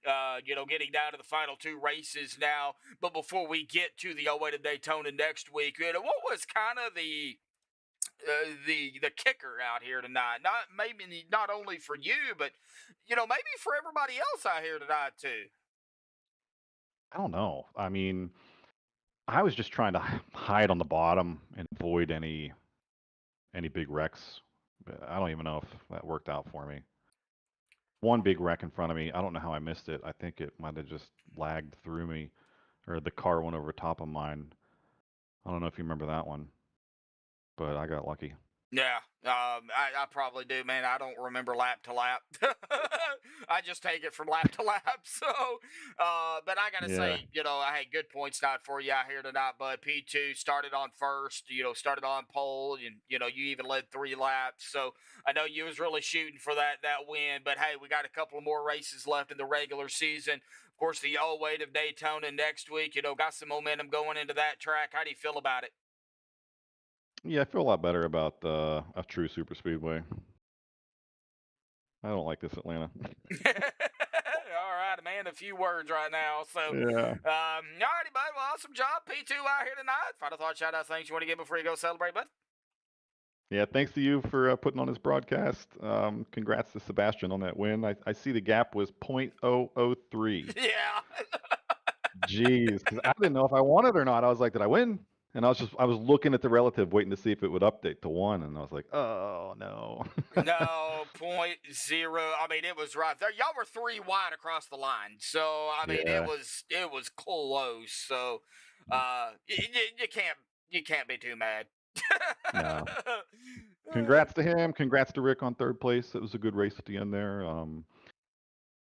Getting down to the final 2 races now. But before we get to the O8 of Daytona next week, what was kind of the the kicker out here tonight. Not only for you, but maybe for everybody else out here tonight too. I don't know. I mean, I was just trying to hide on the bottom and avoid any big wrecks. But I don't even know if that worked out for me. One big wreck in front of me. I don't know how I missed it. I think it might have just lagged through me, or the car went over top of mine. I don't know if you remember that one, but I got lucky. Yeah, I probably do, man. I don't remember lap to lap. I just take it from lap to lap. So, but I gotta Yeah. say, I had good points night for you out here tonight, bud. P2 started on first, started on pole, and you even led 3 laps. So I know you was really shooting for that win. But hey, we got a couple more races left in the regular season. Of course, the all weight of Daytona next week. Got some momentum going into that track. How do you feel about it? Yeah, I feel a lot better about a true super speedway. I don't like this Atlanta. All right, man. A few words right now. So, Yeah. all righty, bud. Well, awesome job. P2 out here tonight. Final thought, shout out, things you want to give before you go celebrate, bud? Yeah, thanks to you for putting on this broadcast. Congrats to Sebastian on that win. I see the gap was 0.003. Yeah. Jeez, because I didn't know if I won it or not. I was like, did I win? And I was looking at the relative, waiting to see if it would update to 1, and I was like, oh no. No, 0.0. I mean, it was right there. Y'all were 3 wide across the line. So, I mean, Yeah. it was close. So, you can't be too mad. No. Congrats to him. Congrats to Rick on 3rd place. It was a good race at the end there.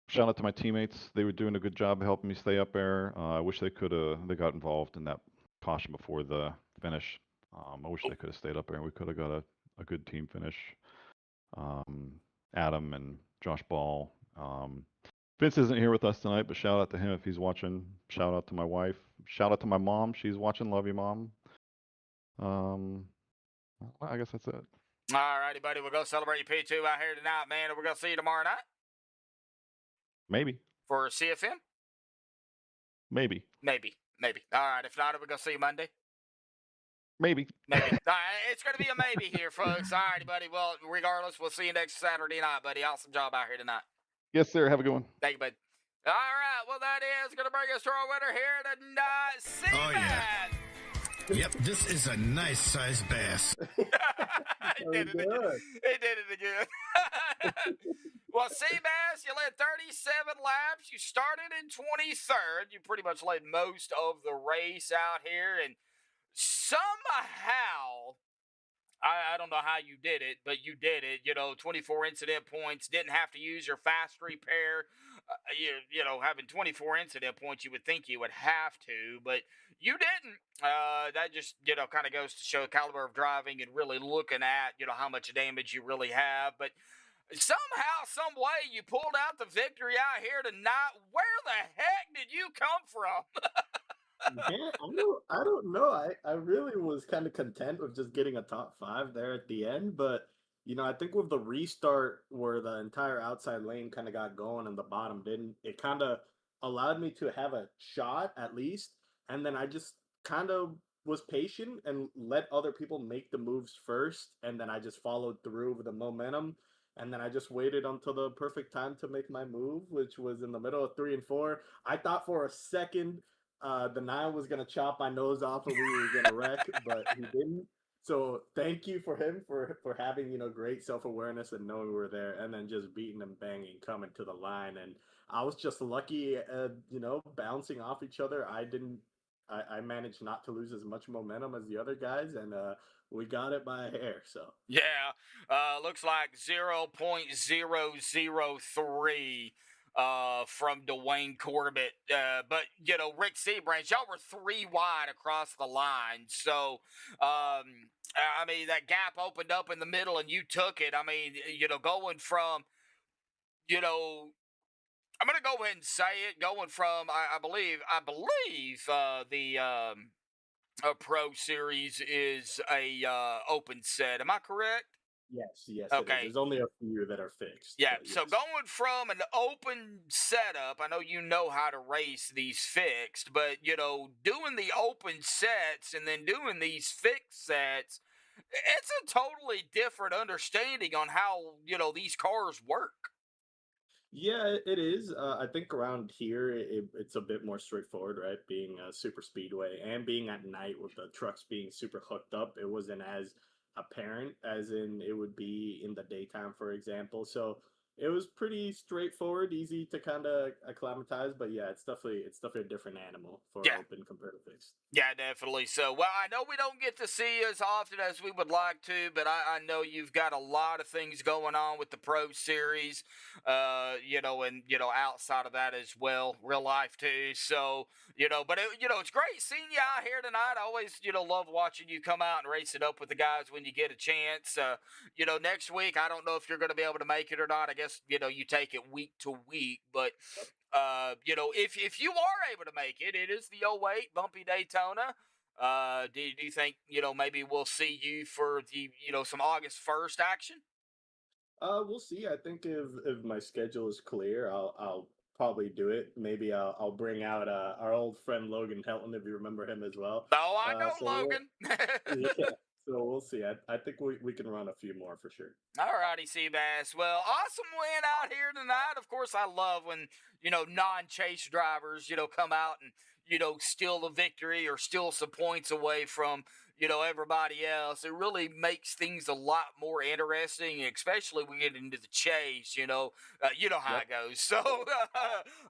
Shout out to my teammates. They were doing a good job helping me stay up there. I wish they got involved in that caution before the finish. I wish they could have stayed up there and we could have got a good team finish. Adam and Josh Ball. Vince isn't here with us tonight, but shout out to him if he's watching. Shout out to my wife. Shout out to my mom. She's watching. Love you, Mom. I guess that's it. All righty, buddy. We'll go celebrate your P2 out here tonight, man. And we're going to see you tomorrow night. Maybe. For CFM? Maybe. All right. If not, we're going to see you Monday. Maybe. All right. It's going to be a maybe here, folks. All righty, buddy. Well, regardless, we'll see you next Saturday night, buddy. Awesome job out here tonight. Yes, sir. Have a good one. Thank you, bud. All right. Well, that is going to bring us to our winner here tonight. Seabass. Yep, this is a nice sized bass. He did it again. Well, Seabass, you led 37 laps. You started in 23rd. You pretty much led most of the race out here. And somehow, I don't know how you did it, but you did it. 24 incident points. Didn't have to use your fast repair. Having 24 incident points, you would think you would have to, but you didn't. That just, kind of goes to show the caliber of driving and really looking at, how much damage you really have. But somehow, some way, you pulled out the victory out here tonight. Where the heck did you come from? Yeah, I don't know. I really was kind of content with just getting a top 5 there at the end, but I think with the restart where the entire outside lane kind of got going and the bottom didn't, it kind of allowed me to have a shot at least, and then I just kind of was patient and let other people make the moves first, and then I just followed through with the momentum, and then I just waited until the perfect time to make my move, which was in the middle of 3 and 4. I thought for a second the 9 was going to chop my nose off and we were going to wreck, but he didn't. So thank you for him for having, great self-awareness and knowing we were there, and then just beating and banging, coming to the line. And I was just lucky, bouncing off each other. I managed not to lose as much momentum as the other guys, and we got it by a hair. So yeah, looks like 0.003 from Dwayne Corbett. But, Rick Sebranch, y'all were 3 wide across the line. So, I mean, that gap opened up in the middle and you took it. I mean, going from, I'm going to go ahead and say it, going from, I believe the Pro Series is a open set. Am I correct? Yes, Okay. it is. There's only a few that are fixed. Yeah, but so yes. going from an open setup, I know you know how to race these fixed, but, doing the open sets and then doing these fixed sets, It's a totally different understanding on how, these cars work. Yeah, it is. I think around here it's a bit more straightforward, right? Being a super speedway and being at night with the trucks being super hooked up, it wasn't as apparent as in it would be in the daytime, for example. So it was pretty straightforward, easy to kind of acclimatize. But yeah, it's definitely a different animal for Yeah. open compared to fixed. Yeah, definitely. So, well, I know we don't get to see you as often as we would like to, but I know you've got a lot of things going on with the Pro Series, and, outside of that as well, real life too. So, it's great seeing you out here tonight. I always, love watching you come out and race it up with the guys when you get a chance. Next week, I don't know if you're going to be able to make it or not. I guess, you take it week to week, but if you are able to make it, it is the '08 Bumpy Daytona. Do you think maybe we'll see you for the some August 1st action? We'll see. I think if my schedule is clear, I'll probably do it. Maybe I'll bring out our old friend Logan Helton, if you remember him as well. Oh, I know So Logan. yeah, so we'll see. I think we can run a few more for sure. All righty, Seabass. Well, awesome win out here tonight. Of course, I love when, non-chase drivers, come out and, steal the victory or steal some points away from, everybody else. It really makes things a lot more interesting, especially when we get into the chase, how Yep. it goes. So,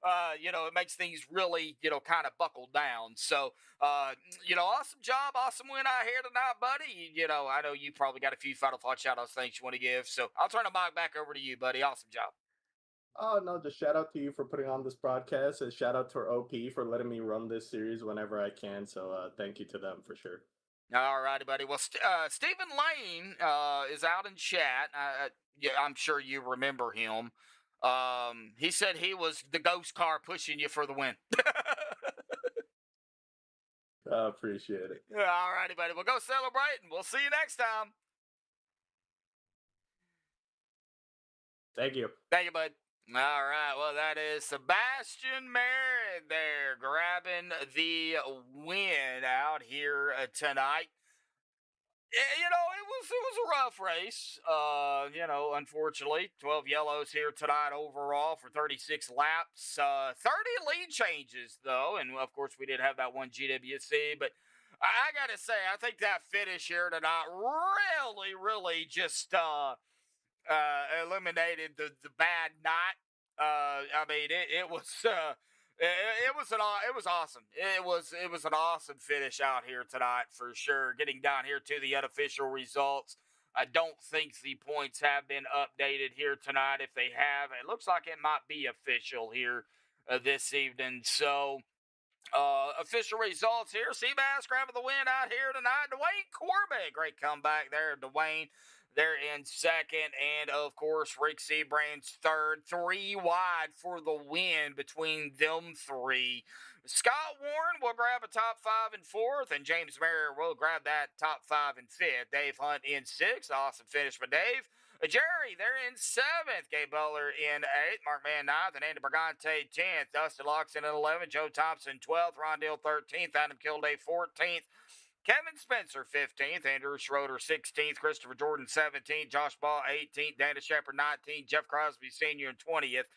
it makes things really, kind of buckle down. So, awesome job, awesome win out here tonight, buddy. I know you probably got a few final thought shout outs things you want to give. So I'll turn the mic back over to you, buddy. Awesome job. Oh no, just shout out to you for putting on this broadcast, and shout out to our OP for letting me run this series whenever I can. So thank you to them for sure. All righty, buddy. Well, Stephen Lane is out in chat. Yeah, I'm sure you remember him. He said he was the ghost car pushing you for the win. Appreciate it. All righty, buddy. We'll go celebrate, and we'll see you next time. Thank you. Thank you, bud. All right, well, that is Sebastian Merritt there grabbing the win out here tonight. It was a rough race. Unfortunately, 12 yellows here tonight overall for 36 laps. 30 lead changes though, and of course we did have that one GWC. But I gotta say, I think that finish here tonight really, really just eliminated the bad night. It was it was awesome. It was an awesome finish out here tonight for sure. Getting down here to the unofficial results. I don't think the points have been updated here tonight. If they have, it looks like it might be official here this evening. So official results here. Seabass grabbing the win out here tonight. Dwayne Corbett, great comeback there. Dwayne, they're in second. And, of course, Rick Seabrand's third. 3 wide for the win between them three. Scott Warren will grab a top 5 and 4th. And James Merrier will grab that top 5 and 5th. Dave Hunt in 6th. Awesome finish by Dave. Jerry, they're in 7th. Gabe Butler in 8th. Mark Mann 9th. And Andy Brigante 10th. Dustin Loxton in 11th. Joe Thompson 12th. Rondale 13th. Adam Kilday 14th. Kevin Spencer 15th. Andrew Schroeder 16th. Christopher Jordan 17th. Josh Ball 18th. Dana Shepard 19th. Jeff Crosby Sr. 20th.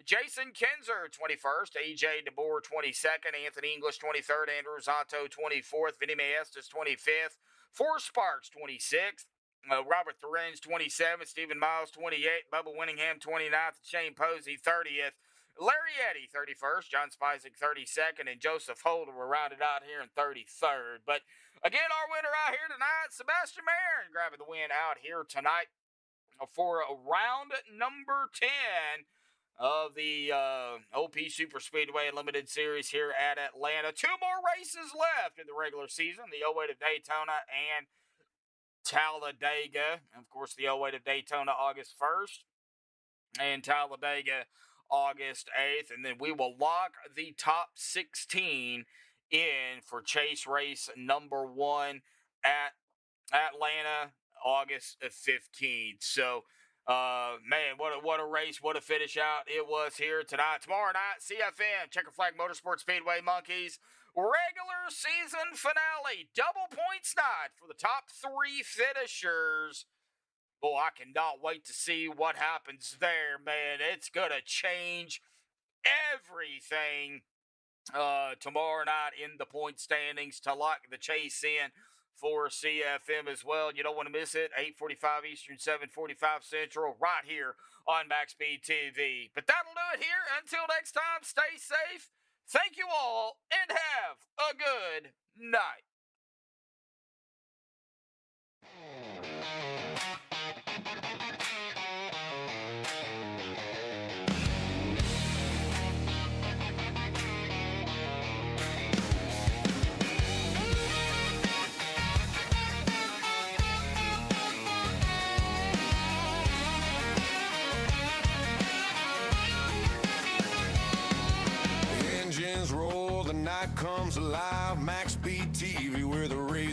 Jason Kinzer 21st. EJ DeBoer 22nd. Anthony English 23rd. Andrew Zato 24th. Vinny Maestas 25th. Forrest Sparks 26th. Robert Thorens 27th, Stephen Miles 28th, Bubba Winningham 29th, Shane Posey 30th, Larry Eddy 31st, John Spizek 32nd, and Joseph Holder were rounded out here in 33rd. But again, our winner out here tonight, Sebastian Marin, grabbing the win out here tonight for round number 10 of the OP Super Speedway Limited Series here at Atlanta. 2 more races left in the regular season, the 08 of Daytona and Talladega. Of course, the 08 of Daytona August 1st and Talladega August 8th. And then we will lock the top 16 in for chase race number 1 at Atlanta August 15th. So, man, what a race, what a finish out it was here tonight. Tomorrow night, CFM, Checker Flag Motorsports Speedway Monkeys regular season finale, double points night for the top 3 finishers. Boy, I cannot wait to see what happens there, man. It's going to change everything tomorrow night in the point standings to lock the chase in for CFM as well. You don't want to miss it. 8:45 Eastern, 7:45 Central, right here on MaxspeedTV. But that'll do it here. Until next time, stay safe. Thank you all, and have a good night. Engines roar, the night comes alive. MaxspeedTV, where the race